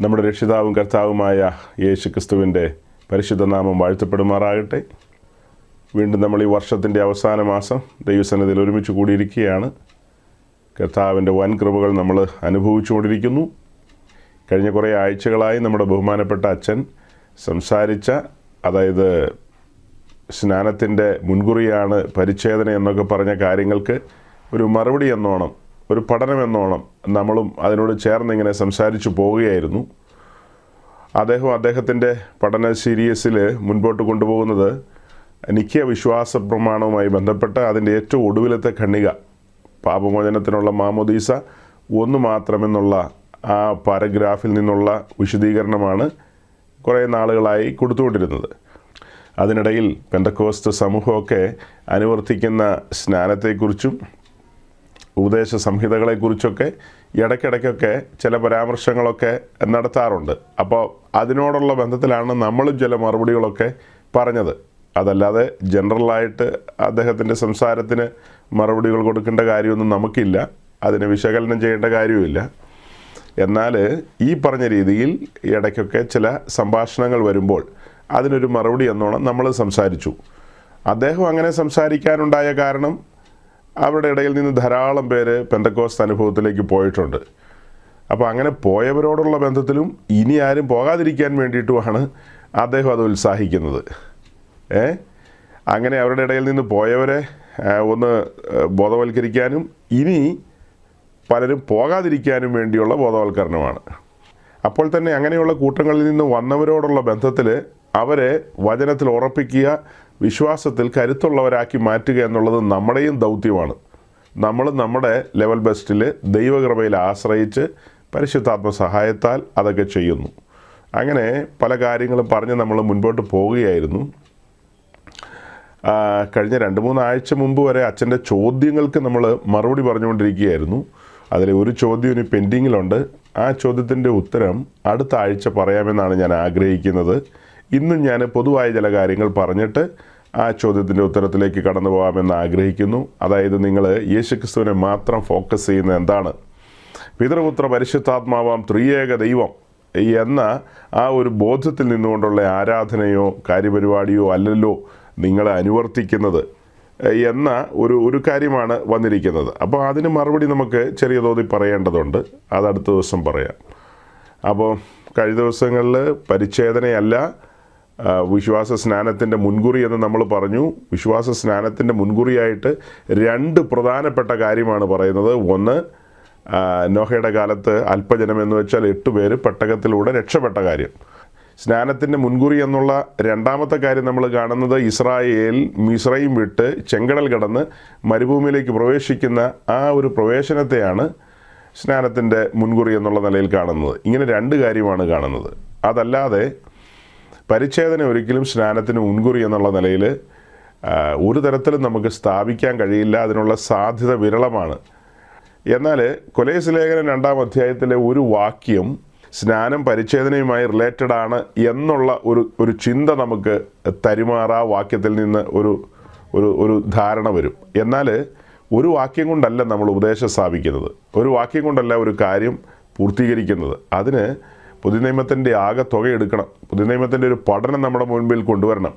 നമ്മുടെ രക്ഷിതാവും കർത്താവുമായ യേശുക്രിസ്തുവിൻ്റെ പരിശുദ്ധ നാമം വാഴ്ത്തപ്പെടുമാറാകട്ടെ. വീണ്ടും നമ്മൾ ഈ വർഷത്തിൻ്റെ അവസാന മാസം ദൈവസന്നിധിയിൽ ഒരുമിച്ച് കൂടിയിരിക്കുകയാണ്. കർത്താവിൻ്റെ വൻ കൃപകൾ നമ്മൾ അനുഭവിച്ചുകൊണ്ടിരിക്കുന്നു. കഴിഞ്ഞ കുറേ ആഴ്ചകളായി നമ്മുടെ ബഹുമാനപ്പെട്ട അച്ഛൻ സംസാരിച്ച, അതായത് സ്നാനത്തിൻ്റെ മുൻകുറിയാണ് പരിച്ഛേദന എന്നൊക്കെ പറഞ്ഞ കാര്യങ്ങൾക്ക് ഒരു മറുപടി എന്നോണം, ഒരു പഠനം എന്നോണം നമ്മളും അതിനോട് ചേർന്ന് ഇങ്ങനെ സംസാരിച്ചു പോവുകയായിരുന്നു. അദ്ദേഹത്തിൻ്റെ പഠന സീരീസിൽ മുൻപോട്ട് കൊണ്ടുപോകുന്നത് നിഖ്യ വിശ്വാസ പ്രമാണവുമായി ബന്ധപ്പെട്ട് അതിൻ്റെ ഏറ്റവും ഒടുവിലത്തെ ഖണ്ഡിക, പാപമോചനത്തിനുള്ള മാമോദീസ ഒന്ന് മാത്രമെന്നുള്ള ആ പാരഗ്രാഫിൽ നിന്നുള്ള വിശദീകരണമാണ് കുറേ നാളുകളായി കൊടുത്തുകൊണ്ടിരുന്നത്. അതിനിടയിൽ പെന്തക്കോസ്ത് സമൂഹമൊക്കെ അനുവർത്തിക്കുന്ന സ്നാനത്തെക്കുറിച്ചും ഉപദേശ സംഹിതകളെക്കുറിച്ചൊക്കെ ഇടയ്ക്കിടയ്ക്കൊക്കെ ചില പരാമർശങ്ങളൊക്കെ നടത്താറുണ്ട്. അപ്പോൾ അതിനോടുള്ള ബന്ധത്തിലാണ് നമ്മളും ചില മറുപടികളൊക്കെ പറഞ്ഞത്. അതല്ലാതെ ജനറലായിട്ട് അദ്ദേഹത്തിൻ്റെ സംസാരത്തിന് മറുപടികൾ കൊടുക്കേണ്ട കാര്യമൊന്നും നമുക്കില്ല, അതിനെ വിശകലനം ചെയ്യേണ്ട കാര്യവുമില്ല. എന്നാൽ ഈ പറഞ്ഞ രീതിയിൽ ഇടയ്ക്കൊക്കെ ചില സംഭാഷണങ്ങൾ വരുമ്പോൾ അതിനൊരു മറുപടി എന്നോണം നമ്മൾ സംസാരിച്ചു. അദ്ദേഹം അങ്ങനെ സംസാരിക്കാനുണ്ടായ കാരണം അവരുടെ ഇടയിൽ നിന്ന് ധാരാളം പേര് പെന്തക്കോസ്ത് അനുഭവത്തിലേക്ക് പോയിട്ടുണ്ട്. അപ്പോൾ അങ്ങനെ പോയവരോടുള്ള ബന്ധത്തിലും ഇനി ആരും പോകാതിരിക്കാൻ വേണ്ടിയിട്ടുമാണ് അദ്ദേഹം അത് ഉത്സാഹിക്കുന്നത്. അങ്ങനെ അവരുടെ ഇടയിൽ നിന്ന് പോയവരെ ഒന്ന് ബോധവൽക്കരിക്കാനും ഇനി പലരും പോകാതിരിക്കാനും വേണ്ടിയുള്ള ബോധവൽക്കരണമാണ്. അപ്പോൾ തന്നെ അങ്ങനെയുള്ള കൂട്ടങ്ങളിൽ നിന്ന് വന്നവരോടുള്ള ബന്ധത്തിൽ അവരെ വചനത്തിൽ ഉറപ്പിക്കുക, വിശ്വാസത്തിൽ കരുത്തുള്ളവരാക്കി മാറ്റുക എന്നുള്ളത് നമ്മുടെയും ദൗത്യമാണ്. നമ്മൾ നമ്മുടെ ലെവൽ ബെസ്റ്റിൽ ദൈവകൃപയിൽ ആശ്രയിച്ച് പരിശുദ്ധാത്മ സഹായത്താൽ അതൊക്കെ ചെയ്യുന്നു. അങ്ങനെ പല കാര്യങ്ങളും പറഞ്ഞ് നമ്മൾ മുൻപോട്ട് പോവുകയായിരുന്നു. കഴിഞ്ഞ 2-3 ആഴ്ച മുമ്പ് വരെ അച്ഛൻ്റെ ചോദ്യങ്ങൾക്ക് നമ്മൾ മറുപടി പറഞ്ഞുകൊണ്ടിരിക്കുകയായിരുന്നു. അതിൽ ഒരു ചോദ്യം ഇനി പെൻഡിങ്ങിലുണ്ട്. ആ ചോദ്യത്തിൻ്റെ ഉത്തരം അടുത്ത ആഴ്ച പറയാമെന്നാണ് ഞാൻ ആഗ്രഹിക്കുന്നത്. ഇന്നും ഞാൻ പൊതുവായ ചില കാര്യങ്ങൾ പറഞ്ഞിട്ട് ആ ചോദ്യത്തിൻ്റെ ഉത്തരത്തിലേക്ക് കടന്നു പോകാമെന്ന് ആഗ്രഹിക്കുന്നു. അതായത് നിങ്ങൾ യേശുക്രിസ്തുവിനെ മാത്രം ഫോക്കസ് ചെയ്യുന്നത് എന്താണ്? പിതൃപുത്ര പരിശുദ്ധാത്മാവാം ത്രിയേക ദൈവം എന്ന ആ ഒരു ബോധ്യത്തിൽ നിന്നുകൊണ്ടുള്ള ആരാധനയോ കാര്യപരിപാടിയോ അല്ലല്ലോ നിങ്ങൾ അനുവർത്തിക്കുന്നത് എന്ന ഒരു കാര്യമാണ് വന്നിരിക്കുന്നത്. അപ്പോൾ അതിന് മറുപടി നമുക്ക് ചെറിയ തോതിൽ പറയേണ്ടതുണ്ട്. അത് അടുത്ത ദിവസം പറയാം. അപ്പോൾ കഴിഞ്ഞ ദിവസങ്ങളിൽ പരിച്ഛേദനയല്ല വിശ്വാസ സ്നാനത്തിൻ്റെ മുൻകുറി എന്ന് നമ്മൾ പറഞ്ഞു. വിശ്വാസ സ്നാനത്തിൻ്റെ മുൻകുറിയായിട്ട് 2 പ്രധാനപ്പെട്ട കാര്യമാണ് പറയുന്നത്. ഒന്ന്, നോഹയുടെ കാലത്ത് അല്പജനം എന്ന് വെച്ചാൽ 8 പേര് പെട്ടകത്തിലൂടെ രക്ഷപ്പെട്ട കാര്യം. സ്നാനത്തിൻ്റെ മുൻകുറി എന്നുള്ള രണ്ടാമത്തെ കാര്യം നമ്മൾ കാണുന്നത് ഇസ്രായേൽ മിസ്രൈം വിട്ട് ചെങ്കടൽ കടന്ന് മരുഭൂമിയിലേക്ക് പ്രവേശിക്കുന്ന ആ ഒരു പ്രവേശനത്തെയാണ് സ്നാനത്തിൻ്റെ മുൻകുറി എന്നുള്ള നിലയിൽ കാണുന്നത്. ഇങ്ങനെ 2 കാര്യമാണ് കാണുന്നത്. അതല്ലാതെ പരിച്ഛേദന ഒരിക്കലും സ്നാനത്തിന് മുൻകുറി എന്നുള്ള നിലയിൽ ഒരു തരത്തിലും നമുക്ക് സ്ഥാപിക്കാൻ കഴിയില്ല. അതിനുള്ള സാധ്യത വിരളമാണ്. എന്നാൽ കൊലോസ്യ ലേഖനം 2-ാം അധ്യായത്തിലെ ഒരു വാക്യം സ്നാനം പരിച്ഛേദനയുമായി റിലേറ്റഡ് ആണ് എന്നുള്ള ഒരു ചിന്ത നമുക്ക് തരുമാറാ വാക്യത്തിൽ നിന്ന് ഒരു ധാരണ വരും. എന്നാൽ ഒരു വാക്യം കൊണ്ടല്ല നമ്മൾ ഉപദേശം സ്ഥാപിക്കുന്നത്, ഒരു വാക്യം കൊണ്ടല്ല ഒരു കാര്യം പൂർത്തീകരിക്കുന്നത്. അതിന് പുതിയ നിയമത്തിൻ്റെ ആകെ തുക എടുക്കണം. പുതിയ നിയമത്തിൻ്റെ ഒരു പഠനം നമ്മുടെ മുൻപിൽ കൊണ്ടുവരണം.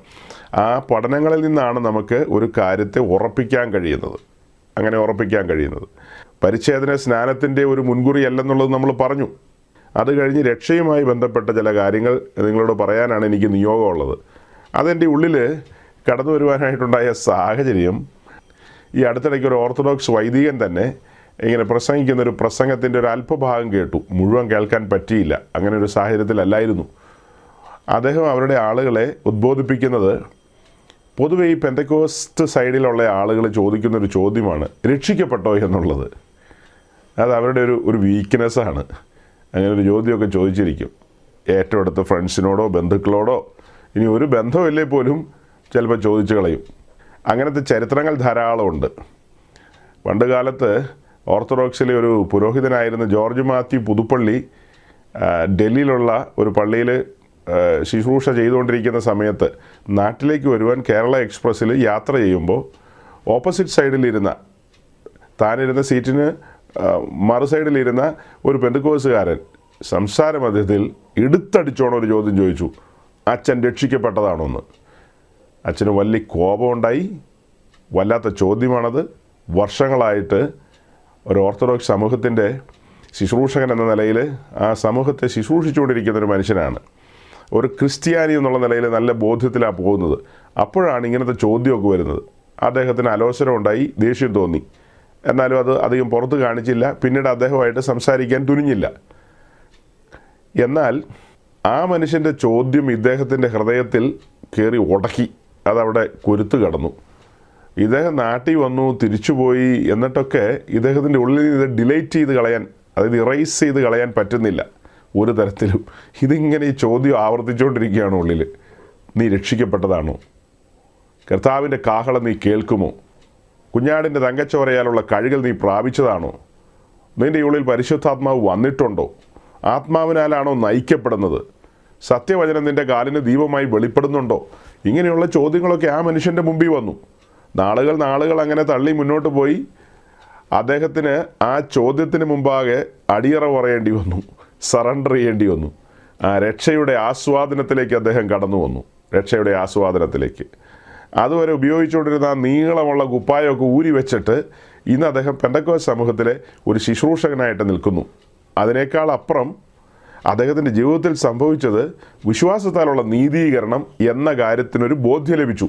ആ പഠനങ്ങളിൽ നിന്നാണ് നമുക്ക് ഒരു കാര്യത്തെ ഉറപ്പിക്കാൻ കഴിയുന്നത്. അങ്ങനെ ഉറപ്പിക്കാൻ കഴിയുന്നത് പരിച്ഛേദന സ്നാനത്തിൻ്റെ ഒരു മുൻകുറി അല്ലെന്നുള്ളത് നമ്മൾ പറഞ്ഞു. അത് കഴിഞ്ഞ് രക്ഷയുമായി ബന്ധപ്പെട്ട ചില കാര്യങ്ങൾ നിങ്ങളോട് പറയാനാണ് എനിക്ക് നിയോഗമുള്ളത്. അതെൻ്റെ ഉള്ളിൽ കടന്നു വരുവാനായിട്ടുണ്ടായ സാഹചര്യം, ഈ അടുത്തിടയ്ക്ക് ഒരു ഓർത്തഡോക്സ് വൈദികൻ തന്നെ ഇങ്ങനെ പ്രസംഗിക്കുന്നൊരു പ്രസംഗത്തിൻ്റെ ഒരു അല്പഭാഗം കേട്ടു. മുഴുവൻ കേൾക്കാൻ പറ്റിയില്ല, അങ്ങനെ ഒരു സാഹചര്യത്തിലല്ലായിരുന്നു. അദ്ദേഹം അവരുടെ ആളുകളെ ഉദ്ബോധിപ്പിക്കുന്നത് പൊതുവെ ഈ പെന്തക്കോസ്റ്റ് സൈഡിലുള്ള ആളുകൾ ചോദിക്കുന്നൊരു ചോദ്യമാണ്, രക്ഷിക്കപ്പെട്ടോ എന്നുള്ളത്. അത് അവരുടെ ഒരു വീക്ക്നെസ്സാണ്. അങ്ങനെ ഒരു ചോദ്യമൊക്കെ ചോദിച്ചിരിക്കും. ഏറ്റവും അടുത്ത ഫ്രണ്ട്സിനോടോ ബന്ധുക്കളോടോ, ഇനി ഒരു ബന്ധമില്ലേ പോലും ചിലപ്പോൾ ചോദിച്ചു കളയും. അങ്ങനത്തെ ചരിത്രങ്ങൾ ധാരാളമുണ്ട്. പണ്ട് കാലത്ത് ഓർത്തഡോക്സിലെ ഒരു പുരോഹിതനായിരുന്ന ജോർജ് മാത്യു പുതുപ്പള്ളി ഡൽഹിയിലുള്ള ഒരു പള്ളിയിൽ ശുശ്രൂഷ ചെയ്തുകൊണ്ടിരിക്കുന്ന സമയത്ത് നാട്ടിലേക്ക് വരുവാൻ കേരള എക്സ്പ്രസ്സിൽ യാത്ര ചെയ്യുമ്പോൾ ഓപ്പോസിറ്റ് സൈഡിലിരുന്ന താനിരുന്ന സീറ്റിന് മറു സൈഡിലിരുന്ന ഒരു പെന്തക്കോസ്തുകാരൻ സംസാര മധ്യത്തിൽ എടുത്തടിച്ചോണം ഒരു ചോദ്യം ചോദിച്ചു, അച്ഛൻ രക്ഷിക്കപ്പെട്ടതാണോ എന്ന്. അച്ഛന് വലിയ കോപമുണ്ടായി. വല്ലാത്ത ചോദ്യമാണത്. വർഷങ്ങളായിട്ട് ഒരു ഓർത്തഡോക്സ് സമൂഹത്തിൻ്റെ ശുശ്രൂഷകൻ എന്ന നിലയിൽ ആ സമൂഹത്തെ ശുശ്രൂഷിച്ചുകൊണ്ടിരിക്കുന്ന ഒരു മനുഷ്യനാണ്. ഒരു ക്രിസ്ത്യാനി എന്നുള്ള നിലയിൽ നല്ല ബോധ്യത്തിലാണ് പോകുന്നത്. അപ്പോഴാണ് ഇങ്ങനത്തെ ചോദ്യമൊക്കെ വരുന്നത്. അദ്ദേഹത്തിന് അലോസരം ഉണ്ടായി, ദേഷ്യം തോന്നി. എന്നാലും അത് അധികം പുറത്ത് കാണിച്ചില്ല. പിന്നീട് അദ്ദേഹമായിട്ട് സംസാരിക്കാൻ തുനിഞ്ഞില്ല. എന്നാൽ ആ മനുഷ്യൻ്റെ ചോദ്യം ഇദ്ദേഹത്തിൻ്റെ ഹൃദയത്തിൽ കയറി ഉടക്കി. അതവിടെ കുരുത്ത് കടന്നു. ഇദ്ദേഹം നാട്ടിൽ വന്നു, തിരിച്ചുപോയി. എന്നിട്ടൊക്കെ ഇദ്ദേഹത്തിൻ്റെ ഉള്ളിൽ ഇത് ഡിലൈറ്റ് ചെയ്ത് കളയാൻ, അതായത് ഇറേസ് ചെയ്ത് കളയാൻ പറ്റുന്നില്ല ഒരു തരത്തിലും. ഇതിങ്ങനെ ഈ ചോദ്യം ആവർത്തിച്ചുകൊണ്ടിരിക്കുകയാണ് ഉള്ളിൽ. നീ രക്ഷിക്കപ്പെട്ടതാണോ? കർത്താവിൻ്റെ കാഹളം നീ കേൾക്കുമോ? കുഞ്ഞാടിൻ്റെ തങ്കച്ചോരയാലുള്ള കഴുകൽ നീ പ്രാപിച്ചതാണോ? നിൻ്റെ ഉള്ളിൽ പരിശുദ്ധാത്മാവ് വന്നിട്ടുണ്ടോ? ആത്മാവിനാലാണോ നയിക്കപ്പെടുന്നത്? സത്യവചനം നിൻ്റെ കാലിന് ദീപമായി വെളിപ്പെടുന്നുണ്ടോ? ഇങ്ങനെയുള്ള ചോദ്യങ്ങളൊക്കെ ആ മനുഷ്യൻ്റെ മുമ്പിൽ വന്നു. നാളുകൾ അങ്ങനെ തള്ളി മുന്നോട്ട് പോയി. അദ്ദേഹത്തിന് ആ ചോദ്യത്തിന് മുമ്പാകെ അടിയറ പറയേണ്ടി വന്നു, സറണ്ടർ ചെയ്യേണ്ടി വന്നു. ആ രക്ഷയുടെ ആസ്വാദനത്തിലേക്ക് അദ്ദേഹം കടന്നു വന്നു. രക്ഷയുടെ ആസ്വാദനത്തിലേക്ക്. അതുവരെ ഉപയോഗിച്ചുകൊണ്ടിരുന്ന ആ നീളമുള്ള കുപ്പായമൊക്കെ ഊരി വെച്ചിട്ട് ഇന്ന് അദ്ദേഹം പെന്തക്കോസ്ത് സമൂഹത്തിലെ ഒരു ശുശ്രൂഷകനായിട്ട് നിൽക്കുന്നു. അതിനേക്കാൾ അപ്പുറം അദ്ദേഹത്തിൻ്റെ ജീവിതത്തിൽ സംഭവിച്ചത് വിശ്വാസത്താലുള്ള നീതീകരണം എന്ന കാര്യത്തിനൊരു ബോധ്യം ലഭിച്ചു.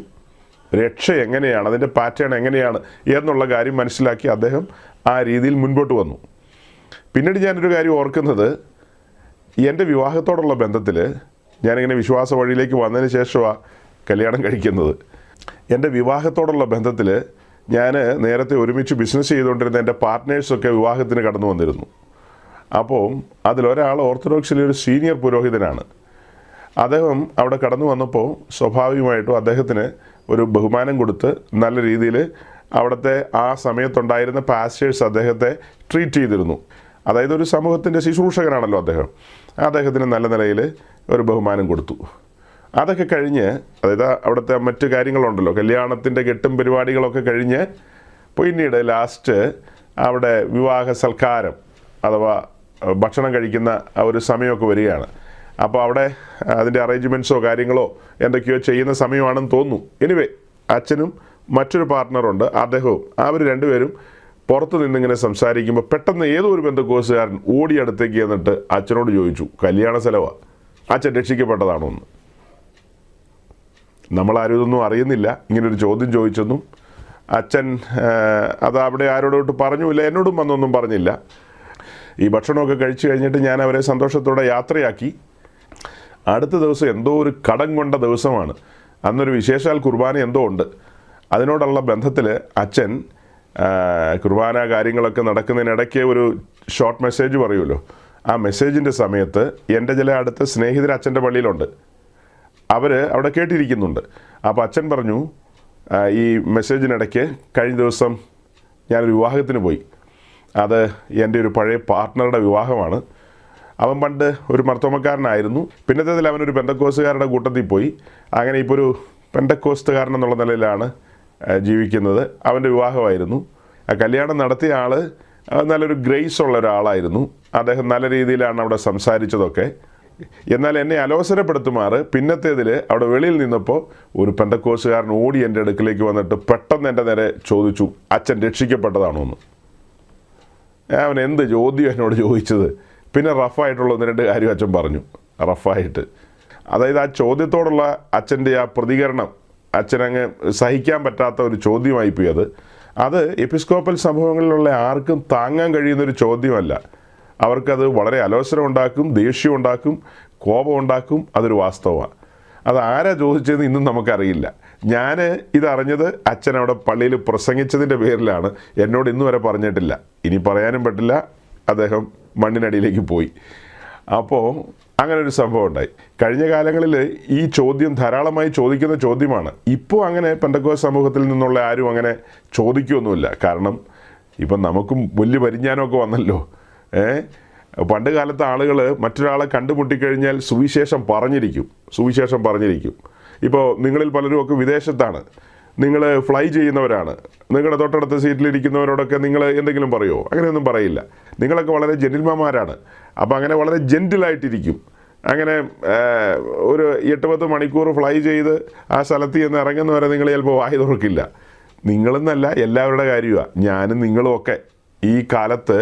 രക്ഷ എങ്ങനെയാണ്, അതിൻ്റെ പാറ്റേൺ എങ്ങനെയാണ് എന്നുള്ള കാര്യം മനസ്സിലാക്കി അദ്ദേഹം ആ രീതിയിൽ മുൻപോട്ട് വന്നു. പിന്നീട് ഞാനൊരു കാര്യം ഓർക്കുന്നത്, എൻ്റെ വിവാഹത്തോടുള്ള ബന്ധത്തിൽ ഞാനിങ്ങനെ വിശ്വാസ വഴിയിലേക്ക് വന്നതിന് ശേഷമാണ് കല്യാണം കഴിക്കുന്നത്. എൻ്റെ വിവാഹത്തോടുള്ള ബന്ധത്തിൽ ഞാൻ നേരത്തെ ഒരുമിച്ച് ബിസിനസ് ചെയ്തുകൊണ്ടിരുന്ന എൻ്റെ പാർട്ട്നേഴ്സൊക്കെ വിവാഹത്തിന് കടന്നു വന്നിരുന്നു. അപ്പോൾ അതിലൊരാൾ ഓർത്തഡോക്സിലെ ഒരു സീനിയർ പുരോഹിതനാണ്. അദ്ദേഹം അവിടെ കടന്നു വന്നപ്പോൾ സ്വാഭാവികമായിട്ടും അദ്ദേഹത്തിന് ഒരു ബഹുമാനം കൊടുത്ത് നല്ല രീതിയിൽ അവിടുത്തെ ആ സമയത്തുണ്ടായിരുന്ന പാസ്റ്റേഴ്സ് അദ്ദേഹത്തെ ട്രീറ്റ് ചെയ്തിരുന്നു. അതായത് ഒരു സമൂഹത്തിൻ്റെ ശുശ്രൂഷകനാണല്ലോ അദ്ദേഹം. അദ്ദേഹത്തിന് നല്ല നിലയിൽ ഒരു ബഹുമാനം കൊടുത്തു. അതൊക്കെ കഴിഞ്ഞ്, അതായത് അവിടുത്തെ മറ്റു കാര്യങ്ങളുണ്ടല്ലോ, കല്യാണത്തിൻ്റെ കെട്ടും പരിപാടികളൊക്കെ കഴിഞ്ഞ് പിന്നീട് ലാസ്റ്റ് അവിടെ വിവാഹ സൽക്കാരം അഥവാ ഭക്ഷണം കഴിക്കുന്ന ആ ഒരു സമയമൊക്കെ വരികയാണ്. അപ്പോൾ അവിടെ അതിൻ്റെ അറേഞ്ച്മെൻറ്റ്സോ കാര്യങ്ങളോ എന്തൊക്കെയോ ചെയ്യുന്ന സമയമാണെന്ന് തോന്നുന്നു. എനിവേ, അച്ഛനും മറ്റൊരു പാർട്ട്ണറുണ്ട്, അദ്ദേഹവും. അവർ രണ്ടുപേരും പുറത്ത് നിന്നിങ്ങനെ സംസാരിക്കുമ്പോൾ പെട്ടെന്ന് ഏതോ ഒരു ബന്ധക്കോസുകാരൻ ഓടിയടുത്തേക്ക് എന്നിട്ട് അച്ഛനോട് ചോദിച്ചു, കല്യാണ ചെലവാ, അച്ഛൻ രക്ഷിക്കപ്പെട്ടതാണോ എന്ന്. നമ്മളാരും ഇതൊന്നും അറിയുന്നില്ല, ഇങ്ങനൊരു ചോദ്യം ചോദിച്ചെന്നും. അച്ഛൻ അത് അവിടെ ആരോടോട്ട് പറഞ്ഞുമില്ല, എന്നോടും വന്നൊന്നും പറഞ്ഞില്ല. ഈ ഭക്ഷണമൊക്കെ കഴിച്ചു കഴിഞ്ഞിട്ട് ഞാൻ അവരെ സന്തോഷത്തോടെ യാത്രയാക്കി. അടുത്ത ദിവസം എന്തോ ഒരു കടം കൊണ്ട ദിവസമാണ്. അന്നൊരു വിശേഷാൽ കുർബാന എന്തോ ഉണ്ട്. അതിനോടുള്ള ബന്ധത്തിൽ അച്ഛൻ കുർബാന കാര്യങ്ങളൊക്കെ നടക്കുന്നതിനിടയ്ക്ക് ഒരു ഷോർട്ട് മെസ്സേജ് പറയുമല്ലോ. ആ മെസ്സേജിൻ്റെ സമയത്ത് എൻ്റെ ചില അടുത്ത സ്നേഹിതർ അച്ഛൻ്റെ പള്ളിയിലുണ്ട്. അവർ അവിടെ കേട്ടിരിക്കുന്നുണ്ട്. അപ്പോൾ അച്ഛൻ പറഞ്ഞു, ഈ മെസ്സേജിനിടയ്ക്ക് കഴിഞ്ഞ ദിവസം ഞാനൊരു വിവാഹത്തിന് പോയി. അത് എൻ്റെ ഒരു പഴയ പാർട്ട്ണറുടെ വിവാഹമാണ്. അവൻ പണ്ട് ഒരു മർത്തോമക്കാരനായിരുന്നു. പിന്നത്തേതിൽ അവനൊരു പെന്തക്കോസ്തുകാരുടെ കൂട്ടത്തിൽ പോയി. അങ്ങനെ ഇപ്പോൾ ഒരു പെന്തക്കോസ്തുകാരൻ എന്നുള്ള നിലയിലാണ് ജീവിക്കുന്നത്. അവൻ്റെ വിവാഹമായിരുന്നു. ആ കല്യാണം നടത്തിയ ആൾ നല്ലൊരു ഗ്രേസ് ഉള്ള ഒരാളായിരുന്നു. അദ്ദേഹം നല്ല രീതിയിലാണ് അവിടെ സംസാരിച്ചതൊക്കെ. എന്നാൽ എന്നെ അലോസരപ്പെടുത്തുമാറ് പിന്നത്തേതിൽ അവിടെ വെളിയിൽ നിന്നപ്പോൾ ഒരു പെന്തക്കോസ്തുകാരൻ ഓടി എൻ്റെ അടുക്കിലേക്ക് വന്നിട്ട് പെട്ടെന്ന് എൻ്റെ നേരെ ചോദിച്ചു, അച്ഛൻ രക്ഷിക്കപ്പെട്ടതാണോ എന്ന്. അവൻ എന്ത് ചോദ്യം എന്നോട് ചോദിച്ചത്. പിന്നെ റഫായിട്ടുള്ള ഒന്ന് രണ്ട് കാര്യം അച്ഛൻ പറഞ്ഞു, റഫായിട്ട്. അതായത് ആ ചോദ്യത്തോടുള്ള അച്ഛൻ്റെ ആ പ്രതികരണം അച്ഛനങ്ങ് സഹിക്കാൻ പറ്റാത്ത ഒരു ചോദ്യമായിപ്പോയി. അത് എപ്പിസ്കോപ്പൽ സംഭവങ്ങളിലുള്ള ആർക്കും താങ്ങാൻ കഴിയുന്നൊരു ചോദ്യമല്ല. അവർക്കത് വളരെ അലോസരം ഉണ്ടാക്കും, ദേഷ്യം ഉണ്ടാക്കും, കോപം ഉണ്ടാക്കും. അതൊരു വാസ്തവമാണ്. അത് ആരാ ചോദിച്ചതെന്ന് ഇന്നും നമുക്കറിയില്ല. ഞാൻ ഇതറിഞ്ഞത് അച്ഛൻ അവിടെ പള്ളിയിൽ പ്രസംഗിച്ചതിൻ്റെ പേരിലാണ്. എന്നോട് ഇന്ന് വരെ പറഞ്ഞിട്ടില്ല, ഇനി പറയാനും പറ്റില്ല. അദ്ദേഹം മണ്ണിനടിയിലേക്ക് പോയി. അപ്പോൾ അങ്ങനെ ഒരു സംഭവം ഉണ്ടായി. കഴിഞ്ഞ കാലങ്ങളിൽ ഈ ചോദ്യം ധാരാളമായി ചോദിക്കുന്ന ചോദ്യമാണ്. ഇപ്പോൾ അങ്ങനെ പെന്തക്കോസ്ത് സമൂഹത്തിൽ നിന്നുള്ള ആരും അങ്ങനെ ചോദിക്കുകയൊന്നുമില്ല. കാരണം ഇപ്പം നമുക്കും വലിയ പരിജ്ഞാനമൊക്കെ വന്നല്ലോ. പണ്ട് കാലത്തെ ആളുകൾ മറ്റൊരാളെ കണ്ടുമുട്ടിക്കഴിഞ്ഞാൽ സുവിശേഷം പറഞ്ഞിരിക്കും. ഇപ്പോൾ നിങ്ങളിൽ പലരും ഒക്കെ വിദേശത്താണ്. നിങ്ങൾ ഫ്ലൈ ചെയ്യുന്നവരാണ്, നിങ്ങളുടെ തൊട്ടടുത്ത സീറ്റിലിരിക്കുന്നവരോടൊക്കെ നിങ്ങൾ എന്തെങ്കിലും പറയുമോ? അങ്ങനെയൊന്നും പറയില്ല. നിങ്ങളൊക്കെ വളരെ ജെന്റിൽമാന്മാരാണ്. അപ്പോൾ അങ്ങനെ വളരെ ജെന്റിലായിട്ടിരിക്കും. അങ്ങനെ ഒരു 8-10 മണിക്കൂർ ഫ്ലൈ ചെയ്ത് ആ സ്ഥലത്ത് ചെന്ന് ഇറങ്ങുന്നവരെ നിങ്ങൾ ചിലപ്പോൾ വായി തുറക്കില്ല. നിങ്ങളെന്നല്ല, എല്ലാവരുടെ കാര്യമാണ്. ഞാനും നിങ്ങളും ഒക്കെ ഈ കാലത്ത്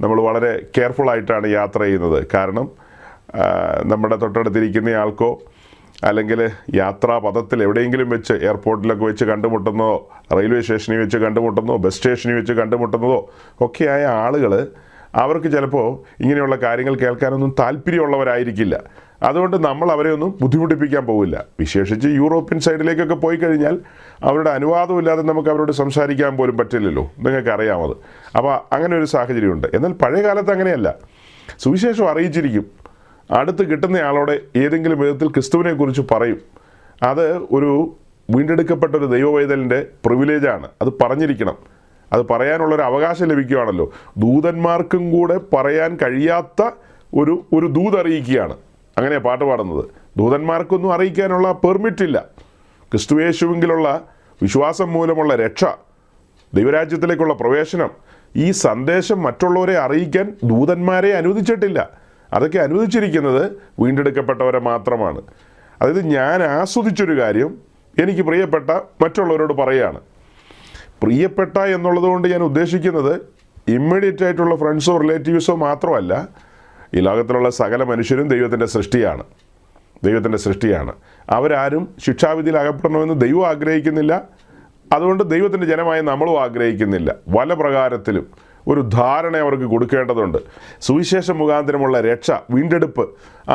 നമ്മൾ വളരെ കെയർഫുള്ളായിട്ടാണ് യാത്ര ചെയ്യുന്നത്. കാരണം നമ്മുടെ തൊട്ടടുത്തിരിക്കുന്ന ആൾക്കോ അല്ലെങ്കിൽ യാത്രാപഥത്തിൽ എവിടെയെങ്കിലും വെച്ച്, എയർപോർട്ടിലൊക്കെ വെച്ച് കണ്ടുമുട്ടുന്നതോ, റെയിൽവേ സ്റ്റേഷനിൽ വെച്ച് കണ്ടുമുട്ടുന്നതോ, ബസ് സ്റ്റേഷനിൽ വെച്ച് കണ്ടുമുട്ടുന്നതോ ഒക്കെയായ ആളുകൾ, അവർക്ക് ചിലപ്പോൾ ഇങ്ങനെയുള്ള കാര്യങ്ങൾ കേൾക്കാനൊന്നും താല്പര്യമുള്ളവരായിരിക്കില്ല. അതുകൊണ്ട് നമ്മൾ അവരെ ഒന്നും ബുദ്ധിമുട്ടിപ്പിക്കാൻ പോവില്ല. വിശേഷിച്ച് യൂറോപ്യൻ സൈഡിലേക്കൊക്കെ പോയി കഴിഞ്ഞാൽ അവരുടെ അനുവാദമില്ലാതെ നമുക്ക് അവരോട് സംസാരിക്കാൻ പോലും പറ്റില്ലല്ലോ, നിങ്ങൾക്കറിയാമത്. അപ്പോൾ അങ്ങനെ ഒരു സാഹചര്യമുണ്ട്. എന്നാൽ പഴയ കാലത്ത് അങ്ങനെയല്ല. സുവിശേഷം അറിയിച്ചിരിക്കും, അടുത്ത് കിട്ടുന്നയാളോട് ഏതെങ്കിലും വിധത്തിൽ ക്രിസ്തുവിനെക്കുറിച്ച് പറയും. അത് ഒരു വീണ്ടെടുക്കപ്പെട്ടൊരു ദൈവവൈതലിൻ്റെ പ്രിവിലേജാണ്. അത് പറഞ്ഞിരിക്കണം. അത് പറയാനുള്ളൊരു അവകാശം ലഭിക്കുകയാണല്ലോ. ദൂതന്മാർക്കും കൂടെ പറയാൻ കഴിയാത്ത ഒരു ദൂത് അറിയിക്കുകയാണ്. അങ്ങനെയാണ് പാട്ട് പാടുന്നത്. ദൂതന്മാർക്കൊന്നും അറിയിക്കാനുള്ള പെർമിറ്റ് ഇല്ല. ക്രിസ്തുയേശുവിലുള്ള വിശ്വാസം മൂലമുള്ള രക്ഷ, ദൈവരാജ്യത്തിലേക്കുള്ള പ്രവേശനം, ഈ സന്ദേശം മറ്റുള്ളവരെ അറിയിക്കാൻ ദൂതന്മാരെ അനുവദിച്ചിട്ടില്ല. അതൊക്കെ അനുവദിച്ചിരിക്കുന്നത് വീണ്ടെടുക്കപ്പെട്ടവരെ മാത്രമാണ്. അതായത് ഞാൻ ആസ്വദിച്ചൊരു കാര്യം എനിക്ക് പ്രിയപ്പെട്ട മറ്റുള്ളവരോട് പറയുകയാണ്. പ്രിയപ്പെട്ട എന്നുള്ളത് കൊണ്ട് ഞാൻ ഉദ്ദേശിക്കുന്നത് ഇമ്മീഡിയറ്റ് ആയിട്ടുള്ള ഫ്രണ്ട്സോ റിലേറ്റീവ്സോ മാത്രമല്ല. ഈ ലോകത്തിലുള്ള സകല മനുഷ്യരും ദൈവത്തിൻ്റെ സൃഷ്ടിയാണ്. അവരാരും ശിക്ഷാവിധിയിൽ അകപ്പെടണമെന്ന് ദൈവം ആഗ്രഹിക്കുന്നില്ല. അതുകൊണ്ട് ദൈവത്തിൻ്റെ ജനമായി നമ്മളും ആഗ്രഹിക്കുന്നില്ല. വല പ്രകാരത്തിലും ഒരു ധാരണ അവർക്ക് കൊടുക്കേണ്ടതുണ്ട്. സുവിശേഷം മുഖാന്തരമുള്ള രക്ഷ, വീണ്ടെടുപ്പ്,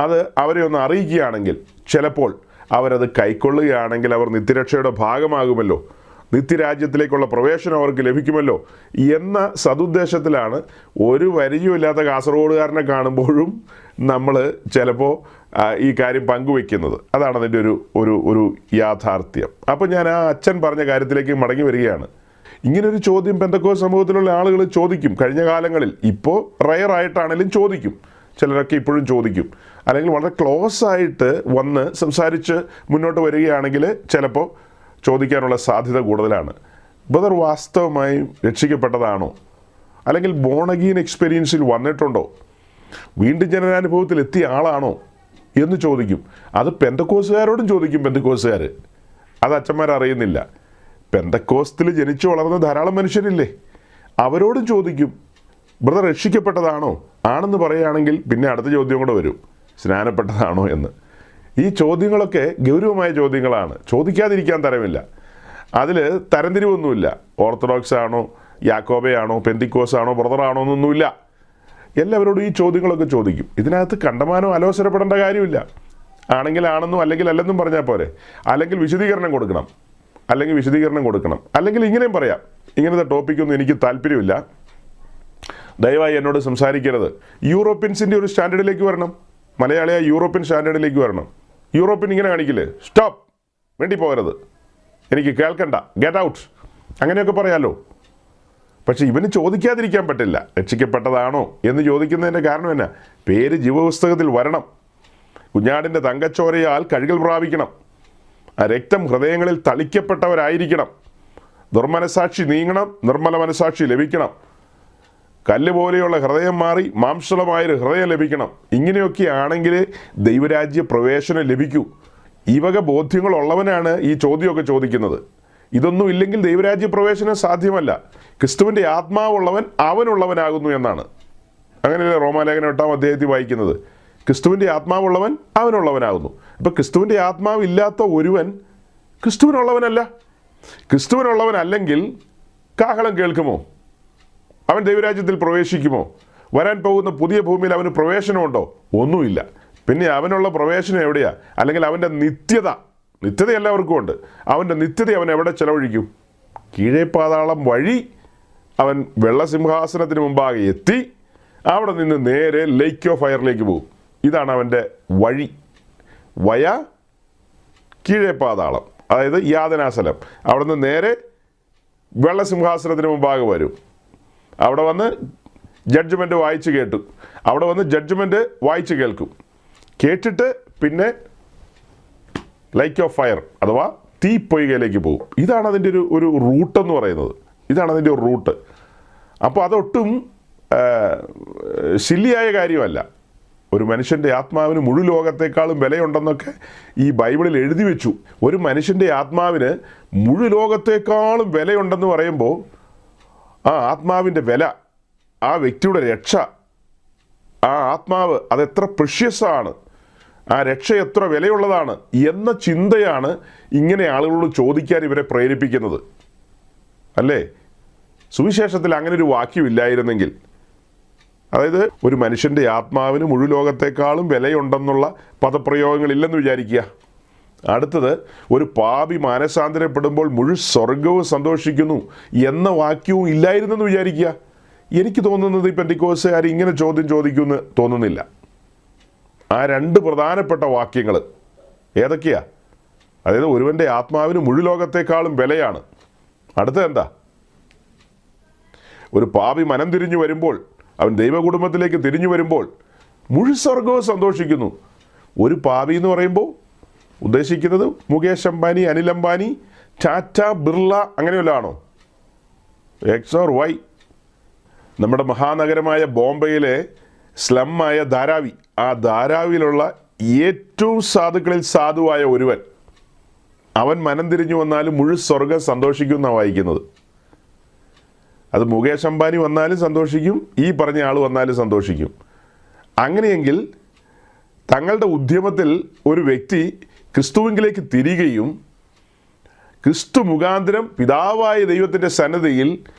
അത് അവരെ ഒന്ന് അറിയിക്കുകയാണെങ്കിൽ, ചിലപ്പോൾ അവരത് കൈക്കൊള്ളുകയാണെങ്കിൽ അവർ നിത്യരക്ഷയുടെ ഭാഗമാകുമല്ലോ, നിത്യരാജ്യത്തിലേക്കുള്ള പ്രവേശനം അവർക്ക് ലഭിക്കുമല്ലോ എന്ന സതുദ്ദേശത്തിലാണ് ഒരു പരിചയമില്ലാത്ത കാസർഗോഡുകാരനെ കാണുമ്പോഴും നമ്മൾ ചിലപ്പോൾ ഈ കാര്യം പങ്കുവെക്കുന്നത്. അതാണ് അതിൻ്റെ ഒരു യാഥാർത്ഥ്യം. അപ്പോൾ ഞാൻ ആ അച്ഛൻ പറഞ്ഞ കാര്യത്തിലേക്ക് മടങ്ങി വരികയാണ്. ഇങ്ങനൊരു ചോദ്യം പെന്തക്കോസ്ത് സമൂഹത്തിലുള്ള ആളുകൾ ചോദിക്കും കഴിഞ്ഞ കാലങ്ങളിൽ. ഇപ്പോൾ റയറായിട്ടാണെങ്കിലും ചോദിക്കും. ചിലരൊക്കെ ഇപ്പോഴും ചോദിക്കും. അല്ലെങ്കിൽ വളരെ ക്ലോസ് ആയിട്ട് വന്ന് സംസാരിച്ച് മുന്നോട്ട് വരികയാണെങ്കിൽ ചിലപ്പോൾ ചോദിക്കാനുള്ള സാധ്യത കൂടുതലാണ്. ബ്രദർ വാസ്തവമായും രക്ഷിക്കപ്പെട്ടതാണോ? അല്ലെങ്കിൽ ബോൺ അഗെയിൻ എക്സ്പീരിയൻസിൽ വന്നിട്ടുണ്ടോ? വീണ്ടും ജനനാനുഭവത്തിൽ എത്തിയ ആളാണോ എന്ന് ചോദിക്കും. അത് പെന്തക്കോസ്തുകാരോടും ചോദിക്കും. പെന്തക്കോസ്തുകാർ അത് അച്ഛന്മാരറിയുന്നില്ല. പെന്തക്കോസ്തിൽ ജനിച്ചു വളർന്ന ധാരാളം മനുഷ്യരില്ലേ, അവരോടും ചോദിക്കും, ബ്രദർ രക്ഷിക്കപ്പെട്ടതാണോ? ആണെന്ന് പറയുകയാണെങ്കിൽ പിന്നെ അടുത്ത ചോദ്യം കൂടെ വരും, സ്നാനപ്പെട്ടതാണോ എന്ന്. ഈ ചോദ്യങ്ങളൊക്കെ ഗൗരവമായ ചോദ്യങ്ങളാണ്. ചോദിക്കാതിരിക്കാൻ തരമില്ല. അതിൽ തരംതിരിവൊന്നുമില്ല. ഓർത്തഡോക്സ് ആണോ, യാക്കോബയാണോ, പെന്തിക്കോസ് ആണോ, ബ്രദറാണോ എന്നൊന്നുമില്ല. എല്ലാവരോടും ഈ ചോദ്യങ്ങളൊക്കെ ചോദിക്കും. ഇതിനകത്ത് കണ്ടമാനോ അലോസരപ്പെടേണ്ട കാര്യമില്ല. ആണെങ്കിൽ ആണെന്നും അല്ലെങ്കിൽ അല്ലെന്നും പറഞ്ഞാൽ പോരെ. അല്ലെങ്കിൽ വിശദീകരണം കൊടുക്കണം. അല്ലെങ്കിൽ ഇങ്ങനെയും പറയാം, ഇങ്ങനത്തെ ടോപ്പിക്കൊന്നും എനിക്ക് താല്പര്യമില്ല, ദയവായി എന്നോട് സംസാരിക്കരുത്. യൂറോപ്യൻസിൻ്റെ ഒരു സ്റ്റാൻഡേർഡിലേക്ക് വരണം. മലയാളിയായ യൂറോപ്യൻ സ്റ്റാൻഡേർഡിലേക്ക് വരണം. യൂറോപ്യൻ ഇങ്ങനെ കാണിക്കില്ലേ, സ്റ്റോപ്പ്, വേണ്ടി പോകരുത്, എനിക്ക് കേൾക്കണ്ട, ഗെറ്റ് ഔട്ട്, അങ്ങനെയൊക്കെ പറയാമല്ലോ. പക്ഷെ ഇവന് ചോദിക്കാതിരിക്കാൻ പറ്റില്ല. രക്ഷിക്കപ്പെട്ടതാണോ എന്ന് ചോദിക്കുന്നതിൻ്റെ കാരണം എന്നാ? പേര് ജീവപുസ്തകത്തിൽ വരണം. കുഞ്ഞാടിൻ്റെ തങ്കച്ചോരയാൽ കഴുകൽ പ്രാപിക്കണം. ആ രക്തം ഹൃദയങ്ങളിൽ തളിക്കപ്പെട്ടവരായിരിക്കണം. ദുർമനസാക്ഷി നീങ്ങണം, നിർമ്മല മനസാക്ഷി ലഭിക്കണം. കല്ല് പോലെയുള്ള ഹൃദയം മാറി മാംസളമായൊരു ഹൃദയം ലഭിക്കണം. ഇങ്ങനെയൊക്കെ ആണെങ്കിൽ ദൈവരാജ്യ പ്രവേശനം ലഭിക്കൂ. ഈ വക ബോധ്യങ്ങളുള്ളവനാണ് ഈ ചോദ്യമൊക്കെ ചോദിക്കുന്നത്. ഇതൊന്നും ഇല്ലെങ്കിൽ ദൈവരാജ്യ പ്രവേശനം സാധ്യമല്ല. ക്രിസ്തുവിൻ്റെ ആത്മാവുള്ളവൻ അവനുള്ളവനാകുന്നു എന്നാണ്. അങ്ങനെയല്ലേ റോമാലേഖനം 8-ാം അധ്യായത്തിൽ വായിക്കുന്നത്. ക്രിസ്തുവിൻ്റെ ആത്മാവുള്ളവൻ അവനുള്ളവനാകുന്നു. അപ്പോൾ ക്രിസ്തുവിൻ്റെ ആത്മാവില്ലാത്ത ഒരുവൻ ക്രിസ്തുവിനുള്ളവനല്ല. ക്രിസ്തുവിനുള്ളവനല്ലെങ്കിൽ കാഹളം കേൾക്കുമോ? അവൻ ദൈവരാജ്യത്തിൽ പ്രവേശിക്കുമോ? വരാൻ പോകുന്ന പുതിയ ഭൂമിയിൽ അവന് പ്രവേശനമുണ്ടോ? ഒന്നുമില്ല. പിന്നെ അവനുള്ള പ്രവേശനം എവിടെയാ? അല്ലെങ്കിൽ അവൻ്റെ നിത്യത എല്ലാവർക്കും ഉണ്ട്. അവൻ്റെ നിത്യത അവൻ എവിടെ ചെലവഴിക്കും? കീഴേ പാതാളം വഴി അവൻ വെള്ളസിംഹാസനത്തിന് മുമ്പാകെ എത്തി അവിടെ നിന്ന് നേരെ ലേക്ക് ഓഫ് ഫയറിലേക്ക് പോകും. ഇതാണ് അവൻ്റെ വഴി. കീഴേ പാതാളം, അതായത് യാതനാസ്ഥലം. അവിടെ നിന്ന് നേരെ വെള്ളസിംഹാസനത്തിന് മുമ്പാകെ വരും. അവിടെ വന്ന് ജഡ്ജ്മെൻറ്റ് വായിച്ച് കേൾക്കും. കേട്ടിട്ട് പിന്നെ ലേക്ക് ഓഫ് ഫയർ അഥവാ തീപ്പൊയ്കയിലേക്ക് പോകും. ഇതാണ് അതിൻ്റെ ഒരു റൂട്ടെന്ന് പറയുന്നത്. ഇതാണ് അതിൻ്റെ ഒരു റൂട്ട്. അപ്പോൾ അതൊട്ടും ശില്ലിയായ കാര്യമല്ല. ഒരു മനുഷ്യൻ്റെ ആത്മാവിന് മുഴു ലോകത്തെക്കാളും വിലയുണ്ടെന്നൊക്കെ ഈ ബൈബിളിൽ എഴുതി വെച്ചു. ഒരു മനുഷ്യൻ്റെ ആത്മാവിന് മുഴു ലോകത്തെക്കാളും വിലയുണ്ടെന്ന് പറയുമ്പോൾ ആ ആത്മാവിൻ്റെ വില, ആ വ്യക്തിയുടെ രക്ഷ, ആ ആത്മാവ് അതെത്ര പ്രഷ്യസാണ്, ആ രക്ഷ എത്ര വിലയുള്ളതാണ് എന്ന ചിന്തയാണ് ഇങ്ങനെ ആളുകളോട് ചോദിക്കാൻ ഇവരെ പ്രേരിപ്പിക്കുന്നത്. അല്ലേ? സുവിശേഷത്തിൽ അങ്ങനെ ഒരു വാക്യമില്ലായിരുന്നെങ്കിൽ, അതായത് ഒരു മനുഷ്യൻ്റെ ആത്മാവിന് മുഴു ലോകത്തെക്കാളും വിലയുണ്ടെന്നുള്ള പദപ്രയോഗങ്ങളില്ലെന്ന് വിചാരിക്കുക. അടുത്തത്, ഒരു പാപി മാനസാന്തരപ്പെടുമ്പോൾ മുഴു സ്വർഗവും സന്തോഷിക്കുന്നു എന്ന വാക്യവും ഇല്ലായിരുന്നെന്ന് വിചാരിക്കുക. എനിക്ക് തോന്നുന്നത് ഈ പെന്തിക്കോസ്തുകാർ ഇങ്ങനെ ചോദ്യം ചോദിക്കുമെന്ന് തോന്നുന്നില്ല. ആ രണ്ട് പ്രധാനപ്പെട്ട വാക്യങ്ങൾ ഏതൊക്കെയാ? അതായത് ഒരുവൻ്റെ ആത്മാവിന് മുഴു ലോകത്തെക്കാളും വിലയാണ്. അടുത്തത് എന്താ? ഒരു പാപി മനം തിരിഞ്ഞു വരുമ്പോൾ, അവൻ ദൈവകുടുംബത്തിലേക്ക് തിരിഞ്ഞു വരുമ്പോൾ മുഴു സ്വർഗവും സന്തോഷിക്കുന്നു. ഒരു പാപി എന്ന് പറയുമ്പോൾ ഉദ്ദേശിക്കുന്നത് മുകേഷ് അംബാനി, അനിൽ അംബാനി, ടാറ്റ, ബിർള അങ്ങനെയല്ലാണോ? X or Y? നമ്മുടെ മഹാനഗരമായ ബോംബെയിലെ സ്ലമ്മായ ധാരാവി, ആ ധാരാവിയിലുള്ള ഏറ്റവും സാധുക്കളിൽ സാധുവായ ഒരുവൻ, അവൻ മനം തിരിഞ്ഞു വന്നാലും മുഴു സ്വർഗം സന്തോഷിക്കുമെന്നാണ് വായിക്കുന്നത്. അത് മുകേഷ് അംബാനി വന്നാലും സന്തോഷിക്കും, ഈ പറഞ്ഞ ആൾ വന്നാലും സന്തോഷിക്കും. അങ്ങനെയെങ്കിൽ തങ്ങളുടെ ഉദ്യമത്തിൽ ഒരു വ്യക്തി ക്രിസ്തുവിലേക്ക് തിരികെയും ക്രിസ്തു മുഖാന്തരം പിതാവായ ദൈവത്തിൻ്റെ സന്നദ്ധയിൽ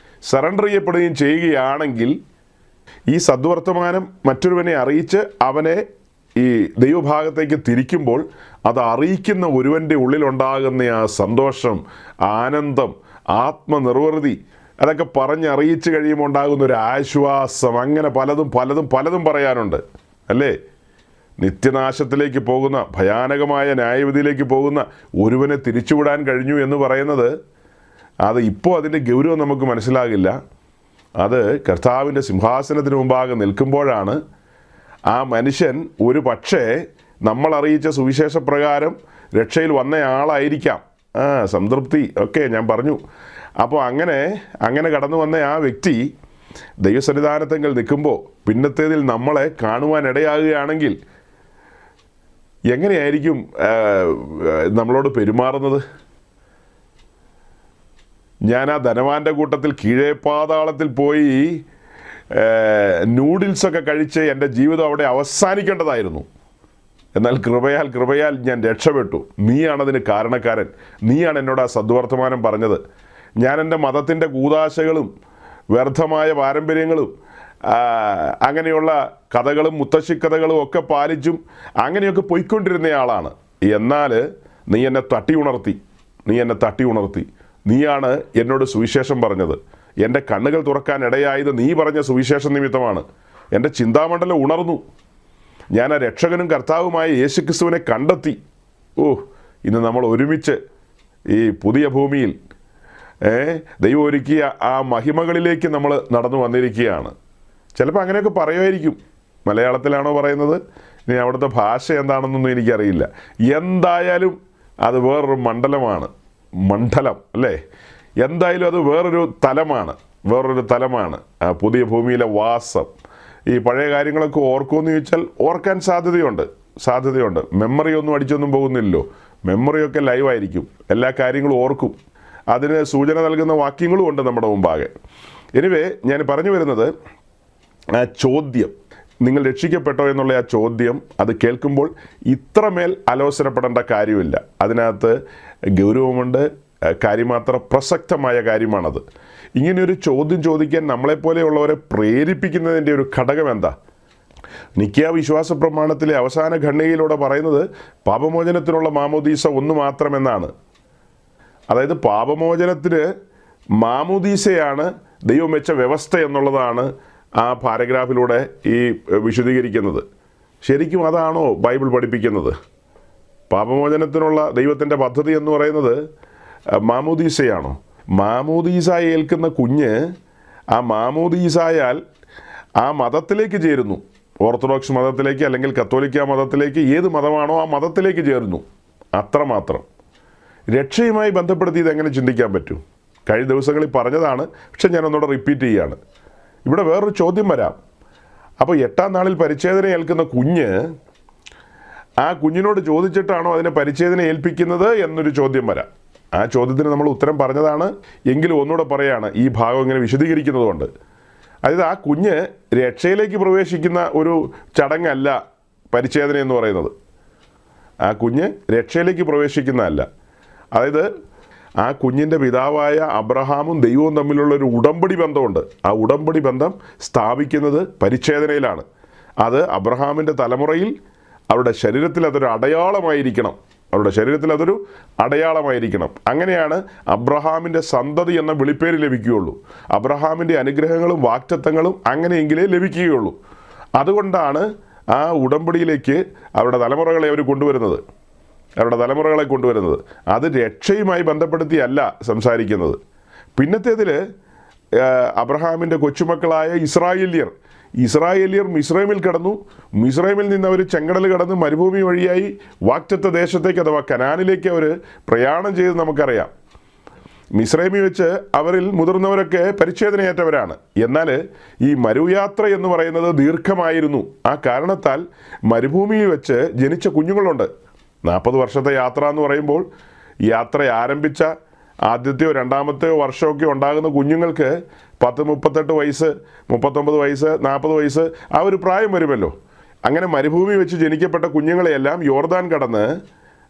സറണ്ടർ ചെയ്യപ്പെടുകയും ചെയ്യുകയാണെങ്കിൽ, ഈ സദ്വർത്തമാനം മറ്റൊരുവനെ അറിയിച്ച് അവനെ ഈ ദൈവഭാഗത്തേക്ക് തിരിക്കുമ്പോൾ അത് അറിയിക്കുന്ന ഒരുവൻ്റെ ഉള്ളിലുണ്ടാകുന്ന ആ സന്തോഷം, ആനന്ദം, ആത്മനിർവൃതി, അതൊക്കെ പറഞ്ഞറിയിച്ച് കഴിയുമ്പോൾ ഉണ്ടാകുന്ന ഒരു ആശ്വാസം, അങ്ങനെ പലതും പറയാനുണ്ട്. അല്ലേ? നിത്യനാശത്തിലേക്ക് പോകുന്ന, ഭയാനകമായ ന്യായവിധിയിലേക്ക് പോകുന്ന ഒരുവനെ തിരിച്ചുവിടാൻ കഴിഞ്ഞു എന്ന് പറയുന്നത്, അത് ഇപ്പോൾ അതിൻ്റെ ഗൗരവം നമുക്ക് മനസ്സിലാകില്ല. അത് കർത്താവിൻ്റെ സിംഹാസനത്തിന് മുമ്പാകെ നിൽക്കുമ്പോഴാണ് ആ മനുഷ്യൻ ഒരു പക്ഷേ നമ്മൾ അറിയിച്ച സുവിശേഷപ്രകാരം രക്ഷയിൽ വന്നയാളായിരിക്കാം. സംതൃപ്തി ഒക്കെ ഞാൻ പറഞ്ഞു. അപ്പോൾ അങ്ങനെ കടന്നു വന്ന ആ വ്യക്തി ദൈവസന്നിധാനത്തെങ്കിൽ നിൽക്കുമ്പോൾ പിന്നത്തേതിൽ നമ്മളെ കാണുവാൻ ഇടയാകുകയാണെങ്കിൽ എങ്ങനെയായിരിക്കും നമ്മളോട് പെരുമാറുന്നത്? ഞാൻ ആ ധനവാന്റെ കൂട്ടത്തിൽ കീഴേ പാതാളത്തിൽ പോയി നൂഡിൽസൊക്കെ കഴിച്ച് എൻ്റെ ജീവിതം അവിടെ അവസാനിക്കേണ്ടതായിരുന്നു. എന്നാൽ കൃപയാൽ ഞാൻ രക്ഷപ്പെട്ടു. നീയാണതിന് കാരണക്കാരൻ. നീയാണ് എന്നോട് ആ സദ്വർത്തമാനം പറഞ്ഞത്. ഞാൻ എൻ്റെ മതത്തിൻ്റെ കൂതാശകളും വ്യർത്ഥമായ പാരമ്പര്യങ്ങളും അങ്ങനെയുള്ള കഥകളും മുത്തശ്ശിക്കഥകളും ഒക്കെ പാലിച്ചും അങ്ങനെയൊക്കെ പോയിക്കൊണ്ടിരുന്നയാളാണ്. എന്നാൽ നീ എന്നെ തട്ടി ഉണർത്തി. നീയാണ് എന്നോട് സുവിശേഷം പറഞ്ഞത്. എൻ്റെ കണ്ണുകൾ തുറക്കാൻ ഇടയായത് നീ പറഞ്ഞ സുവിശേഷ നിമിത്തമാണ്. എൻ്റെ ചിന്താമണ്ഡലം ഉണർന്നു. ഞാൻ ആ രക്ഷകനും കർത്താവുമായ യേശുക്രിസ്തുവിനെ കണ്ടെത്തി. ഇന്ന് നമ്മൾ ഒരുമിച്ച് ഈ പുതിയ ഭൂമിയിൽ ദൈവം ഒരുക്കിയ ആ മഹിമകളിലേക്ക് നമ്മൾ നടന്നു വന്നിരിക്കുകയാണ്. ചിലപ്പോൾ അങ്ങനെയൊക്കെ പറയുമായിരിക്കും. മലയാളത്തിലാണോ പറയുന്നത്, ഇനി അവിടുത്തെ ഭാഷ എന്താണെന്നൊന്നും എനിക്കറിയില്ല. എന്തായാലും അത് വേറൊരു മണ്ഡലം അല്ലേ? എന്തായാലും അത് വേറൊരു തലമാണ് ആ പുതിയ ഭൂമിയിലെ വാസം. ഈ പഴയ കാര്യങ്ങളൊക്കെ ഓർക്കുമെന്ന് ചോദിച്ചാൽ ഓർക്കാൻ സാധ്യതയുണ്ട്. മെമ്മറി ഒന്നും അടിച്ചൊന്നും പോകുന്നില്ലല്ലോ. മെമ്മറിയൊക്കെ ലൈവായിരിക്കും. എല്ലാ കാര്യങ്ങളും ഓർക്കും. അതിന് സൂചന നൽകുന്ന വാക്യങ്ങളും ഉണ്ട് നമ്മുടെ മുമ്പാകെ. എനിവേ, ഞാൻ പറഞ്ഞു വരുന്നത്, ആ ചോദ്യം, നിങ്ങൾ രക്ഷിക്കപ്പെട്ടോ എന്നുള്ള ആ ചോദ്യം, അത് കേൾക്കുമ്പോൾ ഇത്രമേൽ അലോസരപ്പെടേണ്ട കാര്യമില്ല. അതിനകത്ത് ഗൗരവമുണ്ട്. കാര്യമാത്ര പ്രസക്തമായ കാര്യമാണത്. ഇങ്ങനെയൊരു ചോദ്യം ചോദിക്കാൻ നമ്മളെപ്പോലെയുള്ളവരെ പ്രേരിപ്പിക്കുന്നതിൻ്റെ ഒരു ഘടകം എന്താ? നിക്കിയ വിശ്വാസ പ്രമാണത്തിലെ അവസാന ഖണ്ഡികയിലൂടെ പറയുന്നത് പാപമോചനത്തിനുള്ള മാമോദീസ ഒന്ന് മാത്രമെന്നാണ്. അതായത് പാപമോചനത്തിന് മാമോദീസയാണ് ദൈവം വെച്ച വ്യവസ്ഥ എന്നുള്ളതാണ് ആ പാരഗ്രാഫിലൂടെ ഈ വിശദീകരിക്കുന്നത്. ശരിക്കും അതാണോ ബൈബിൾ പഠിപ്പിക്കുന്നത്? പാപമോചനത്തിനുള്ള ദൈവത്തിൻ്റെ പദ്ധതി എന്ന് പറയുന്നത് മാമോദീസയാണോ? മാമോദീസ ഏൽക്കുന്ന കുഞ്ഞ് ആ മാമോദീസായാൽ ആ മതത്തിലേക്ക് ചേരുന്നു. ഓർത്തഡോക്സ് മതത്തിലേക്ക് അല്ലെങ്കിൽ കത്തോലിക്ക മതത്തിലേക്ക്, ഏത് മതമാണോ ആ മതത്തിലേക്ക് ചേരുന്നു. അത്രമാത്രം. രക്ഷയുമായി ബന്ധപ്പെടുത്തി ഇതെങ്ങനെ ചിന്തിക്കാൻ പറ്റും? കഴിഞ്ഞ ദിവസങ്ങളിൽ പറഞ്ഞതാണ്, പക്ഷെ ഞാനൊന്നുകൂടെ റിപ്പീറ്റ് ചെയ്യുകയാണ്. ഇവിടെ വേറൊരു ചോദ്യം വരാം. അപ്പോൾ 8-ാം നാളിൽ പരിച്ഛേദന ഏൽക്കുന്ന കുഞ്ഞ് ആ കുഞ്ഞിനോട് ചോദിച്ചിട്ടാണോ അതിനെ പരിച്ഛേദന ഏൽപ്പിക്കുന്നത് എന്നൊരു ചോദ്യം വരാം. ആ ചോദ്യത്തിന് നമ്മൾ ഉത്തരം പറഞ്ഞതാണ്, എങ്കിലും ഒന്നുകൂടെ പറയാണ് ഈ ഭാഗം ഇങ്ങനെ വിശദീകരിക്കുന്നതുകൊണ്ട്. അതായത് ആ കുഞ്ഞ് രക്ഷയിലേക്ക് പ്രവേശിക്കുന്ന ഒരു ചടങ്ങല്ല പരിച്ഛേദന എന്ന് പറയുന്നത്. ആ കുഞ്ഞ് രക്ഷയിലേക്ക് പ്രവേശിക്കുന്നതല്ല. അതായത് ആ കുഞ്ഞിൻ്റെ പിതാവായ അബ്രഹാമും ദൈവവും തമ്മിലുള്ള ഒരു ഉടമ്പടി ബന്ധമുണ്ട്. ആ ഉടമ്പടി ബന്ധം സ്ഥാപിക്കുന്നത് പരിച്ഛേദനയിലാണ്. അത് അബ്രഹാമിൻ്റെ തലമുറയിൽ അവരുടെ ശരീരത്തിൽ അതൊരു അടയാളമായിരിക്കണം. അങ്ങനെയാണ് അബ്രഹാമിൻ്റെ സന്തതി എന്ന വിളിപ്പേര് ലഭിക്കുകയുള്ളൂ. അബ്രഹാമിൻ്റെ അനുഗ്രഹങ്ങളും വാഗ്ദത്തങ്ങളും അങ്ങനെയെങ്കിലേ ലഭിക്കുകയുള്ളൂ. അതുകൊണ്ടാണ് ആ ഉടമ്പടിയിലേക്ക് അവരുടെ തലമുറകളെ കൊണ്ടുവരുന്നത്. അത് രക്ഷയുമായി ബന്ധപ്പെടുത്തിയല്ല സംസാരിക്കുന്നത്. പിന്നത്തേതിൽ അബ്രഹാമിൻ്റെ കൊച്ചുമക്കളായ ഇസ്രായേലിയർ മിസ്രൈമിൽ കടന്നു. മിസ്രൈമിൽ നിന്ന് അവർ ചെങ്കടൽ കടന്ന് മരുഭൂമി വഴിയായി വാഗ്ദത്ത ദേശത്തേക്ക് അഥവാ കനാനിലേക്ക് അവർ പ്രയാണം ചെയ്ത് നമുക്കറിയാം. മിസ്രൈമിൽ വെച്ച് അവരിൽ മുതിർന്നവരൊക്കെ പരിച്ഛേദനയേറ്റവരാണ്. എന്നാൽ ഈ മരുയാത്ര എന്ന് പറയുന്നത് ദീർഘമായിരുന്നു. ആ കാരണത്താൽ മരുഭൂമിയിൽ വെച്ച് ജനിച്ച കുഞ്ഞുങ്ങളുണ്ട്. 40 വർഷത്തെ യാത്ര എന്ന് പറയുമ്പോൾ യാത്ര ആരംഭിച്ച ആദ്യത്തെയോ രണ്ടാമത്തെയോ വർഷമൊക്കെ ഉണ്ടാകുന്ന കുഞ്ഞുങ്ങൾക്ക് 10, 38 വയസ്സ്, 39 വയസ്സ്, 40 വയസ്സ് ആ ഒരു പ്രായം വരുമല്ലോ. അങ്ങനെ മരുഭൂമി വെച്ച് ജനിക്കപ്പെട്ട കുഞ്ഞുങ്ങളെയെല്ലാം യോർദാൻ കടന്ന്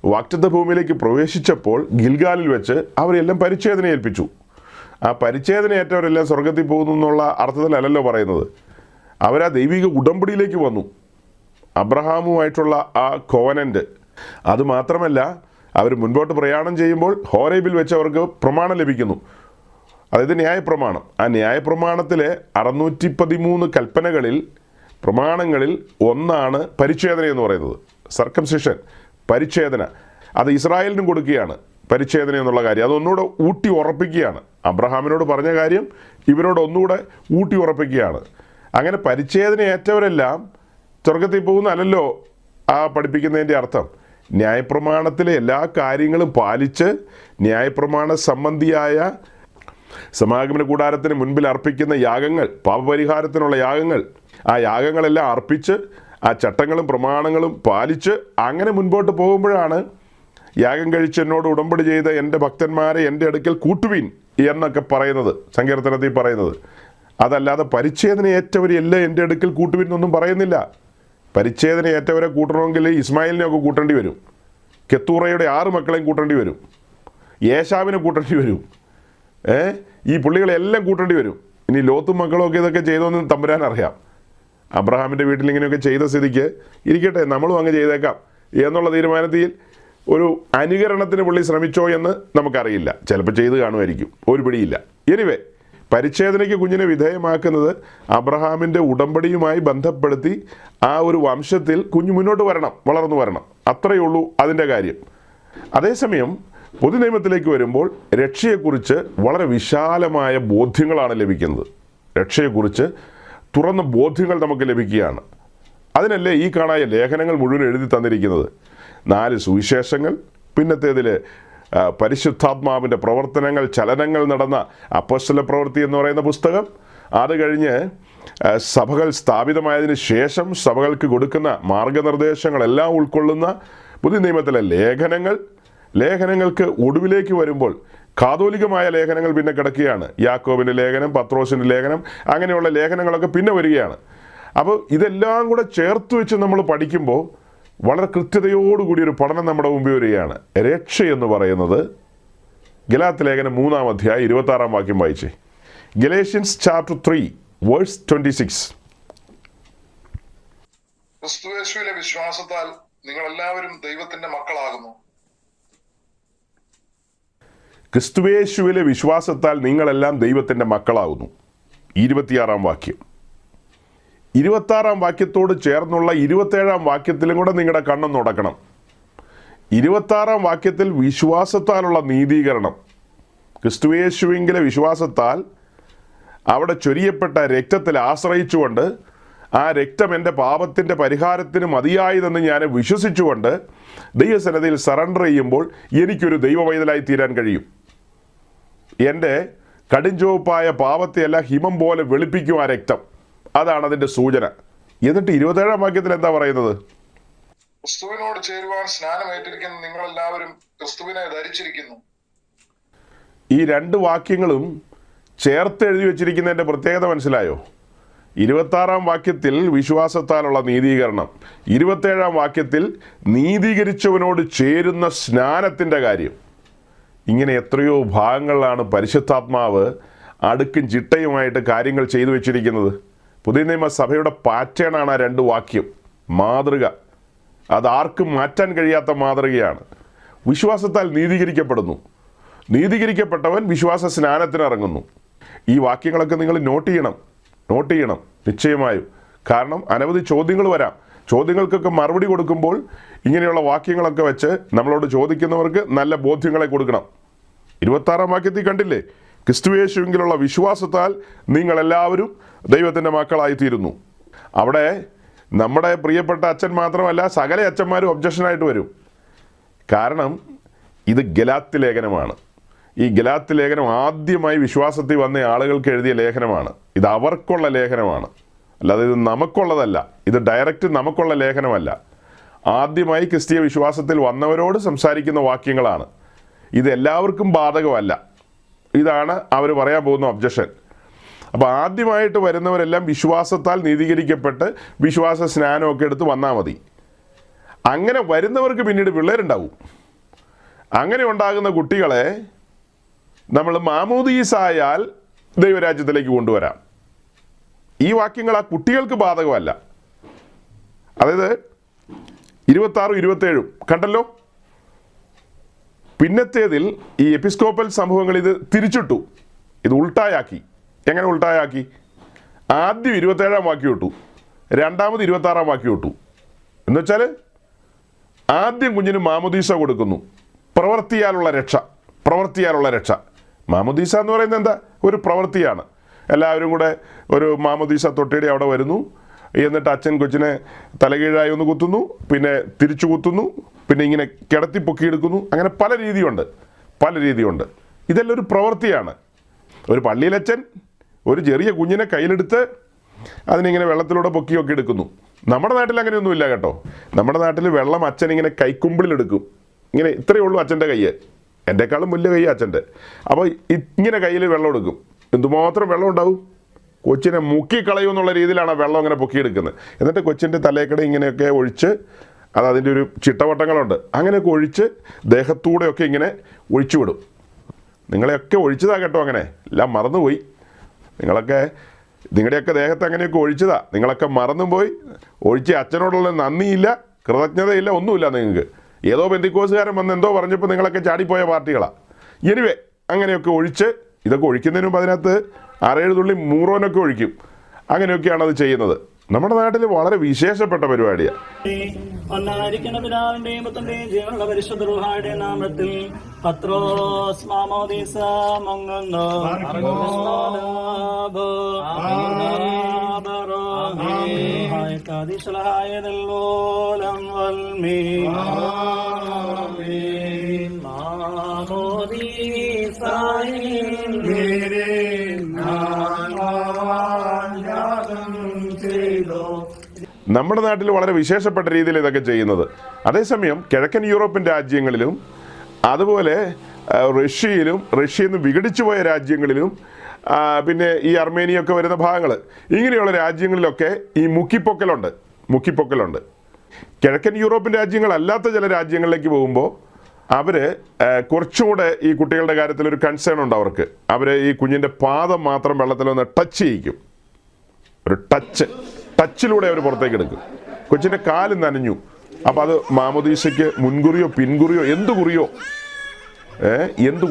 വാഗ്ദത്ത ഭൂമിയിലേക്ക് പ്രവേശിച്ചപ്പോൾ ഗിൽഗാലിൽ വെച്ച് അവരെല്ലാം പരിച്ഛേദന ഏൽപ്പിച്ചു. ആ പരിച്ഛേദനയേറ്റവരെല്ലാം സ്വർഗത്തിൽ പോകുന്നു എന്നുള്ള അർത്ഥത്തിലല്ലല്ലോ പറയുന്നത്. അവരാ ദൈവിക ഉടമ്പടിയിലേക്ക് വന്നു, അബ്രഹാമുമായിട്ടുള്ള ആ കോവനൻ്റ്. അതുമാത്രമല്ല, അവർ മുൻപോട്ട് പ്രയാണം ചെയ്യുമ്പോൾ ഹോരേബിൽ വെച്ച് അവർക്ക് പ്രമാണം ലഭിക്കുന്നു. അതായത് ന്യായപ്രമാണം. ആ ന്യായപ്രമാണത്തിലെ 613 കൽപ്പനകളിൽ പ്രമാണങ്ങളിൽ ഒന്നാണ് പരിച്ഛേദന എന്ന് പറയുന്നത്. സർക്കംസിഷൻ, പരിച്ഛേദന. അത് ഇസ്രായേലിനും കൊടുക്കുകയാണ് പരിച്ഛേദന എന്നുള്ള കാര്യം. അതൊന്നുകൂടെ ഊട്ടി ഉറപ്പിക്കുകയാണ്. അബ്രഹാമിനോട് പറഞ്ഞ കാര്യം ഇവരോട് ഒന്നുകൂടെ ഊട്ടി ഉറപ്പിക്കുകയാണ്. അങ്ങനെ പരിച്ഛേദന ഏറ്റവരെല്ലാം സ്വർഗത്തിൽ പോകുന്നതല്ലോ ആ പഠിപ്പിക്കുന്നതിൻ്റെ അർത്ഥം. ന്യായപ്രമാണത്തിലെ എല്ലാ കാര്യങ്ങളും പാലിച്ച് ന്യായപ്രമാണ സംബന്ധിയായ സമാഗമന കൂടാരത്തിന് മുൻപിൽ അർപ്പിക്കുന്ന യാഗങ്ങൾ, പാപപരിഹാരത്തിനുള്ള യാഗങ്ങൾ, ആ യാഗങ്ങളെല്ലാം അർപ്പിച്ച് ആ ചട്ടങ്ങളും പ്രമാണങ്ങളും പാലിച്ച് അങ്ങനെ മുൻപോട്ട് പോകുമ്പോഴാണ് യാഗം കഴിച്ച് എന്നോട് ഉടമ്പടി ചെയ്ത എൻ്റെ ഭക്തന്മാരെ എൻ്റെ അടുക്കൽ കൂട്ടുവീൻ എന്നൊക്കെ പറയുന്നത്, സങ്കീർത്തനത്തിൽ പറയുന്നത്. അതല്ലാതെ പരിച്ഛേദനയേറ്റവരെല്ലാം എൻ്റെ അടുക്കൽ കൂട്ടുവീൻ എന്നൊന്നും പറയുന്നില്ല. പരിച്ഛേദനയേറ്റവരെ കൂട്ടണമെങ്കിൽ ഇസ്മായിലിനെയൊക്കെ കൂട്ടേണ്ടി വരും, കെത്തൂറയുടെ 6 മക്കളെയും കൂട്ടേണ്ടി വരും, യേശാവിനെ കൂട്ടേണ്ടി വരും, ഈ പുള്ളികളെല്ലാം കൂട്ടേണ്ടി വരും. ഇനി ലോത്തും മക്കളൊക്കെ ഇതൊക്കെ ചെയ്തോന്ന് തമ്പുരാൻ അറിയാം. അബ്രഹാമിൻ്റെ വീട്ടിൽ ഇങ്ങനെയൊക്കെ ചെയ്ത സ്ഥിതിക്ക് ഇരിക്കട്ടെ, നമ്മളും അങ്ങ് ചെയ്തേക്കാം എന്നുള്ള തീരുമാനത്തിൽ ഒരു അനുകരണത്തിന് പുള്ളി ശ്രമിച്ചോ എന്ന് നമുക്കറിയില്ല. ചിലപ്പോൾ ചെയ്ത് കാണുമായിരിക്കും, ഒരു പിടിയില്ല. എനിവേ, പരിച്ഛേദനയ്ക്ക് കുഞ്ഞിനെ വിധേയമാക്കുന്നത് അബ്രഹാമിൻ്റെ ഉടമ്പടിയുമായി ബന്ധപ്പെടുത്തി ആ ഒരു വംശത്തിൽ കുഞ്ഞ് മുന്നോട്ട് വരണം, വളർന്നു വരണം. അത്രയേ ഉള്ളൂ അതിൻ്റെ കാര്യം. അതേസമയം പൊതുനിയമത്തിലേക്ക് വരുമ്പോൾ രക്ഷയെക്കുറിച്ച് വളരെ വിശാലമായ ബോധ്യങ്ങളാണ് ലഭിക്കുന്നത്. രക്ഷയെക്കുറിച്ച് തുറന്ന ബോധ്യങ്ങൾ നമുക്ക് ലഭിക്കുകയാണ്. അതിനല്ലേ ഈ കാണായ ലേഖനങ്ങൾ മുഴുവൻ എഴുതി തന്നിരിക്കുന്നത്. 4 സുവിശേഷങ്ങൾ, പിന്നത്തേതിൽ പരിശുദ്ധാത്മാവിൻ്റെ പ്രവർത്തനങ്ങൾ, ചലനങ്ങൾ നടന്ന അപ്പോസ്തല പ്രവൃത്തി എന്ന് പറയുന്ന പുസ്തകം. അത് കഴിഞ്ഞ് സഭകൾ സ്ഥാപിതമായതിനു ശേഷം സഭകൾക്ക് കൊടുക്കുന്ന മാർഗനിർദ്ദേശങ്ങളെല്ലാം ഉൾക്കൊള്ളുന്ന പുതിയ നിയമത്തിലെ ലേഖനങ്ങൾക്ക് ഒടുവിലേക്ക് വരുമ്പോൾ കാതോലികമായ ലേഖനങ്ങൾ പിന്നെ കിടക്കുകയാണ്. യാക്കോബിൻ്റെ ലേഖനം, പത്രോസിൻ്റെ ലേഖനം, അങ്ങനെയുള്ള ലേഖനങ്ങളൊക്കെ പിന്നെ വരികയാണ്. അപ്പോൾ ഇതെല്ലാം കൂടെ ചേർത്ത് വെച്ച് നമ്മൾ പഠിക്കുമ്പോൾ വളരെ കൃത്യതയോടുകൂടി ഒരു പഠനം നമ്മുടെ മുമ്പിൽ വരികയാണ്. രക്ഷ എന്ന് പറയുന്നത് ഗലാത്യ ലേഖനം 3-ാം അധ്യായം 26-ാം വാക്യം വായിച്ചേ. Galatians chapter 3 verse 26. ക്രിസ്തുയേശുവിലെ വിശ്വാസത്താൽ നിങ്ങളെല്ലാവരും ദൈവത്തിന്റെ മക്കളാകുന്നു. ക്രിസ്തുയേശുവിലെ വിശ്വാസത്താൽ നിങ്ങളെല്ലാം ദൈവത്തിൻ്റെ മക്കളാകുന്നു. 26-ാം വാക്യം. 26-ാം വാക്യത്തോട് ചേർന്നുള്ള 27-ാം വാക്യത്തിലും കൂടെ നിങ്ങളുടെ കണ്ണൊന്ന് ഉടക്കണം. 26-ാം വാക്യത്തിൽ വിശ്വാസത്താലുള്ള നീതീകരണം, ക്രിസ്തുയേശുവിലെ വിശ്വാസത്താൽ അവിടെ ചൊരിയപ്പെട്ട രക്തത്തിൽ ആശ്രയിച്ചുകൊണ്ട് ആ രക്തം എൻ്റെ പാപത്തിൻ്റെ പരിഹാരത്തിന് മതിയായതെന്ന് ഞാൻ വിശ്വസിച്ചുകൊണ്ട് ദൈവസന്നിധിയിൽ സറണ്ടർ ചെയ്യുമ്പോൾ എനിക്കൊരു ദൈവവൈതലായി തീരാൻ കഴിയും. എൻ്റെ കടുംചുവപ്പായ പാപത്തെയല്ല ഹിമം പോലെ വെളുപ്പിക്കും ആ രക്തം. അതാണ് അതിൻ്റെ സൂചന. എന്നിട്ട് 27-ാം വാക്യത്തിൽ എന്താ പറയുന്നത്? ക്രിസ്തുവിനോട് ചേരുവാൻ സ്നാനമേറ്റിരിക്കുന്ന നിങ്ങളെല്ലാവരും ക്രിസ്തുവിനെ ധരിച്ചിരിക്കുന്നു. ഈ 2 വാക്യങ്ങളും ചേർത്ത് എഴുതി വെച്ചിരിക്കുന്നതിൻ്റെ പ്രത്യേകത മനസ്സിലായോ? 26-ാം വാക്യത്തിൽ വിശ്വാസത്താലുള്ള നീതീകരണം, 27-ാം വാക്യത്തിൽ നീതീകരിച്ചവനോട് ചേരുന്ന സ്നാനത്തിൻ്റെ കാര്യം. ഇങ്ങനെ എത്രയോ ഭാഗങ്ങളിലാണ് പരിശുദ്ധാത്മാവ് അടുക്കും ചിട്ടയുമായിട്ട് കാര്യങ്ങൾ ചെയ്തു വെച്ചിരിക്കുന്നത്. പുതിയ നിയമ സഭയുടെ പാറ്റേണാണ് ആ 2 വാക്യം. മാതൃക, അതാർക്കും മാറ്റാൻ കഴിയാത്ത മാതൃകയാണ്. വിശ്വാസത്താൽ നീതീകരിക്കപ്പെടുന്നു. നീതീകരിക്കപ്പെട്ടവൻ വിശ്വാസ സ്നാനത്തിനിറങ്ങുന്നു. ഈ വാക്യങ്ങളൊക്കെ നിങ്ങൾ നോട്ട് ചെയ്യണം നിശ്ചയമായും. കാരണം അനവധി ചോദ്യങ്ങൾ വരാം. ചോദ്യങ്ങൾക്കൊക്കെ മറുപടി കൊടുക്കുമ്പോൾ ഇങ്ങനെയുള്ള വാക്യങ്ങളൊക്കെ വെച്ച് നമ്മളോട് ചോദിക്കുന്നവർക്ക് നല്ല ബോധ്യങ്ങളെ കൊടുക്കണം. 26-ാം വാക്യത്തിൽ കണ്ടില്ലേ? ക്രിസ്തുയേശുവിലുള്ള വിശ്വാസത്താൽ നിങ്ങളെല്ലാവരും ദൈവത്തിൻ്റെ മക്കളായിത്തീരുന്നു. അവിടെ നമ്മുടെ പ്രിയപ്പെട്ട അച്ഛൻ മാത്രമല്ല, സകല അച്ഛന്മാരും ഒബ്ജക്ഷനായിട്ട് വരും. കാരണം ഇത് ഗലാത്യ ലേഖനമാണ്. ഈ ഗലാത്യ ലേഖനം ആദ്യമായി വിശ്വാസത്തിൽ വന്ന ആളുകൾക്ക് എഴുതിയ ലേഖനമാണ്. ഇത് അവർക്കുള്ള ലേഖനമാണ്, അല്ലാതെ ഇത് നമുക്കുള്ളതല്ല. ഇത് ഡയറക്റ്റ് നമുക്കുള്ള ലേഖനമല്ല. ആദ്യമായി ക്രിസ്തീയ വിശ്വാസത്തിൽ വന്നവരോട് സംസാരിക്കുന്ന വാക്യങ്ങളാണ്. ഇത് എല്ലാവർക്കും ബാധകമല്ല. ഇതാണ് അവർ പറയാൻ പോകുന്ന ഒബ്ജക്ഷൻ. അപ്പോൾ ആദ്യമായിട്ട് വരുന്നവരെല്ലാം വിശ്വാസത്താൽ നീതീകരിക്കപ്പെട്ട് വിശ്വാസ സ്നാനമൊക്കെ എടുത്ത് വന്നാൽ മതി. അങ്ങനെ വരുന്നവർക്ക് പിന്നീട് പിള്ളേരുണ്ടാവും. അങ്ങനെ ഉണ്ടാകുന്ന കുട്ടികളെ നമ്മൾ മാമോദീസായാൽ ദൈവരാജ്യത്തിലേക്ക് കൊണ്ടുവരാം. ഈ വാക്യങ്ങൾ ആ കുട്ടികൾക്ക് ബാധകമല്ല. അതായത് 26-ഉം 27-ഉം കണ്ടല്ലോ. പിന്നത്തേതിൽ ഈ എപ്പിസ്കോപ്പൽ സംഭവങ്ങൾ ഇത് തിരിച്ചിട്ടു, ഇത് ഉൾട്ടായാക്കി. എങ്ങനെ ഉൾട്ടായാക്കി? ആദ്യം 27-ാം വാക്യം ഇട്ടു, രണ്ടാമത് 26-ാം വാക്യം ഇട്ടു. എന്നുവെച്ചാൽ ആദ്യം കുഞ്ഞിന് മാമോദീസ കൊടുക്കുന്നു, പ്രവൃത്തിയാലുള്ള രക്ഷ. മാമോദീസ എന്ന് പറയുന്നത് എന്താ? ഒരു പ്രവൃത്തിയാണ്. എല്ലാവരും കൂടെ ഒരു മാമോദീസ തൊട്ടിയുടെ അവിടെ വരുന്നു. എന്നിട്ട് അച്ഛൻ കൊച്ചിനെ തലകീഴായി ഒന്ന് കുത്തുന്നു, പിന്നെ തിരിച്ചു കുത്തുന്നു, പിന്നെ ഇങ്ങനെ കിടത്തി പൊക്കിയെടുക്കുന്നു. അങ്ങനെ പല രീതിയുണ്ട്. ഇതെല്ലാം ഒരു പ്രവൃത്തിയാണ്. ഒരു പള്ളിയിലച്ഛൻ ഒരു ചെറിയ കുഞ്ഞിനെ കയ്യിലെടുത്ത് അതിനിങ്ങനെ വെള്ളത്തിലൂടെ പൊക്കിയൊക്കെ എടുക്കുന്നു. നമ്മുടെ നാട്ടിൽ അങ്ങനെയൊന്നുമില്ല കേട്ടോ. നമ്മുടെ നാട്ടിൽ വെള്ളം അച്ഛൻ ഇങ്ങനെ കൈക്കുമ്പിളിലെടുക്കും. ഇങ്ങനെ ഇത്രയേ ഉള്ളൂ അച്ഛൻ്റെ കയ്യ്. എൻ്റെക്കാളും വലിയ കൈ അച്ഛൻ്റെ. അപ്പോൾ ഇങ്ങനെ കയ്യിൽ വെള്ളം എടുക്കും. എന്തുമാത്രം വെള്ളം ഉണ്ടാവും? കൊച്ചിനെ മുക്കിക്കളയും എന്നുള്ള രീതിയിലാണ് വെള്ളം അങ്ങനെ പൊക്കിയെടുക്കുന്നത്. എന്നിട്ട് കൊച്ചിൻ്റെ തലേക്കട ഇങ്ങനെയൊക്കെ ഒഴിച്ച്, അതിൻ്റെ ഒരു ചിട്ടവട്ടങ്ങളുണ്ട്, അങ്ങനെയൊക്കെ ഒഴിച്ച് ദേഹത്തൂടെയൊക്കെ ഇങ്ങനെ ഒഴിച്ചു വിടും. നിങ്ങളെയൊക്കെ ഒഴിച്ചതാ കേട്ടോ. അങ്ങനെ എല്ലാം മറന്നുപോയി. നിങ്ങളുടെയൊക്കെ ദേഹത്ത് അങ്ങനെയൊക്കെ ഒഴിച്ചതാ. നിങ്ങളൊക്കെ മറന്നുപോയി. ഒഴിച്ച് അച്ഛനോടുള്ള നന്ദിയില്ല, കൃതജ്ഞതയില്ല, ഒന്നുമില്ല നിങ്ങൾക്ക്. ഏതോ ബെന്തിക്കോസുകാരൻ വന്ന് എന്തോ പറഞ്ഞപ്പോൾ നിങ്ങളൊക്കെ ചാടിപ്പോയ പാർട്ടികളാണ്. എനിവേ അങ്ങനെയൊക്കെ ഒഴിച്ച്, ഇതൊക്കെ ഒഴിക്കുന്നതിന് മുമ്പ് അതിനകത്ത് 6-7 തുള്ളി മൂറോനൊക്കെ ഒഴിക്കും. അങ്ങനെയൊക്കെയാണ് അത് ചെയ്യുന്നത്. നമ്മുടെ നാട്ടിൽ വളരെ വിശേഷപ്പെട്ട പരിപാടിയാണ്. ഒന്നായിരിക്കുന്ന പിതാവിന്റെയും പുത്രന്റെയും ജീവനുള്ള പരിശുദ്ധ റൂഹായുടെ നാമത്തിൽ പത്രോസ് മാമോദീസ മുങ്ങുന്നു. നമ്മുടെ നാട്ടിൽ വളരെ വിശേഷപ്പെട്ട രീതിയിൽ ഇതൊക്കെ ചെയ്യുന്നത്. അതേസമയം കിഴക്കൻ യൂറോപ്യൻ രാജ്യങ്ങളിലും അതുപോലെ റഷ്യയിലും, റഷ്യയിൽ നിന്ന് വിഘടിച്ചു പോയ രാജ്യങ്ങളിലും, പിന്നെ ഈ അർമേനിയൊക്കെ വരുന്ന ഭാഗങ്ങൾ, ഇങ്ങനെയുള്ള രാജ്യങ്ങളിലൊക്കെ ഈ മുക്കിപ്പൊക്കലുണ്ട്. കിഴക്കൻ യൂറോപ്യൻ രാജ്യങ്ങളല്ലാത്ത ചില രാജ്യങ്ങളിലേക്ക് പോകുമ്പോൾ അവർ കുറച്ചുകൂടെ ഈ കുട്ടികളുടെ കാര്യത്തിൽ ഒരു കൺസേൺ ഉണ്ട് അവർക്ക്. അവർ ഈ കുഞ്ഞിൻ്റെ പാദം മാത്രം വെള്ളത്തിലൊന്ന് ടച്ച് ചെയ്യിക്കും. ഒരു ടച്ചിലൂടെ അവർ പുറത്തേക്ക് എടുക്കും. കൊച്ചിൻ്റെ കാല് നനഞ്ഞു, അപ്പോൾ അത് മാമോദീസയ്ക്ക് മുൻകുറിയോ പിൻകുറിയോ എന്ത്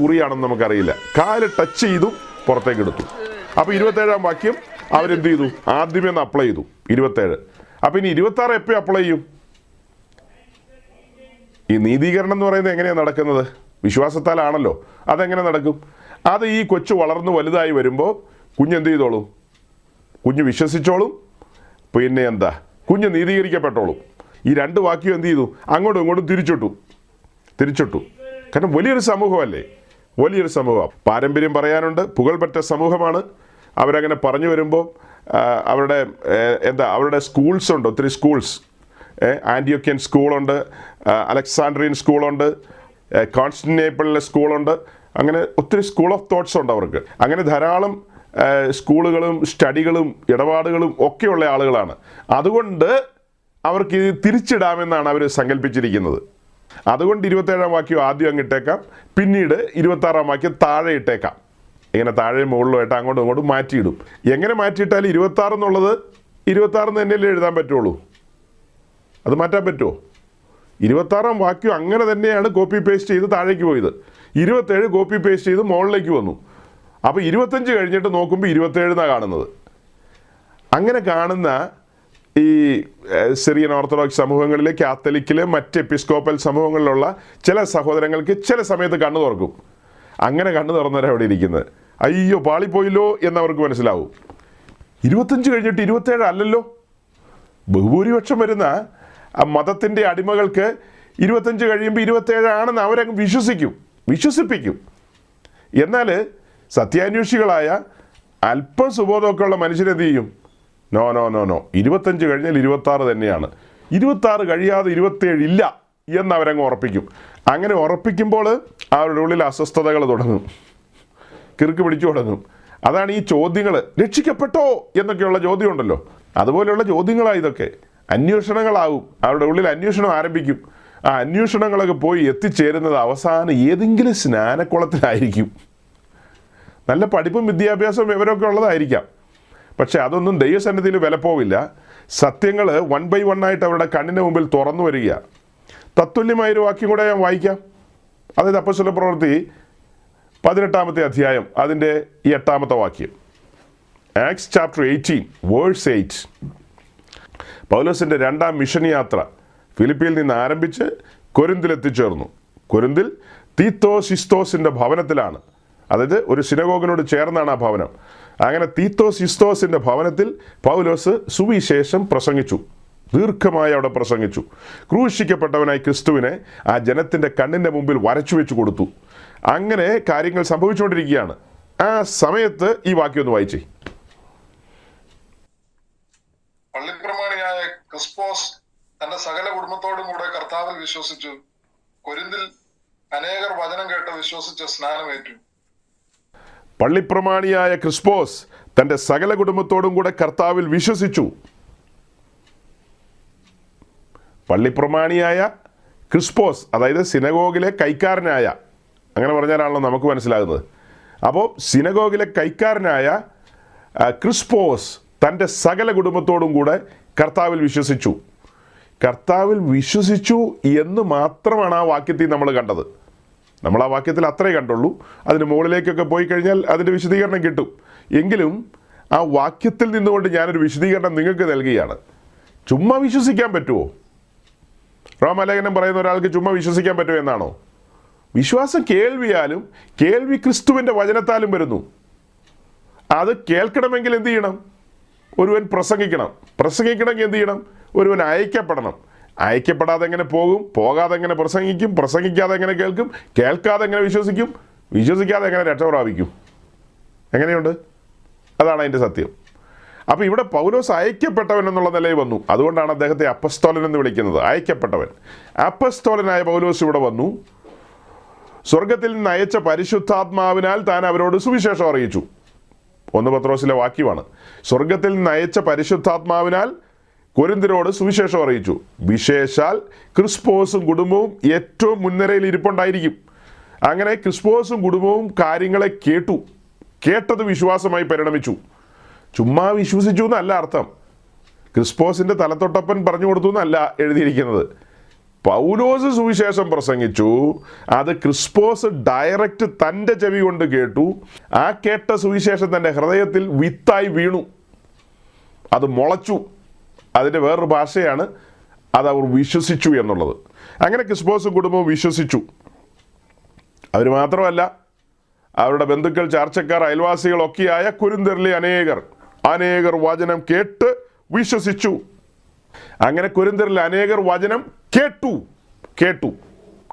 കുറിയാണെന്ന് നമുക്കറിയില്ല. കാല് ടച്ച് ചെയ്തു പുറത്തേക്ക് എടുത്തു. അപ്പോൾ 27-ാം വാക്യം അവരെന്ത് ചെയ്തു? ആദ്യമേ ഒന്ന് അപ്ലൈ ചെയ്തു 27. അപ്പോൾ ഇനി 26 എപ്പോഴും അപ്ലൈ ചെയ്യും? ഈ നീതീകരണം എന്ന് പറയുന്നത് എങ്ങനെയാണ് നടക്കുന്നത്? വിശ്വാസത്താലാണല്ലോ. അതെങ്ങനെ നടക്കും? അത് ഈ കൊച്ചു വളർന്ന് വലുതായി വരുമ്പോൾ കുഞ്ഞെന്ത് ചെയ്തോളും? കുഞ്ഞ് വിശ്വസിച്ചോളും. പിന്നെ എന്താ, കുഞ്ഞ് നീതീകരിക്കപ്പെട്ടോളും. ഈ രണ്ട് വാക്യം എന്ത് ചെയ്തു? അങ്ങോട്ടും ഇങ്ങോട്ടും തിരിച്ചിട്ടു. കാരണം വലിയൊരു സമൂഹമല്ലേ, വലിയൊരു സമൂഹം. പാരമ്പര്യം പറയാനുണ്ട്, പുകൾപെറ്റ സമൂഹമാണ്. അവരങ്ങനെ പറഞ്ഞു വരുമ്പോൾ അവരുടെ സ്കൂൾസ് ഉണ്ട്, ഒത്തിരി സ്കൂൾസ്. ആൻറ്റിയോക്യൻ സ്കൂളുണ്ട്, അലക്സാണ്ട്രിയൻ സ്കൂളുണ്ട്, കോൺസ്റ്റന്റിനോപ്പിളിലെ സ്കൂളുണ്ട്. അങ്ങനെ ഒത്തിരി സ്കൂൾ ഓഫ് തോട്ട്സ് ഉണ്ട് അവർക്ക്. അങ്ങനെ ധാരാളം സ്കൂളുകളും സ്റ്റഡികളും ഇടപാടുകളും ഒക്കെയുള്ള ആളുകളാണ്. അതുകൊണ്ട് അവർക്ക് ഇത് തിരിച്ചിടാമെന്നാണ് അവർ സങ്കല്പിച്ചിരിക്കുന്നത്. അതുകൊണ്ട് 27-ാം വാക്യം ആദ്യം അങ്ങിട്ടേക്കാം, പിന്നീട് 26-ാം വാക്യം താഴെ ഇട്ടേക്കാം. ഇങ്ങനെ താഴെ മുകളിലുമായിട്ട് അങ്ങോട്ടും ഇങ്ങോട്ടും മാറ്റിയിടും. എങ്ങനെ മാറ്റിയിട്ടാൽ 26 എന്നുള്ളത് 26 തന്നെയല്ലേ എഴുതാൻ പറ്റുള്ളൂ? അത് മാറ്റാൻ പറ്റുമോ? 26-ാം വാക്യം അങ്ങനെ തന്നെയാണ് കോപ്പി പേസ്റ്റ് ചെയ്ത് താഴേക്ക് പോയത്. 27 കോപ്പി പേസ്റ്റ് ചെയ്ത് മുകളിലേക്ക് വന്നു. അപ്പോൾ 25 കഴിഞ്ഞിട്ട് നോക്കുമ്പോൾ 27 എന്നാണ് കാണുന്നത്. അങ്ങനെ കാണുന്ന ഈ സിറിയൻ ഓർത്തഡോക്സ് സമൂഹങ്ങളിലെ, കാത്തലിക്കിലെ, മറ്റ് എപ്പിസ്കോപ്പൽ സമൂഹങ്ങളിലുള്ള ചില സഹോദരങ്ങൾക്ക് ചില സമയത്ത് കണ്ണു തുറക്കും. അങ്ങനെ കണ്ണു തുറന്നവരാണ് അവിടെ ഇരിക്കുന്നത്. അയ്യോ പാളിപ്പോയില്ലോ എന്നവർക്ക് മനസ്സിലാവും. 25 കഴിഞ്ഞിട്ട് 27 അല്ലല്ലോ. ബഹുഭൂരിപക്ഷം വരുന്ന മതത്തിൻ്റെ അടിമകൾക്ക് 25 കഴിയുമ്പോൾ 27 ആണെന്ന് അവരങ്ങ് വിശ്വസിപ്പിക്കും. എന്നാൽ സത്യാന്വേഷികളായ അല്പം സുബോധമൊക്കെ ഉള്ള മനുഷ്യരെന്ത് ചെയ്യും? നോ 25 കഴിഞ്ഞാൽ 26 തന്നെയാണ്, 26 കഴിയാതെ 27 ഇല്ല എന്നവരങ്ങ് ഉറപ്പിക്കും. അങ്ങനെ ഉറപ്പിക്കുമ്പോൾ അവരുടെ ഉള്ളിൽ അസ്വസ്ഥതകൾ തുടങ്ങും, കിറുക്ക് പിടിച്ചു തുടങ്ങും. അതാണ് ഈ ചോദ്യങ്ങൾ, രക്ഷിക്കപ്പെട്ടോ എന്നൊക്കെയുള്ള ചോദ്യമുണ്ടല്ലോ, അതുപോലെയുള്ള ചോദ്യങ്ങളാണ് ഇതൊക്കെ. അന്വേഷണങ്ങളാവും, അവരുടെ ഉള്ളിൽ അന്വേഷണം ആരംഭിക്കും. ആ അന്വേഷണങ്ങളൊക്കെ പോയി എത്തിച്ചേരുന്നത് അവസാനം ഏതെങ്കിലും സ്നാനക്കുളത്തിലായിരിക്കും. നല്ല പഠിപ്പും വിദ്യാഭ്യാസവും വിവരമൊക്കെ ഉള്ളതായിരിക്കാം, പക്ഷെ അതൊന്നും ദൈവസന്നിധിയിൽ വില പോവില്ല. സത്യങ്ങൾ 1 by 1 ആയിട്ട് അവരുടെ കണ്ണിന് മുമ്പിൽ തുറന്നു വരിക. തത്തുല്യമായൊരു വാക്യം കൂടെ ഞാൻ വായിക്കാം. അതായത് അപ്പോസ്തല പ്രവൃത്തി 18-ാമത്തെ അധ്യായം അതിൻ്റെ 8-ാമത്തെ വാക്യം. Acts chapter 18 verse 8. പൗലോസിൻ്റെ 2ാം മിഷൻ യാത്ര ഫിലിപ്പിയിൽ നിന്ന് ആരംഭിച്ച് കൊരിന്തിൽ എത്തിച്ചേർന്നു. കൊരിന്തിൽ തീത്തോസിസ്തോസിൻ്റെ ഭവനത്തിലാണ്, അതായത് ഒരു സിനഗോഗിനോട് ചേർന്നാണ് ആ ഭവനം. അങ്ങനെ തീത്തോസിസ്തോസിൻ്റെ ഭവനത്തിൽ പൗലോസ് സുവിശേഷം പ്രസംഗിച്ചു, ദീർഘമായി അവിടെ പ്രസംഗിച്ചു. ക്രൂശിക്കപ്പെട്ടവനായി ക്രിസ്തുവിനെ ആ ജനത്തിൻ്റെ കണ്ണിൻ്റെ മുമ്പിൽ വരച്ചു വെച്ച് കൊടുത്തു. അങ്ങനെ കാര്യങ്ങൾ സംഭവിച്ചുകൊണ്ടിരിക്കുകയാണ്. ആ സമയത്ത് ഈ വാക്യം ഒന്ന് വായിച്ചേ. പള്ളിപ്രമാണിയായ ക്രിസ്പോസ് തന്റെ സകല കുടുംബത്തോടും കൂടെ കർത്താവിൽ വിശ്വസിച്ചു. കൊരിന്തിൽ അനേകർ വചനം കേട്ട് വിശ്വസിച്ച് സ്നാനമേറ്റു. പള്ളിപ്രമാണിയായ ക്രിസ്പോസ് തൻ്റെ സകല കുടുംബത്തോടും കൂടെ കർത്താവിൽ വിശ്വസിച്ചു. പള്ളിപ്രമാണിയായ ക്രിസ്പോസ്, അതായത് സിനഗോഗിലെ കൈക്കാരനായ, അങ്ങനെ പറഞ്ഞാലാണല്ലോ നമുക്ക് മനസ്സിലാകുന്നത്. അപ്പോൾ സിനഗോഗിലെ കൈക്കാരനായ ക്രിസ്പോസ് തൻ്റെ സകല കുടുംബത്തോടും കൂടെ കർത്താവിൽ വിശ്വസിച്ചു. കർത്താവിൽ വിശ്വസിച്ചു എന്ന് മാത്രമാണ് ആ വാക്യത്തിൽ നമ്മൾ കണ്ടത്. നമ്മൾ ആ വാക്യത്തിൽ അത്രേ കണ്ടുള്ളൂ. അതിന് മുകളിലേക്കൊക്കെ പോയി കഴിഞ്ഞാൽ അതിൻ്റെ വിശദീകരണം കിട്ടും. എങ്കിലും ആ വാക്യത്തിൽ നിന്നുകൊണ്ട് ഞാനൊരു വിശദീകരണം നിങ്ങൾക്ക് നൽകുകയാണ്. ചുമ്മാ വിശ്വസിക്കാൻ പറ്റുമോ? റോമാലേഖനം പറയുന്ന ഒരാൾക്ക് ചുമ്മാ വിശ്വസിക്കാൻ പറ്റുമോ എന്നാണോ? വിശ്വാസം കേൾവിയാലും കേൾവി ക്രിസ്തുവിൻ്റെ വചനത്താലും വരുന്നു. അത് കേൾക്കണമെങ്കിൽ എന്ത് ചെയ്യണം? ഒരുവൻ പ്രസംഗിക്കണമെങ്കിൽ എന്ത് ചെയ്യണം? ഒരുവൻ അയക്കപ്പെടണം. അയക്കപ്പെടാതെ എങ്ങനെ പോകും? പോകാതെ എങ്ങനെ പ്രസംഗിക്കും? പ്രസംഗിക്കാതെ എങ്ങനെ കേൾക്കും? കേൾക്കാതെ എങ്ങനെ വിശ്വസിക്കും? വിശ്വസിക്കാതെ എങ്ങനെ രക്ഷ പ്രാപിക്കും? എങ്ങനെയുണ്ട്? അതാണ് അതിൻ്റെ സത്യം. അപ്പോൾ ഇവിടെ പൗലോസ് അയക്കപ്പെട്ടവൻ എന്നുള്ള നിലയിൽ വന്നു. അതുകൊണ്ടാണ് അദ്ദേഹത്തെ അപ്പസ്തോലൻ എന്ന് വിളിക്കുന്നത്. അയക്കപ്പെട്ടവൻ, അപ്പസ്തോലനായ പൗലോസ് ഇവിടെ വന്നു. സ്വർഗത്തിൽ നിന്ന് അയച്ച പരിശുദ്ധാത്മാവിനാൽ താൻ അവരോട് സുവിശേഷം അറിയിച്ചു. 1 പത്രോസിലെ വാക്യമാണ്. സ്വർഗത്തിൽ നിന്ന് അയച്ച പരിശുദ്ധാത്മാവിനാൽ കൊരിന്ത്യരോട് സുവിശേഷം അറിയിച്ചു. വിശേഷാൽ ക്രിസ്പോസും കുടുംബവും ഏറ്റവും മുൻനിരയിൽ ഇരിപ്പുണ്ടായിരിക്കും. അങ്ങനെ ക്രിസ്പോസും കുടുംബവും കാര്യങ്ങളെ കേട്ടത് വിശ്വാസമായി പരിണമിച്ചു. ചുമ്മാ വിശ്വസിച്ചു എന്നല്ല അർത്ഥം. ക്രിസ്പോസിൻ്റെ തലത്തൊട്ടപ്പൻ പറഞ്ഞു കൊടുത്തു എന്നല്ല എഴുതിയിരിക്കുന്നത്. പൗലോസ് സുവിശേഷം പ്രസംഗിച്ചു, അത് ക്രിസ്പോസ് ഡയറക്റ്റ് തൻ്റെ ചെവി കൊണ്ട് കേട്ടു. ആ കേട്ട സുവിശേഷം തൻ്റെ ഹൃദയത്തിൽ വിത്തായി വീണു, അത് മുളച്ചു. അതിൻ്റെ വേറൊരു ഭാഷയാണ് അത് അവർ വിശ്വസിച്ചു എന്നുള്ളത്. അങ്ങനെ ക്രിസ്പോസും കുടുംബവും വിശ്വസിച്ചു. അവർ മാത്രമല്ല, അവരുടെ ബന്ധുക്കൾ, ചാർച്ചക്കാർ, അയൽവാസികളൊക്കെയായ കൊരിന്ത്യരിലെ അനേകർ വചനം കേട്ട് വിശ്വസിച്ചു. അങ്ങനെ കൊരിന്ത്യരിൽ അനേകർ വചനം കേട്ടു. കേട്ടു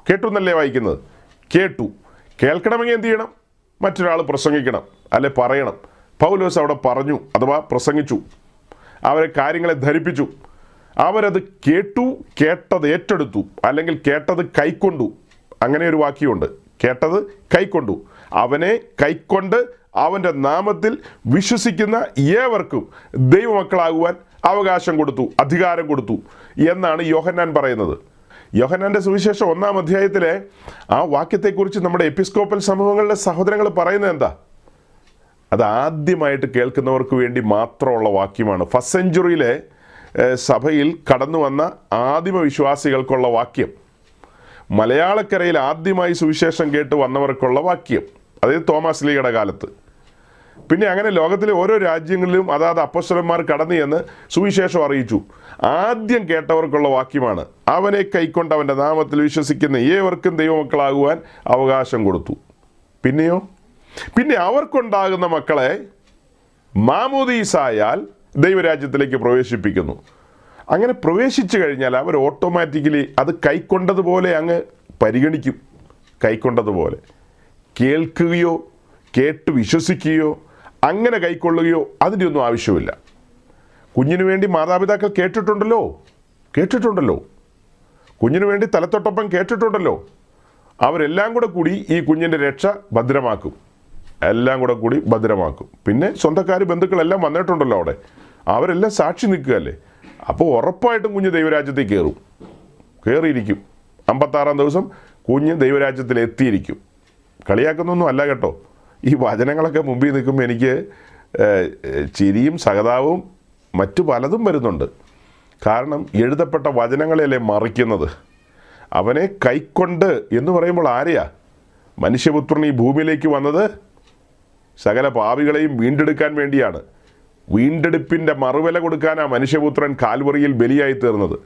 കേട്ടു എന്നല്ലേ വായിക്കുന്നത്? കേട്ടു. കേൾക്കണമെങ്കിൽ എന്ത് ചെയ്യണം? മറ്റൊരാൾ പ്രസംഗിക്കണം, അല്ലെ പറയണം. പൗലോസ് അവിടെ പറഞ്ഞു, അഥവാ പ്രസംഗിച്ചു. അവരെ കാര്യങ്ങളെ ധരിപ്പിച്ചു. അവരത് കേട്ടു, കേട്ടത് ഏറ്റെടുത്തു, അല്ലെങ്കിൽ കേട്ടത് കൈക്കൊണ്ടു. അങ്ങനെ ഒരു വാക്യമുണ്ട്, കേട്ടത് കൈക്കൊണ്ടു. അവനെ കൈക്കൊണ്ട് അവൻ്റെ നാമത്തിൽ വിശ്വസിക്കുന്ന ഏവർക്കും ദൈവമക്കളാകുവാൻ അവകാശം കൊടുത്തു, അധികാരം കൊടുത്തു എന്നാണ് യോഹന്നാൻ പറയുന്നത്. യോഹന്നാൻ്റെ സുവിശേഷം 1-ാം അധ്യായത്തിലെ ആ വാക്യത്തെക്കുറിച്ച് നമ്മുടെ എപ്പിസ്കോപ്പൽ സമൂഹങ്ങളിലെ സഹോദരങ്ങൾ പറയുന്നത് എന്താ? അത് ആദ്യമായിട്ട് കേൾക്കുന്നവർക്ക് വേണ്ടി മാത്രമുള്ള വാക്യമാണ്. ഫസ്റ്റ് സെഞ്ച്വറിയിലെ സഭയിൽ കടന്നു വന്ന ആദിമ വിശ്വാസികൾക്കുള്ള വാക്യം, മലയാളക്കരയിൽ ആദ്യമായി സുവിശേഷം കേട്ട് വന്നവർക്കുള്ള വാക്യം, അതായത് തോമസ് ലീഗയുടെ കാലത്ത്. പിന്നെ അങ്ങനെ ലോകത്തിലെ ഓരോ രാജ്യങ്ങളിലും അതാത് അപ്പോസ്തലന്മാർ കടന്നു ചെന്ന് സുവിശേഷം അറിയിച്ചു. ആദ്യം കേട്ടവർക്കുള്ള വാക്യമാണ്, അവനെ കൈക്കൊണ്ട് അവൻ്റെ നാമത്തിൽ വിശ്വസിക്കുന്ന ഏവർക്കും ദൈവമക്കളാകുവാൻ അവകാശം കൊടുത്തു. പിന്നെയോ, പിന്നെ അവർക്കുണ്ടാകുന്ന മക്കളെ മാമോദീസായാൽ ദൈവരാജ്യത്തിലേക്ക് പ്രവേശിപ്പിക്കുന്നു. അങ്ങനെ പ്രവേശിച്ചു കഴിഞ്ഞാൽ അവർ ഓട്ടോമാറ്റിക്കലി അത് കൈക്കൊണ്ടതുപോലെ അങ്ങ് പരിഗണിക്കും. കൈക്കൊണ്ടതുപോലെ കേൾക്കുകയോ കേട്ട് വിശ്വസിക്കുകയോ അങ്ങനെ കൈക്കൊള്ളുകയോ അതിൻ്റെ ഒന്നും ആവശ്യമില്ല. കുഞ്ഞിനു വേണ്ടി മാതാപിതാക്കൾ കേട്ടിട്ടുണ്ടല്ലോ. കുഞ്ഞിനു വേണ്ടി തലത്തൊട്ടൊപ്പം കേട്ടിട്ടുണ്ടല്ലോ. അവരെല്ലാം കൂടി ഈ കുഞ്ഞിൻ്റെ രക്ഷ ഭദ്രമാക്കും. എല്ലാം കൂടി ഭദ്രമാക്കും. പിന്നെ സ്വന്തക്കാർ ബന്ധുക്കളെല്ലാം വന്നിട്ടുണ്ടല്ലോ അവിടെ, അവരെല്ലാം സാക്ഷി നിൽക്കുകയല്ലേ. അപ്പോൾ ഉറപ്പായിട്ടും കുഞ്ഞ് ദൈവരാജ്യത്തിൽ കയറിയിരിക്കും. 56-ാം ദിവസം കുഞ്ഞ് ദൈവരാജ്യത്തിൽ എത്തിയിരിക്കും. കളിയാക്കുന്നൊന്നും അല്ല കേട്ടോ. ഈ വചനങ്ങളൊക്കെ മുമ്പിൽ നിൽക്കുമ്പോൾ എനിക്ക് ചിരിയും സഹതാപവും മറ്റു പലതും വരുന്നുണ്ട്. കാരണം എഴുതപ്പെട്ട വചനങ്ങളെയല്ലേ മറിക്കുന്നത്. അവനെ കൈക്കൊണ്ട് എന്ന് പറയുമ്പോൾ ആരെയാ? മനുഷ്യപുത്രൻ ഈ ഭൂമിയിലേക്ക് വന്നത് സകല പാപികളെയും വീണ്ടെടുക്കാൻ വേണ്ടിയാണ്. വീണ്ടെടുപ്പിൻ്റെ മറുവില കൊടുക്കാനാണ് മനുഷ്യപുത്രൻ കാൽവറിയിൽ ബലിയായി തീർന്നത്.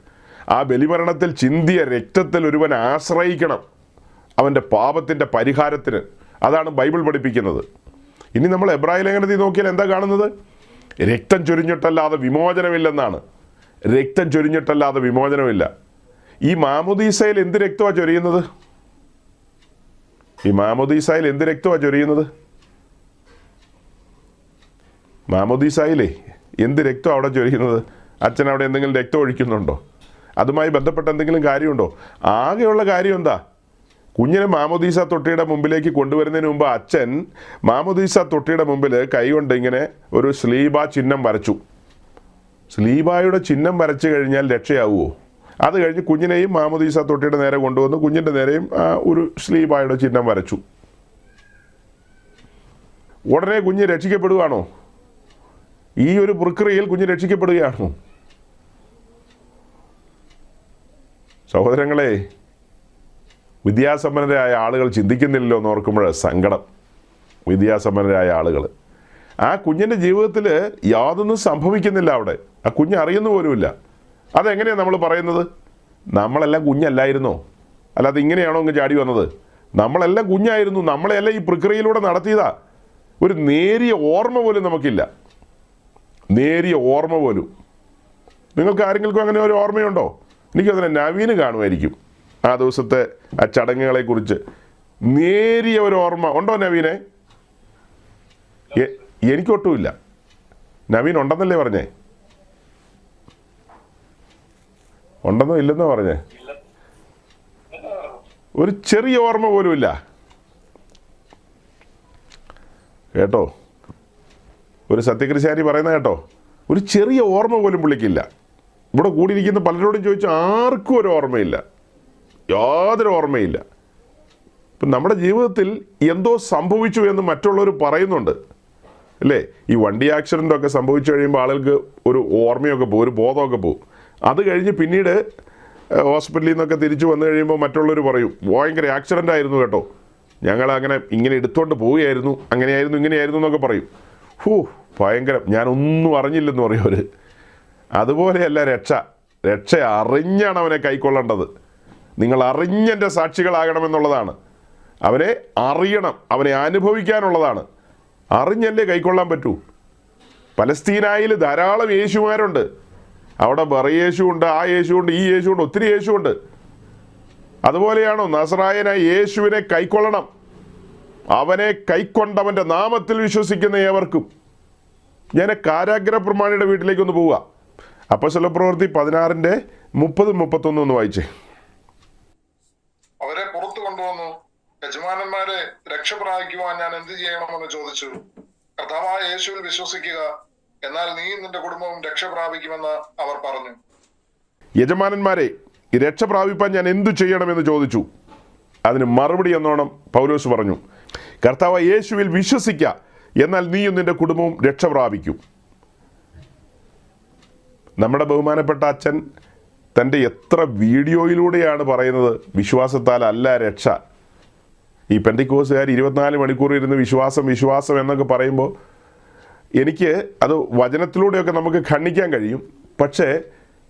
ആ ബലിമരണത്തിൽ ചിന്തിയ രക്തത്തിൽ ഒരുവൻ ആശ്രയിക്കണം അവൻ്റെ പാപത്തിൻ്റെ പരിഹാരത്തിന്. അതാണ് ബൈബിൾ പഠിപ്പിക്കുന്നത്. ഇനി നമ്മൾ എബ്രായ ലേഖനത്തിൽ നോക്കിയാൽ എന്താ കാണുന്നത്? രക്തം ചൊരിഞ്ഞിട്ടല്ലാതെ വിമോചനമില്ലെന്നാണ്. രക്തം ചൊരിഞ്ഞിട്ടല്ലാതെ വിമോചനമില്ല. ഈ മാമോദീസയിൽ എന്ത് രക്തമാണ് ചൊരിയുന്നത്? മാമോദീസായിലേ എന്ത് രക്തം അവിടെ ചൊരിയുന്നത്? അച്ഛൻ അവിടെ എന്തെങ്കിലും രക്തം ഒഴിക്കുന്നുണ്ടോ? അതുമായി ബന്ധപ്പെട്ട എന്തെങ്കിലും കാര്യമുണ്ടോ? ആകെയുള്ള കാര്യം എന്താ? കുഞ്ഞിനെ മാമോദീസ തൊട്ടിയുടെ മുമ്പിലേക്ക് കൊണ്ടുവരുന്നതിന് മുമ്പ് അച്ഛൻ മാമോദീസ തൊട്ടിയുടെ മുമ്പിൽ കൈകൊണ്ട് ഇങ്ങനെ ഒരു സ്ലീബ ചിഹ്നം വരച്ചു. സ്ലീബായുടെ ചിഹ്നം വരച്ചു കഴിഞ്ഞാൽ രക്ഷയാവുമോ? അത് കഴിഞ്ഞ് കുഞ്ഞിനെയും മാമോദീസ തൊട്ടിയുടെ നേരെ കൊണ്ടുവന്ന് കുഞ്ഞിൻ്റെ നേരെയും ഒരു സ്ലീബായുടെ ചിഹ്നം വരച്ചു. ഉടനെ കുഞ്ഞ് രക്ഷിക്കപ്പെടുകയാണോ? ഈ ഒരു പ്രക്രിയയിൽ കുഞ്ഞ് രക്ഷിക്കപ്പെടുകയാണോ? സഹോദരങ്ങളെ, വിദ്യാസമ്പന്നരായ ആളുകൾ ചിന്തിക്കുന്നില്ലല്ലോ എന്ന് ഓർക്കുമ്പോൾ സങ്കടം. വിദ്യാസമ്പന്നരായ ആളുകൾ ആ കുഞ്ഞിൻ്റെ ജീവിതത്തിൽ യാതൊന്നും സംഭവിക്കുന്നില്ല. അവിടെ ആ കുഞ്ഞ് അറിയുന്ന പോലുമില്ല. അതെങ്ങനെയാണ് നമ്മൾ പറയുന്നത്? നമ്മളെല്ലാം കുഞ്ഞല്ലായിരുന്നോ? അല്ലാതെ ഇങ്ങനെയാണോ അങ്ങ് ചാടി വന്നത്? നമ്മളെല്ലാം കുഞ്ഞായിരുന്നു. നമ്മളെല്ലാം ഈ പ്രക്രിയയിലൂടെ നടത്തിയതാ. ഒരു നേരിയ ഓർമ്മ പോലും നമുക്കില്ല. നേരിയ ഓർമ്മ പോലും. നിങ്ങൾക്ക് ആരെങ്കിലും അങ്ങനെ ഒരു ഓർമ്മയുണ്ടോ? എനിക്കതിനെ നവീന് കാണുമായിരിക്കും ആ ദിവസത്തെ ആ ചടങ്ങുകളെക്കുറിച്ച്. നേരിയ ഒരു ഓർമ്മ ഉണ്ടോ നവീനെ? എനിക്കൊട്ടുമില്ല. നവീൻ ഉണ്ടെന്നല്ലേ പറഞ്ഞേ? ഉണ്ടെന്നോ ഇല്ലെന്നോ പറഞ്ഞേ? ഒരു ചെറിയ ഓർമ്മ പോലും ഇല്ല കേട്ടോ. ഒരു സത്യക്രിസ്ത്യാനി പറയുന്ന കേട്ടോ, ഒരു ചെറിയ ഓർമ്മ പോലും പുള്ളിക്കില്ല. ഇവിടെ കൂടിയിരിക്കുന്ന പലരോടും ചോദിച്ചു, ആർക്കും ഒരു ഓർമ്മയില്ല, യാതൊരു ഓർമ്മയില്ല. ഇപ്പം നമ്മുടെ ജീവിതത്തിൽ എന്തോ സംഭവിച്ചു എന്ന് മറ്റുള്ളവർ പറയുന്നുണ്ട് അല്ലേ? ഈ വണ്ടി ആക്സിഡൻ്റൊക്കെ സംഭവിച്ചു കഴിയുമ്പോൾ ആളുകൾക്ക് ഒരു ഓർമ്മയൊക്കെ പോകും, ഒരു ബോധമൊക്കെ പോകും. അത് കഴിഞ്ഞ് പിന്നീട് ഹോസ്പിറ്റലിൽ നിന്നൊക്കെ തിരിച്ചു വന്നു കഴിയുമ്പോൾ മറ്റുള്ളവർ പറയും, ഭയങ്കര ആക്സിഡൻ്റ് ആയിരുന്നു കേട്ടോ, ഞങ്ങളങ്ങനെ ഇങ്ങനെ എടുത്തുകൊണ്ട് പോവുകയായിരുന്നു, അങ്ങനെയായിരുന്നു ഇങ്ങനെയായിരുന്നു എന്നൊക്കെ പറയും. ഭയങ്കരം, ഞാനൊന്നും അറിഞ്ഞില്ലെന്ന് പറയും അവർ. അതുപോലെയല്ല രക്ഷ അറിഞ്ഞാണ് അവനെ കൈക്കൊള്ളേണ്ടത്. നിങ്ങൾ അറിഞ്ഞെൻ്റെ സാക്ഷികളാകണമെന്നുള്ളതാണ്. അവനെ അറിയണം, അവനെ അനുഭവിക്കാനുള്ളതാണ്. അറിഞ്ഞല്ലേ കൈക്കൊള്ളാൻ പറ്റൂ. പലസ്തീനായിൽ ധാരാളം യേശുമാരുണ്ട്. അവിടെ ബറയേശു ഉണ്ട്, ആ യേശു ഉണ്ട്, ഈ യേശു ഉണ്ട്, ഒത്തിരി യേശു ഉണ്ട്. അതുപോലെയാണോ നസറായനായ യേശുവിനെ കൈക്കൊള്ളണം, അവനെ കൈക്കൊണ്ടവൻ്റെ നാമത്തിൽ വിശ്വസിക്കുന്ന ഏവർക്കും. ഞാൻ കാരാഗ്രഹ പ്രമാണിയുടെ വീട്ടിലേക്കൊന്ന് പോവുക. അപ്പോസ്തലപ്രവൃത്തി 16:30-31 ഒന്ന് വായിച്ചേ. അവരെ പുറത്തു കൊണ്ടുവന്നു. യജമാനന്മാരെ രക്ഷ പ്രാപിക്കുവാൻ ഞാൻ എന്ത് ചെയ്യണമെന്ന് ചോദിച്ചു. കർത്താവായ യേശുവിൽ വിശ്വസിക്കുക, എന്നാൽ നീയും നിന്റെ കുടുംബവും രക്ഷ പ്രാപിക്കുമെന്ന് അവർ പറഞ്ഞു. യജമാനന്മാരെ രക്ഷ പ്രാപിപ്പാൻ ഞാൻ എന്തു ചെയ്യണമെന്ന് ചോദിച്ചു. അതിന് മറുപടി എന്നോണം പൗലോസ് പറഞ്ഞു, കർത്താവായ യേശുവിൽ വിശ്വസിക്കുക, എന്നാൽ നീയും നിന്റെ കുടുംബവും രക്ഷ പ്രാപിക്കും. നമ്മുടെ ബഹുമാനപ്പെട്ട അച്ഛൻ തൻ്റെ എത്ര വീഡിയോയിലൂടെയാണ് പറയുന്നത്, വിശ്വാസത്താൽ അല്ല രക്ഷ. ഈ പെന്തിക്കോസുകാർ 24 മണിക്കൂർ ഇരുന്ന് വിശ്വാസം വിശ്വാസം എന്നൊക്കെ പറയുമ്പോൾ എനിക്ക് അത് വചനത്തിലൂടെയൊക്കെ നമുക്ക് ഖണ്ഡിക്കാൻ കഴിയും. പക്ഷേ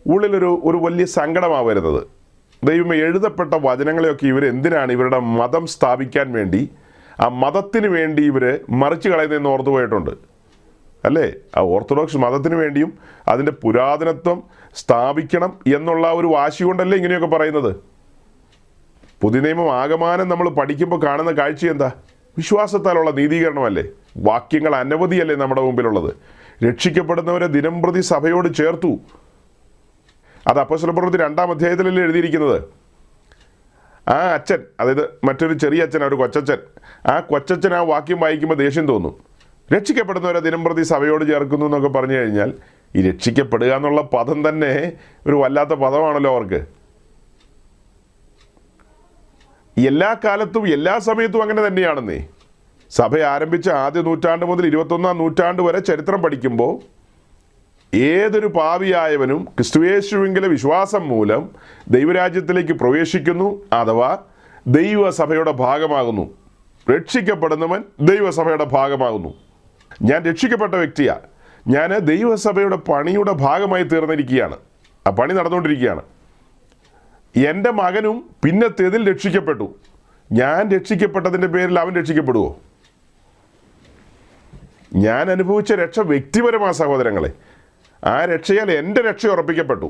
ഉള്ളിലൊരു വലിയ സങ്കടമാണ് വരുന്നത്. ദൈവമേ, എഴുതപ്പെട്ട വചനങ്ങളെയൊക്കെ ഇവരെന്തിനാണ് ഇവരുടെ മതം സ്ഥാപിക്കാൻ വേണ്ടി, ആ മതത്തിന് വേണ്ടി ഇവർ മറിച്ച് കളയുന്നതെന്ന് ഓർത്തു പോയിട്ടുണ്ട് അല്ലേ? ആ ഓർത്തഡോക്സ് മതത്തിന് വേണ്ടിയും അതിൻ്റെ പുരാതനത്വം സ്ഥാപിക്കണം എന്നുള്ള ഒരു വാശി കൊണ്ടല്ലേ ഇങ്ങനെയൊക്കെ പറയുന്നത്. പുതിയ നിയമം ആകമാനം നമ്മൾ പഠിക്കുമ്പോൾ കാണുന്ന കാഴ്ച എന്താ? വിശ്വാസത്താലുള്ള നീതീകരണമല്ലേ? വാക്യങ്ങൾ അനവധിയല്ലേ നമ്മുടെ മുമ്പിലുള്ളത്? രക്ഷിക്കപ്പെടുന്നവരെ ദിനംപ്രതി സഭയോട് ചേർത്തു. അത് അപ്പോസ്തലപ്രവൃത്തി 2-ാം അധ്യായത്തിലല്ലേ എഴുതിയിരിക്കുന്നത്. ആ അച്ഛൻ, അതായത് മറ്റൊരു ചെറിയ അച്ഛൻ, ഒരു കൊച്ചച്ഛൻ, ആ കൊച്ചച്ഛൻ ആ വാക്യം വായിക്കുമ്പോൾ ദേഷ്യം തോന്നും. രക്ഷിക്കപ്പെടുന്നവരെ ദിനംപ്രതി സഭയോട് ചേർക്കുന്നു എന്നൊക്കെ പറഞ്ഞു കഴിഞ്ഞാൽ ഈ രക്ഷിക്കപ്പെടുക എന്നുള്ള പദം തന്നെ ഒരു വല്ലാത്ത പദമാണല്ലോ അവർക്ക്. എല്ലാ കാലത്തും എല്ലാ സമയത്തും അങ്ങനെ തന്നെയാണെന്നേ. സഭ ആരംഭിച്ച ആദ്യ നൂറ്റാണ്ട് മുതൽ 21-ാം നൂറ്റാണ്ട് വരെ ചരിത്രം പഠിക്കുമ്പോൾ ഏതൊരു പാപിയായവനും ക്രിസ്തുയേശുവിലെ വിശ്വാസം മൂലം ദൈവരാജ്യത്തിലേക്ക് പ്രവേശിക്കുന്നു, അഥവാ ദൈവസഭയുടെ ഭാഗമാകുന്നു. രക്ഷിക്കപ്പെടുന്നവൻ ദൈവസഭയുടെ ഭാഗമാകുന്നു. ഞാൻ രക്ഷിക്കപ്പെട്ട വ്യക്തിയാണ്. ഞാൻ ദൈവസഭയുടെ പണിയുടെ ഭാഗമായി തീർന്നിരിക്കുകയാണ്. ആ പണി നടന്നുകൊണ്ടിരിക്കുകയാണ്. എൻ്റെ മകനും പിന്നത്തേതിൽ രക്ഷിക്കപ്പെട്ടു. ഞാൻ രക്ഷിക്കപ്പെട്ടതിൻ്റെ പേരിൽ അവൻ രക്ഷിക്കപ്പെടുമോ? ഞാൻ അനുഭവിച്ച രക്ഷ വ്യക്തിപരമായ സഹോദരങ്ങളെ. ആ രക്ഷയാൽ എൻ്റെ രക്ഷ ഉറപ്പിക്കപ്പെട്ടു.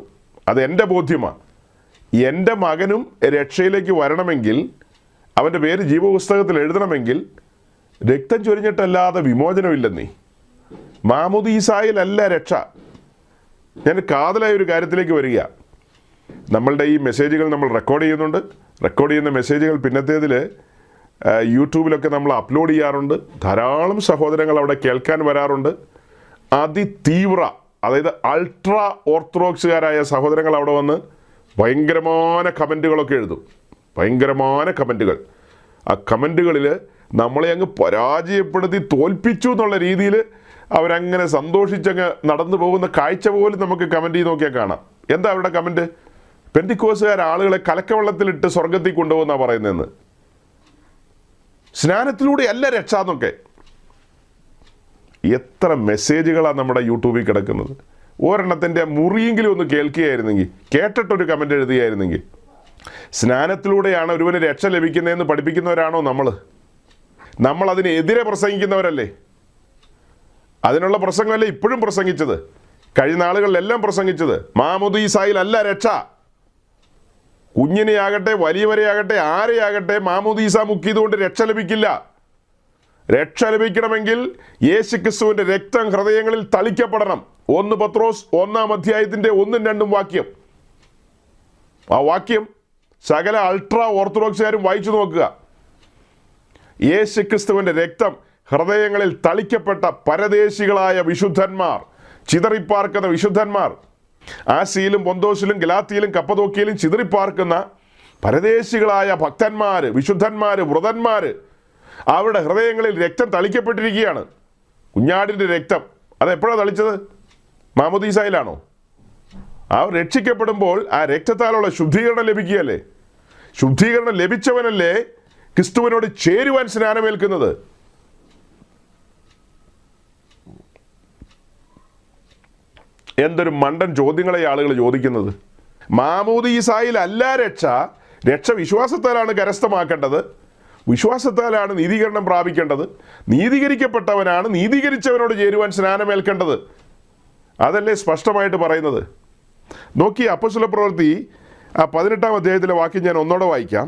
അത് എൻ്റെ ബോധ്യമാണ്. എൻ്റെ മകനും രക്ഷയിലേക്ക് വരണമെങ്കിൽ, അവൻ്റെ പേര് ജീവപുസ്തകത്തിൽ എഴുതണമെങ്കിൽ രക്തം ചൊരിഞ്ഞിട്ടല്ലാതെ വിമോചനമില്ലെന്നേ. മാമുദീസായിലല്ല രക്ഷ. ഞാൻ കാതലായ ഒരു കാര്യത്തിലേക്ക് വരിക. നമ്മളുടെ ഈ മെസ്സേജുകൾ നമ്മൾ റെക്കോർഡ് ചെയ്യുന്നുണ്ട്. റെക്കോർഡ് ചെയ്യുന്ന മെസ്സേജുകൾ പിന്നത്തേതിൽ യൂട്യൂബിലൊക്കെ നമ്മൾ അപ്ലോഡ് ചെയ്യാറുണ്ട്. ധാരാളം സഹോദരങ്ങൾ അവിടെ കേൾക്കാൻ വരാറുണ്ട്. അതിതീവ്ര, അതായത് അൾട്രാ ഓർത്തഡോക്സുകാരായ സഹോദരങ്ങൾ അവിടെ വന്ന് ഭയങ്കരമായ കമൻറ്റുകളൊക്കെ എഴുതും. ഭയങ്കരമായ കമൻറ്റുകൾ. ആ കമൻറ്റുകളിൽ നമ്മളെ അങ്ങ് പരാജയപ്പെടുത്തി തോൽപ്പിച്ചു എന്നുള്ള രീതിയിൽ അവരങ്ങനെ സന്തോഷിച്ചങ്ങ് നടന്നു പോകുന്ന കാഴ്ച പോലും നമുക്ക് കമൻറ്റ് ചെയ്ത് നോക്കിയാൽ കാണാം. എന്താ അവരുടെ കമൻറ്റ്? പെന്തിക്കോസുകാർ ആളുകളെ കലക്കവെള്ളത്തിലിട്ട് സ്വർഗത്തിൽ കൊണ്ടുപോകുന്ന പറയുന്നതെന്ന്. സ്നാനത്തിലൂടെ അല്ല രക്ഷ എന്നൊക്കെ. എത്ര മെസ്സേജുകളാണ് നമ്മുടെ യൂട്യൂബിൽ കിടക്കുന്നത്. ഒരെണ്ണത്തിൻ്റെ മുറിയെങ്കിലും ഒന്ന് കേൾക്കുകയായിരുന്നെങ്കിൽ, കേട്ടിട്ടൊരു കമൻറ്റ് എഴുതുകയായിരുന്നെങ്കിൽ. സ്നാനത്തിലൂടെയാണ് ഒരുവന് രക്ഷ ലഭിക്കുന്നതെന്ന് പഠിപ്പിക്കുന്നവരാണോ നമ്മളതിനെതിരെ പ്രസംഗിക്കുന്നവരല്ലേ? അതിനുള്ള പ്രസംഗമല്ലേ ഇപ്പോഴും പ്രസംഗിച്ചത്, കഴിഞ്ഞ നാളുകളിലെല്ലാം പ്രസംഗിച്ചത്. മാമുദീസായിൽ അല്ല രക്ഷ. കുഞ്ഞിനെയാകട്ടെ വലിയവരെയാകട്ടെ ആരെയാകട്ടെ മാമുദീസ മുക്കിയതുകൊണ്ട് രക്ഷ ലഭിക്കില്ല. രക്ഷ ലഭിക്കണമെങ്കിൽ യേശുക്രിസ്തുവിന്റെ രക്തം ഹൃദയങ്ങളിൽ തളിക്കപ്പെടണം. 1 പത്രോസ് 1-ാം അധ്യായത്തിന്റെ 1-2 വാക്യം. ആ വാക്യം സകല അൾട്രാ ഓർത്തഡോക്സുകാരും വായിച്ചു നോക്കുക. യേശുക്രിസ്തുവിന്റെ രക്തം ഹൃദയങ്ങളിൽ തളിക്കപ്പെട്ട പരദേശികളായ വിശുദ്ധന്മാർ, ചിതറിപ്പാർക്കുന്ന വിശുദ്ധന്മാർ, ആസിയിലും പൊന്തോസിലും ഗലാത്തിയിലും കപ്പദോക്കിയിലും ചിതറിപ്പാർക്കുന്ന പരദേശികളായ ഭക്തന്മാർ, വിശുദ്ധന്മാർ, വ്രതന്മാർ, അവരുടെ ഹൃദയങ്ങളിൽ രക്തം തളിക്കപ്പെട്ടിരിക്കുകയാണ്. കുഞ്ഞാടിൻ്റെ രക്തം. അതെപ്പോഴാണ് തളിച്ചത്? മാമുദീസായിലാണോ? ആ രക്ഷിക്കപ്പെടുമ്പോൾ ആ രക്തത്താലുള്ള ശുദ്ധീകരണം ലഭിക്കുകയല്ലേ? ശുദ്ധീകരണം ലഭിച്ചവനല്ലേ ക്രിസ്തുവിനോട് ചേരുവാൻ സ്നാനമേൽക്കുന്നത്. എന്തൊരു മണ്ടൻ ചോദ്യങ്ങളെ ആളുകൾ ചോദിക്കുന്നത്. മാമോദീസായിൽ അല്ല രക്ഷ. രക്ഷ വിശ്വാസത്താലാണ് കരസ്ഥമാക്കേണ്ടത്. വിശ്വാസത്താലാണ് നീതീകരണം പ്രാപിക്കേണ്ടത്. നീതീകരിക്കപ്പെട്ടവനാണ് നീതീകരിച്ചവനോട് ചേരുവാൻ സ്നാനമേൽക്കേണ്ടത്. അതല്ലേ സ്പഷ്ടമായിട്ട് പറയുന്നത്. നോക്കി അപ്പോസ്തല പ്രവൃത്തി 18-ാം അധ്യായത്തിലെ വാക്യം ഞാൻ ഒന്നോടെ വായിക്കാം.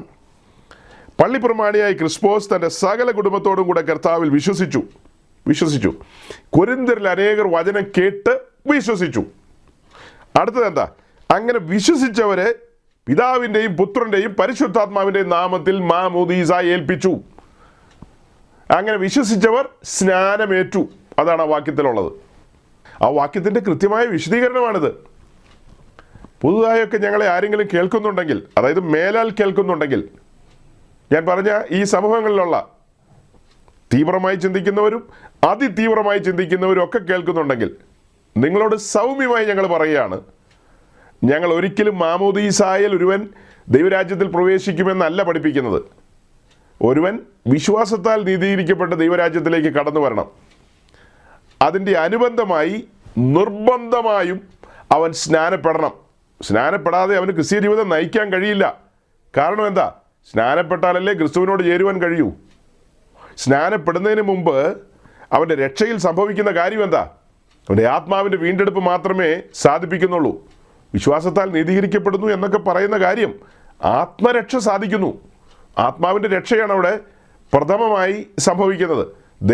പള്ളിപ്രമാണിയായ ക്രിസ്പോസ് തൻ്റെ സകല കുടുംബത്തോടും കൂടെ കർത്താവിൽ വിശ്വസിച്ചു. കൊരിന്ത്യരിൽ അനേകർ വചനം കേട്ട് വിശ്വസിച്ചു. അടുത്തത് എന്താ? അങ്ങനെ വിശ്വസിച്ചവരെ പിതാവിൻ്റെയും പുത്രൻ്റെയും പരിശുദ്ധാത്മാവിൻ്റെയും നാമത്തിൽ മാമോദീസ ഏൽപ്പിച്ചു. അങ്ങനെ വിശ്വസിച്ചവർ സ്നാനമേറ്റു. അതാണ് ആ വാക്യത്തിലുള്ളത്. ആ വാക്യത്തിൻ്റെ കൃത്യമായ വിശദീകരണമാണിത്. പുതുതായൊക്കെ ഞങ്ങളെ ആരെങ്കിലും കേൾക്കുന്നുണ്ടെങ്കിൽ, അതായത് മേലാൽ കേൾക്കുന്നുണ്ടെങ്കിൽ, ഞാൻ പറഞ്ഞ ഈ സമൂഹങ്ങളിലുള്ള തീവ്രമായി ചിന്തിക്കുന്നവരും അതിതീവ്രമായി ചിന്തിക്കുന്നവരും ഒക്കെ കേൾക്കുന്നുണ്ടെങ്കിൽ നിങ്ങളോട് സൗമ്യമായി ഞങ്ങൾ പറയുകയാണ്, ഞങ്ങൾ ഒരിക്കലും മാമോദീസായാൽ ഒരുവൻ ദൈവരാജ്യത്തിൽ പ്രവേശിക്കുമെന്നല്ല പഠിപ്പിക്കുന്നത്. ഒരുവൻ വിശ്വാസത്താൽ നീതീകരിക്കപ്പെട്ട് ദൈവരാജ്യത്തിലേക്ക് കടന്നു വരണം. അതിൻ്റെ അനുബന്ധമായി നിർബന്ധമായും അവൻ സ്നാനപ്പെടണം. സ്നാനപ്പെടാതെ അവന് ക്രിസ്തീയ ജീവിതം നയിക്കാൻ കഴിയില്ല. കാരണം എന്താ? സ്നാനപ്പെട്ടാലല്ലേ ക്രിസ്തുവിനോട് ചേരുവാൻ കഴിയൂ. സ്നാനപ്പെടുന്നതിന് മുമ്പ് അവൻ്റെ രക്ഷയിൽ സംഭവിക്കുന്ന കാര്യം എന്താ? അവൻ്റെ ആത്മാവിൻ്റെ വീണ്ടെടുപ്പ് മാത്രമേ സാധിപ്പിക്കുന്നുള്ളൂ. വിശ്വാസത്താൽ നീതീകരിക്കപ്പെടുന്നു എന്നൊക്കെ പറയുന്ന കാര്യം ആത്മരക്ഷ സാധിക്കുന്നു. ആത്മാവിൻ്റെ രക്ഷയാണ് അവിടെ പ്രഥമമായി സംഭവിക്കുന്നത്.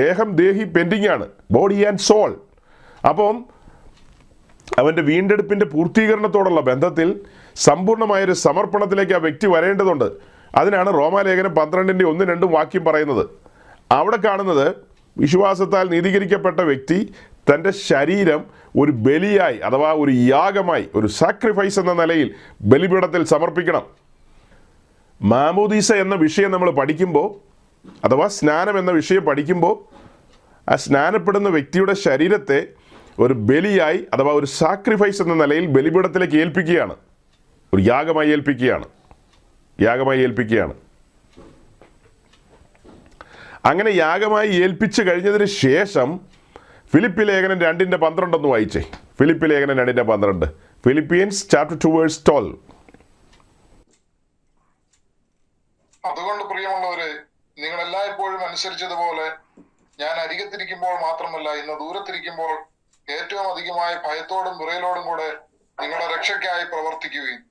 ദേഹം ദേഹി പെൻഡിങ് ആണ്, ബോഡി ആൻഡ് സോൾ. അപ്പം അവൻ്റെ വീണ്ടെടുപ്പിൻ്റെ പൂർത്തീകരണത്തോടുള്ള ബന്ധത്തിൽ സമ്പൂർണ്ണമായൊരു സമർപ്പണത്തിലേക്ക് ആ വ്യക്തി വരേണ്ടതുണ്ട്. അതിനാണ് റോമാലേഖനം 12-ന്റെ 1-2 വാക്യം പറയുന്നത്. അവിടെ കാണുന്നത് വിശ്വാസത്താൽ നീതീകരിക്കപ്പെട്ട വ്യക്തി തൻ്റെ ശരീരം ഒരു ബലിയായി, അഥവാ ഒരു യാഗമായി, ഒരു സാക്രിഫൈസ് എന്ന നിലയിൽ ബലിപീഠത്തിൽ സമർപ്പിക്കണം. മാമോദീസ എന്ന വിഷയം നമ്മൾ പഠിക്കുമ്പോൾ, അഥവാ സ്നാനം എന്ന വിഷയം പഠിക്കുമ്പോൾ, ആ സ്നാനപ്പെടുന്ന വ്യക്തിയുടെ ശരീരത്തെ ഒരു ബലിയായി, അഥവാ ഒരു സാക്രിഫൈസ് എന്ന നിലയിൽ ബലിപീഠത്തിലേക്ക് ഏൽപ്പിക്കുകയാണ്. ഒരു യാഗമായി ഏൽപ്പിക്കുകയാണ്. അങ്ങനെ യാഗമായി ഏൽപ്പിച്ചു കഴിഞ്ഞതിന് ശേഷം ഫിലിപ്പി ലേഖനം 2:12 ഒന്ന് വായിച്ചേ. ഫിലിപ്പി ലേഖനം 2:12. Philippians chapter 2:12. അതുകൊണ്ട് പ്രിയമുള്ളവരെ, നിങ്ങൾ എല്ലായ്പ്പോഴും അനുസരിച്ചതുപോലെ ഞാൻ അരികത്തിരിക്കുമ്പോൾ മാത്രമല്ല, ഇന്ന് ദൂരത്തിരിക്കുമ്പോൾ ഏറ്റവും അധികമായി ഭയത്തോടും വിറയലോടും കൂടെ നിങ്ങളുടെ രക്ഷയ്ക്കായി പ്രവർത്തിക്കുകയും.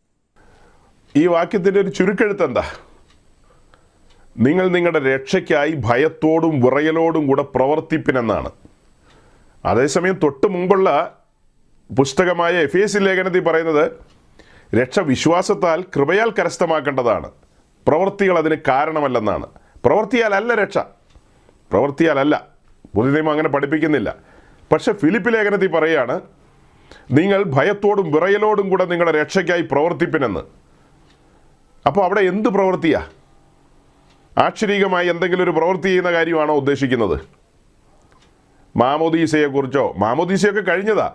ഈ വാക്യത്തിൻ്റെ ഒരു ചുരുക്കെഴുത്ത് എന്താ? നിങ്ങൾ നിങ്ങളുടെ രക്ഷയ്ക്കായി ഭയത്തോടും വിറയലോടും കൂടെ പ്രവർത്തിപ്പിനെന്നാണ്. അതേസമയം തൊട്ട് മുമ്പുള്ള പുസ്തകമായ എഫേസ്യ ലേഖനത്തിൽ പറയുന്നത് രക്ഷ വിശ്വാസത്താൽ കൃപയാൽ കരസ്ഥമാക്കേണ്ടതാണ്, പ്രവൃത്തികൾ അതിന് കാരണമല്ലെന്നാണ്. പ്രവൃത്തിയാലല്ല രക്ഷ, പ്രവൃത്തിയാലല്ല. പുതിയ നിയമം അങ്ങനെ പഠിപ്പിക്കുന്നില്ല. പക്ഷെ ഫിലിപ്പി ലേഖനത്തിൽ പറയുകയാണ്, നിങ്ങൾ ഭയത്തോടും വിറയലോടും കൂടെ നിങ്ങളുടെ രക്ഷയ്ക്കായി പ്രവർത്തിപ്പിനെന്ന്. അപ്പോൾ അവിടെ എന്ത് പ്രവൃത്തിയാ? ആക്ഷരികമായി എന്തെങ്കിലും ഒരു പ്രവൃത്തി ചെയ്യുന്ന കാര്യമാണോ ഉദ്ദേശിക്കുന്നത്? മാമോദീസയെക്കുറിച്ചോ? മാമോദീസയൊക്കെ കഴിഞ്ഞതാ.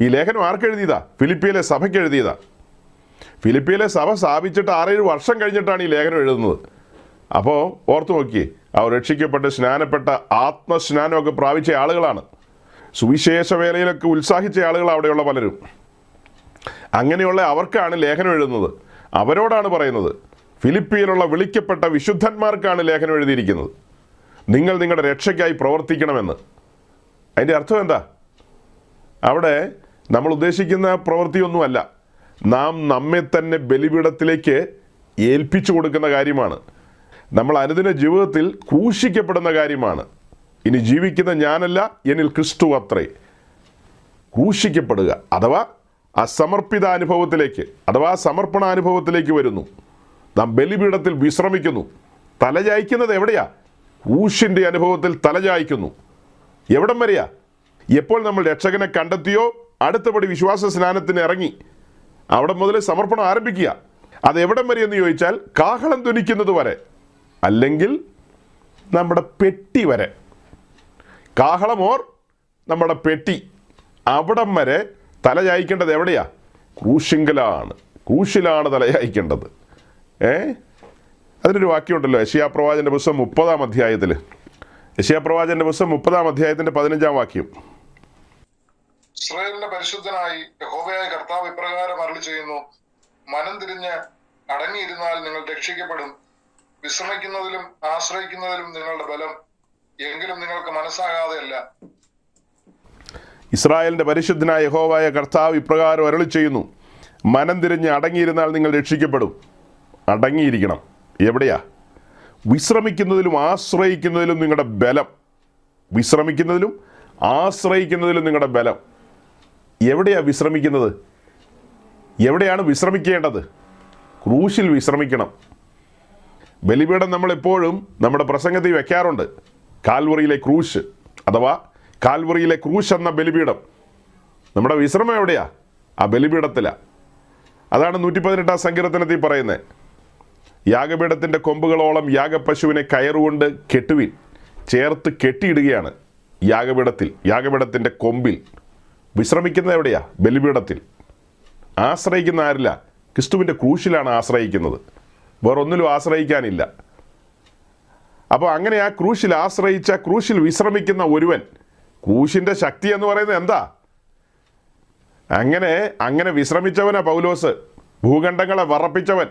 ഈ ലേഖനം ആർക്കെഴുതിയതാ? ഫിലിപ്പിയിലെ സഭയ്ക്ക് എഴുതിയതാ. ഫിലിപ്പിയിലെ സഭ സ്ഥാപിച്ചിട്ട് 6-7 വർഷം കഴിഞ്ഞിട്ടാണ് ഈ ലേഖനം എഴുതുന്നത്. അപ്പോൾ ഓർത്തു നോക്കിയേ, അവർ രക്ഷിക്കപ്പെട്ട് സ്നാനപ്പെട്ട ആത്മസ്നാനമൊക്കെ പ്രാപിച്ച ആളുകളാണ്. സുവിശേഷ വേലയിലൊക്കെ ഉത്സാഹിച്ച ആളുകൾ അവിടെയുള്ള പലരും. അങ്ങനെയുള്ള അവർക്കാണ് ലേഖനം എഴുതുന്നത്. അവരോടാണ് പറയുന്നത്. ഫിലിപ്പിയിലുള്ള വിളിക്കപ്പെട്ട വിശുദ്ധന്മാർക്കാണ് ലേഖനം എഴുതിയിരിക്കുന്നത്, നിങ്ങൾ നിങ്ങളുടെ രക്ഷയ്ക്കായി പ്രവർത്തിക്കണമെന്ന്. അതിൻ്റെ അർത്ഥം എന്താ? അവിടെ നമ്മൾ ഉദ്ദേശിക്കുന്ന പ്രവൃത്തിയൊന്നുമല്ല, നാം നമ്മെ തന്നെ ബലിപീഠത്തിലേക്ക് ഏൽപ്പിച്ചു കൊടുക്കുന്ന കാര്യമാണ്. നമ്മൾ അനുദിന ജീവിതത്തിൽ ക്രൂശിക്കപ്പെടുന്ന കാര്യമാണ്. ഇനി ജീവിക്കുന്ന ഞാനല്ല, എന്നിൽ ക്രിസ്തു അത്രേ. ക്രൂശിക്കപ്പെടുക അഥവാ അസമർപ്പിതാനുഭവത്തിലേക്ക്, അഥവാ സമർപ്പണാനുഭവത്തിലേക്ക് വരുന്നു. നാം ബലിപീഠത്തിൽ വിശ്രമിക്കുന്നു. തലചായ്ക്കുന്നത് എവിടെയാ? ക്രൂശിൻ്റെ അനുഭവത്തിൽ തലചായ്ക്കുന്നു. എവിടം വരെയാ? എപ്പോൾ നമ്മൾ രക്ഷകനെ കണ്ടെത്തിയോ അടുത്തപടി വിശ്വാസ സ്നാനത്തിന് ഇറങ്ങി അവിടെ മുതൽ സമർപ്പണം ആരംഭിക്കുക. അതെവിടം വരെ എന്ന് ചോദിച്ചാൽ കാഹളം ധ്വനിക്കുന്നത് വരെ, അല്ലെങ്കിൽ നമ്മുടെ പെട്ടി വരെ. കാഹളമോർ നമ്മുടെ പെട്ടി, അവിടം വരെ തലചായ്ക്കേണ്ടത് എവിടെയാ? ക്രൂശിങ്കലാണ്. ക്രൂശിലാണ് തലചായ്ക്കേണ്ടത്. അതിനൊരു വാക്യമുണ്ടല്ലോ, യെശയ്യാപ്രവാചകന്റെ പുസ്തകം 30-ാം അധ്യായത്തിൽ. യെശയ്യാപ്രവാചകന്റെ പുസ്തകം 30-ാം അധ്യായത്തിന്റെ 15-ാം വാക്യം. ഇസ്രായേലിന്റെ പരിശുദ്ധനായി യഹോവയായ കർത്താവ് ഇപ്രകാരം അരുളി ചെയ്യുന്നു, മനം തിരിഞ്ഞ് അടങ്ങിയിരുന്നാൽ നിങ്ങൾ രക്ഷിക്കപ്പെടും. വിശ്രമിക്കുന്നതിലും ആശ്രയിക്കുന്നതിലും നിങ്ങളുടെ ബലം, എങ്കിലും നിങ്ങൾക്ക് മനസ്സാകാതെയല്ല. ഇസ്രായേലിന്റെ പരിശുദ്ധനായ യഹോവയായ കർത്താവ് ഇപ്രകാരം അരുളി ചെയ്യുന്നു, മനം തിരിഞ്ഞ് അടങ്ങിയിരുന്നാൽ നിങ്ങൾ രക്ഷിക്കപ്പെടും. അടങ്ങിയിരിക്കണം. എവിടെയാ? വിശ്രമിക്കുന്നതിലും ആശ്രയിക്കുന്നതിലും നിങ്ങളുടെ ബലം. വിശ്രമിക്കുന്നതിലും ആശ്രയിക്കുന്നതിലും നിങ്ങളുടെ ബലം. എവിടെയാ വിശ്രമിക്കുന്നത്? എവിടെയാണ് വിശ്രമിക്കേണ്ടത്? ക്രൂശിൽ വിശ്രമിക്കണം. ബലിപീഠം നമ്മളെപ്പോഴും നമ്മുടെ പ്രസംഗത്തിൽ വെക്കാറുണ്ട്. കാൽവറിയിലെ ക്രൂശ് അഥവാ കാൽവറിയിലെ ക്രൂശ് എന്ന ബലിപീഠം. നമ്മുടെ വിശ്രമം എവിടെയാ? ആ ബലിപീഠത്തിലാണ്. അതാണ് 118 സങ്കീർത്തനത്തിൽ പറയുന്നത്. യാഗപീഠത്തിൻ്റെ കൊമ്പുകളോളം യാഗപശുവിനെ കയറുകൊണ്ട് കെട്ടുവിൻ. ചേർത്ത് കെട്ടിയിടുകയാണ് യാഗപീഠത്തിൻ്റെ കൊമ്പിൽ. വിശ്രമിക്കുന്നത് എവിടെയാ? ബലിപീഠത്തിൽ. ആശ്രയിക്കുന്ന ആരില്ല? ക്രിസ്തുവിൻ്റെ ക്രൂശിലാണ് ആശ്രയിക്കുന്നത്. വേറൊന്നിലും ആശ്രയിക്കാനില്ല. അപ്പോൾ അങ്ങനെ ആ ക്രൂശിൽ ആശ്രയിച്ച, ക്രൂശിൽ വിശ്രമിക്കുന്ന ഒരുവൻ, ക്രൂശിൻ്റെ ശക്തി എന്ന് പറയുന്നത് എന്താ? അങ്ങനെ വിശ്രമിച്ചവനാ പൗലോസ്. ഭൂഖണ്ഡങ്ങളെ വറപ്പിച്ചവൻ.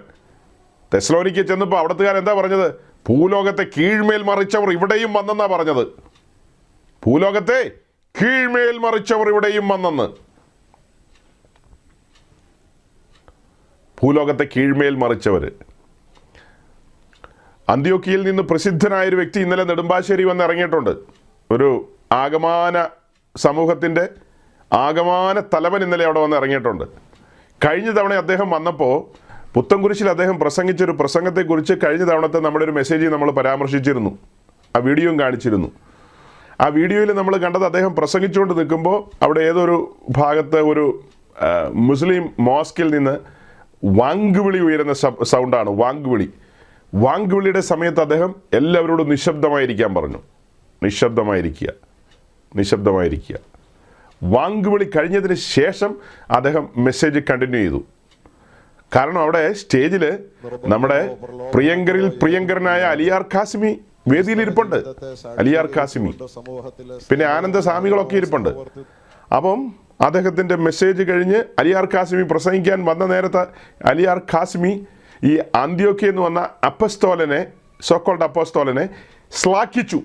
തെസ്സലോനിക്കയിൽ ചെന്നപ്പോൾ അവിടത്തുകാർ എന്താ പറഞ്ഞത്? ഭൂലോകത്തെ കീഴ്മേൽ മറിച്ചവർ ഇവിടെയും വന്നെന്നാ പറഞ്ഞത്. ഭൂലോകത്തെ കീഴ്മേൽ മറിച്ചവർ ഇവിടെയും വന്നെന്ന്. ഭൂലോകത്തെ കീഴ്മേൽ മറിച്ചവർ. അന്ത്യോക്യയിൽ നിന്ന് പ്രസിദ്ധനായൊരു വ്യക്തി ഇന്നലെ നെടുമ്പാശ്ശേരി വന്ന് ഇറങ്ങിയിട്ടുണ്ട്. ഒരു ആഗമാന സമൂഹത്തിൻ്റെ ആഗമാന തലവൻ ഇന്നലെ അവിടെ വന്ന് ഇറങ്ങിയിട്ടുണ്ട്. കഴിഞ്ഞ തവണ അദ്ദേഹം വന്നപ്പോൾ പുത്തൻകുരിശിൽ അദ്ദേഹം പ്രസംഗിച്ചൊരു പ്രസംഗത്തെക്കുറിച്ച് കഴിഞ്ഞ തവണത്തെ നമ്മുടെ ഒരു മെസ്സേജിൽ നമ്മൾ പരാമർശിച്ചിരുന്നു. ആ വീഡിയോയും കാണിച്ചിരുന്നു. ആ വീഡിയോയിൽ നമ്മൾ കണ്ടത് അദ്ദേഹം പ്രസംഗിച്ചുകൊണ്ട് നിൽക്കുമ്പോൾ അവിടെ ഏതൊരു ഭാഗത്ത് ഒരു മുസ്ലിം മോസ്കിൽ നിന്ന് വാങ്കുവിളി ഉയരുന്ന സൗണ്ടാണ്. വാങ്കുവിളിയുടെ സമയത്ത് അദ്ദേഹം എല്ലാവരോടും നിശബ്ദമായിരിക്കാൻ പറഞ്ഞു. നിശബ്ദമായിരിക്കുക. വാങ്കുവിളി കഴിഞ്ഞതിന് ശേഷം അദ്ദേഹം മെസ്സേജ് കണ്ടിന്യൂ ചെയ്തു. കാരണം അവിടെ സ്റ്റേജിൽ നമ്മുടെ പ്രിയങ്കരനായ അലിയാർ ഖാസിമി വേദിയിലിരിപ്പുണ്ട്. അലിയാർ ഖാസിമി, പിന്നെ ആനന്ദ സ്വാമികളൊക്കെ ഇരിപ്പുണ്ട്. അപ്പം അദ്ദേഹത്തിൻ്റെ മെസ്സേജ് കഴിഞ്ഞ് അലിയാർ ഖാസിമി പ്രസംഗിക്കാൻ വന്ന നേരത്തെ അലിയാർ ഖാസിമി ഈ അന്ത്യോക്യ എന്ന് വന്ന അപ്പസ്തോലനെ, സോക്കോൾഡ് അപ്പോസ്തോലനെ ശ്ലാഘിച്ചു,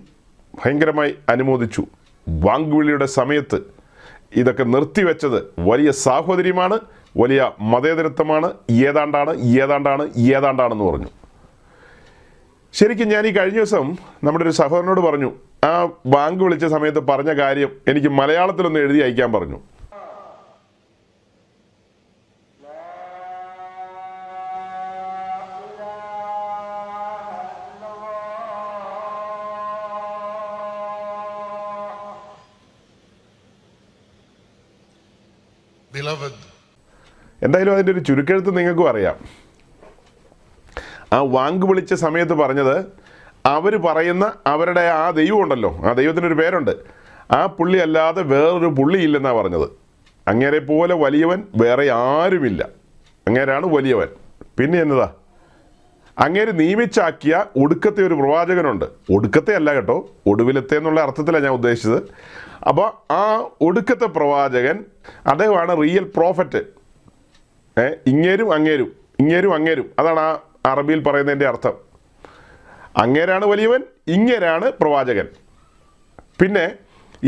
ഭയങ്കരമായി അനുമോദിച്ചു. വാങ്കുവിളിയുടെ സമയത്ത് ഇതൊക്കെ നിർത്തിവെച്ചത് വലിയ സാഹോദര്യമാണ്, വലിയ മതേതരത്വമാണ്, ഏതാണ്ടാണെന്ന് പറഞ്ഞു. ശരിക്കും ഞാൻ ഈ കഴിഞ്ഞ ദിവസം നമ്മുടെ ഒരു സഹോദരനോട് പറഞ്ഞു, ആ ബാങ്ക് വിളിച്ച സമയത്ത് പറഞ്ഞ കാര്യം എനിക്ക് മലയാളത്തിലൊന്ന് എഴുതി അയക്കാൻ പറഞ്ഞു. എന്തായാലും അതിൻ്റെ ഒരു ചുരുക്കെഴുത്ത് നിങ്ങൾക്കും അറിയാം. ആ വാങ്ക് വിളിച്ച സമയത്ത് പറഞ്ഞത്, അവർ പറയുന്ന അവരുടെ ആ ദൈവം ഉണ്ടല്ലോ, ആ ദൈവത്തിനൊരു പേരുണ്ട്, ആ പുള്ളി അല്ലാതെ വേറൊരു പുള്ളി ഇല്ലെന്നാണ് പറഞ്ഞത്. അങ്ങേരെ പോലെ വലിയവൻ വേറെ ആരുമില്ല, അങ്ങേരാണ് വലിയവൻ. പിന്നെ എന്നതാ, അങ്ങേര് നിയമിച്ചാക്കിയ ഒടുക്കത്തെ ഒരു പ്രവാചകനുണ്ട്. ഒടുക്കത്തെ അല്ല കേട്ടോ, ഒടുവിലത്തെ എന്നുള്ള അർത്ഥത്തിലാണ് ഞാൻ ഉദ്ദേശിച്ചത്. അപ്പോൾ ആ ഒടുക്കത്തെ പ്രവാചകൻ അദ്ദേഹമാണ് റിയൽ പ്രോഫറ്റ്. ഇങ്ങേരും അങ്ങേരും അതാണ് ആ അറബിയിൽ പറയുന്നതിൻ്റെ അർത്ഥം. അങ്ങേരാണ് വലിയവൻ, ഇങ്ങേരാണ് പ്രവാചകൻ. പിന്നെ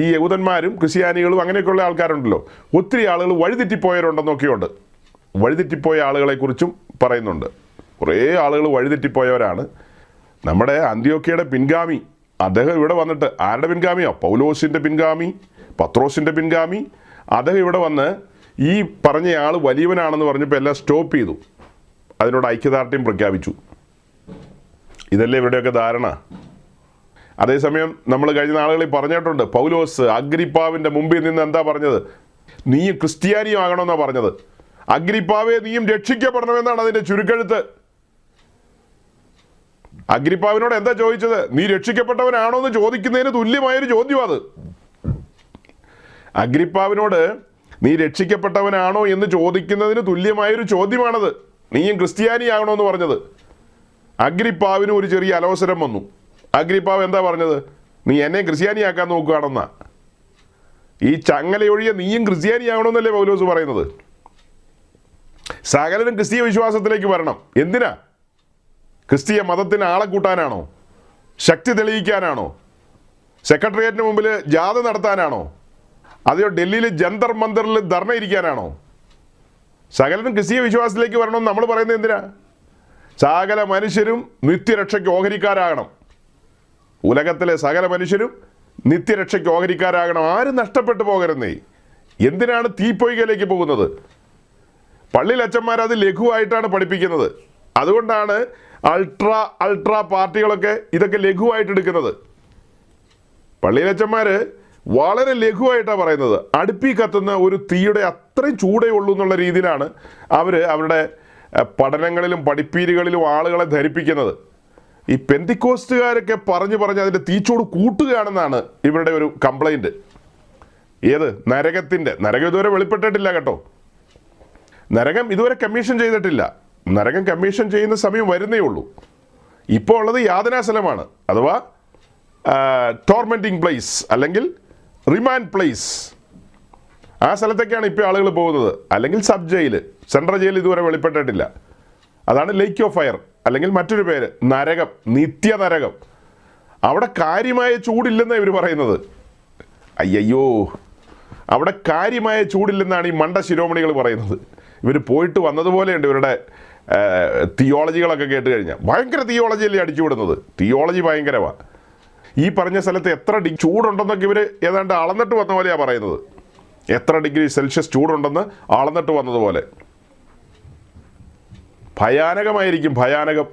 ഈ യഹൂദന്മാരും ക്രിസ്ത്യാനികളും അങ്ങനെയൊക്കെയുള്ള ആൾക്കാരുണ്ടല്ലോ, ഒത്തിരി ആളുകൾ വഴിതെറ്റിപ്പോയവരുണ്ടെന്നൊക്കെയുണ്ട്. വഴിതെറ്റിപ്പോയ ആളുകളെക്കുറിച്ചും പറയുന്നുണ്ട്. കുറേ ആളുകൾ വഴിതെറ്റിപ്പോയവരാണ്. നമ്മുടെ അന്ത്യോക്യയുടെ പിൻഗാമി അദ്ദേഹം ഇവിടെ വന്നിട്ട്, ആരുടെ പിൻഗാമിയോ? പൗലോസിൻ്റെ പിൻഗാമി, പത്രോസിൻ്റെ പിൻഗാമി. അദ്ദേഹം ഇവിടെ വന്ന് ഈ പറഞ്ഞയാൾ വലിയവനാണെന്ന് പറഞ്ഞപ്പോൾ എല്ലാം സ്റ്റോപ്പ് ചെയ്തു. അതിനോട് ഐക്യദാർഢ്യം പ്രഖ്യാപിച്ചു. ഇതല്ലേ ഇവിടെയൊക്കെ ധാരണ. അതേസമയം നമ്മൾ കഴിഞ്ഞ നാളുകളിൽ പറഞ്ഞിട്ടുണ്ട്, പൗലോസ് അഗ്രിപ്പാവിൻ്റെ മുമ്പിൽ നിന്ന് എന്താ പറഞ്ഞത്? നീ ക്രിസ്ത്യാനിയും ആകണമെന്നാണ് പറഞ്ഞത്. അഗ്രിപ്പാവെ, നീയും രക്ഷിക്കപ്പെടണമെന്നാണ് അതിൻ്റെ ചുരുക്കെഴുത്ത്. അഗ്രിപ്പാവിനോട് എന്താ ചോദിച്ചത്? നീ രക്ഷിക്കപ്പെട്ടവനാണോ എന്ന് ചോദിക്കുന്നതിന് തുല്യമായൊരു ചോദ്യം അത്. അഗ്രിപ്പാവിനോട് നീ രക്ഷിക്കപ്പെട്ടവനാണോ എന്ന് ചോദിക്കുന്നതിന് തുല്യമായൊരു ചോദ്യമാണത്. നീയും ക്രിസ്ത്യാനിയാകണോ എന്ന് പറഞ്ഞത്. അഗ്രിപ്പാവിന് ഒരു ചെറിയ അലോസരം വന്നു. അഗ്രിപ്പാവ് എന്താ പറഞ്ഞത്? നീ എന്നെ ക്രിസ്ത്യാനിയാക്കാൻ നോക്കുകയാണെന്നാ. ഈ ചങ്ങലയൊഴിയെ നീയും ക്രിസ്ത്യാനിയാകണമെന്നല്ലേ പൗലോസ് പറയുന്നത്. സകലരും ക്രിസ്തീയ വിശ്വാസത്തിലേക്ക് വരണം. എന്തിനാ? ക്രിസ്തീയ മതത്തിന് ആളെ കൂട്ടാനാണോ? ശക്തി തെളിയിക്കാനാണോ? സെക്രട്ടേറിയറ്റിന് മുമ്പിൽ ജാഥ നടത്താനാണോ? അതെയോ ഡൽഹിയിൽ ജന്തർ മന്ദറിൽ ധർണ ഇരിക്കാനാണോ? സകലനും ക്രിസ്തീയ വിശ്വാസത്തിലേക്ക് വരണമെന്ന് നമ്മൾ പറയുന്നത് എന്തിനാ? സകല മനുഷ്യരും നിത്യരക്ഷയ്ക്ക് ഓഹരിക്കാരാകണം. ഉലകത്തിലെ സകല മനുഷ്യരും നിത്യരക്ഷയ്ക്ക് ഓഹരിക്കാരാകണം. ആരും നഷ്ടപ്പെട്ടു പോകരുന്നേ. എന്തിനാണ് തീപ്പൊയ്കയിലേക്ക് പോകുന്നത്? പള്ളിയിൽ അച്ഛന്മാർ അത് ലഘുവായിട്ടാണ് പഠിപ്പിക്കുന്നത്. അതുകൊണ്ടാണ് അൾട്രാ പാർട്ടികളൊക്കെ ഇതൊക്കെ ലഘുവായിട്ട് എടുക്കുന്നത്. പള്ളിയിലച്ചന്മാർ വളരെ ലഘുവായിട്ടാണ് പറയുന്നത്. അടുപ്പി കത്തുന്ന ഒരു തീയുടെ അത്രയും ചൂടേ ഉള്ളൂ എന്നുള്ള രീതിയിലാണ് അവർ അവരുടെ പഠനങ്ങളിലും പഠിപ്പീരുകളിലും ആളുകളെ ധരിപ്പിക്കുന്നത്. ഈ പെന്തിക്കോസ്റ്റുകാരൊക്കെ പറഞ്ഞ് അതിൻ്റെ തീച്ചൂട് കൂട്ടുകയാണെന്നാണ് ഇവരുടെ ഒരു കംപ്ലൈൻറ്റ്. ഏത്? നരകം ഇതുവരെ വെളിപ്പെട്ടിട്ടില്ല കേട്ടോ. നരകം ഇതുവരെ കമ്മീഷൻ ചെയ്തിട്ടില്ല. നരകം കമ്മീഷൻ ചെയ്യുന്ന സമയം വരുന്നേ ഉള്ളൂ. ഇപ്പോൾ ഉള്ളത് യാതനാസ്ഥലമാണ്, അഥവാ ടോർമെൻറ്റിംഗ് പ്ലേസ് അല്ലെങ്കിൽ റിമാൻഡ് പ്ലേസ്. ആ സ്ഥലത്തേക്കാണ് ഇപ്പോൾ ആളുകൾ പോകുന്നത്. അല്ലെങ്കിൽ സബ് ജയിൽ, സെൻട്രൽ ജയിൽ ഇതുവരെ വെളിപ്പെട്ടിട്ടില്ല. അതാണ് ലേക്ക് ഓഫ് ഫയർ, അല്ലെങ്കിൽ മറ്റൊരു പേര് നരകം, നിത്യനരകം. അവിടെ കാര്യമായ ചൂടില്ലെന്നാണ് ഇവർ പറയുന്നത്. അയ്യോ, അവിടെ കാര്യമായ ചൂടില്ലെന്നാണ് ഈ മണ്ട ശിരോമണികൾ പറയുന്നത്. ഇവർ പോയിട്ട് വന്നതുപോലെയുണ്ട് ഇവരുടെ തിയോളജികളൊക്കെ കേട്ട് കഴിഞ്ഞാൽ. ഭയങ്കര തിയോളജിയല്ലേ അടിച്ചുവിടുന്നത്. തിയോളജി ഭയങ്കരമാണ്. ഈ പറഞ്ഞ സ്ഥലത്ത് എത്ര ചൂടുണ്ടെന്നൊക്കെ ഇവർ ഏതാണ്ട് അളന്നിട്ട് വന്ന പോലെയാണ് പറയുന്നത്. എത്ര ഡിഗ്രി സെൽഷ്യസ് ചൂടുണ്ടെന്ന് അളന്നിട്ട് വന്നതുപോലെ. ഭയാനകമായിരിക്കും, ഭയാനകം.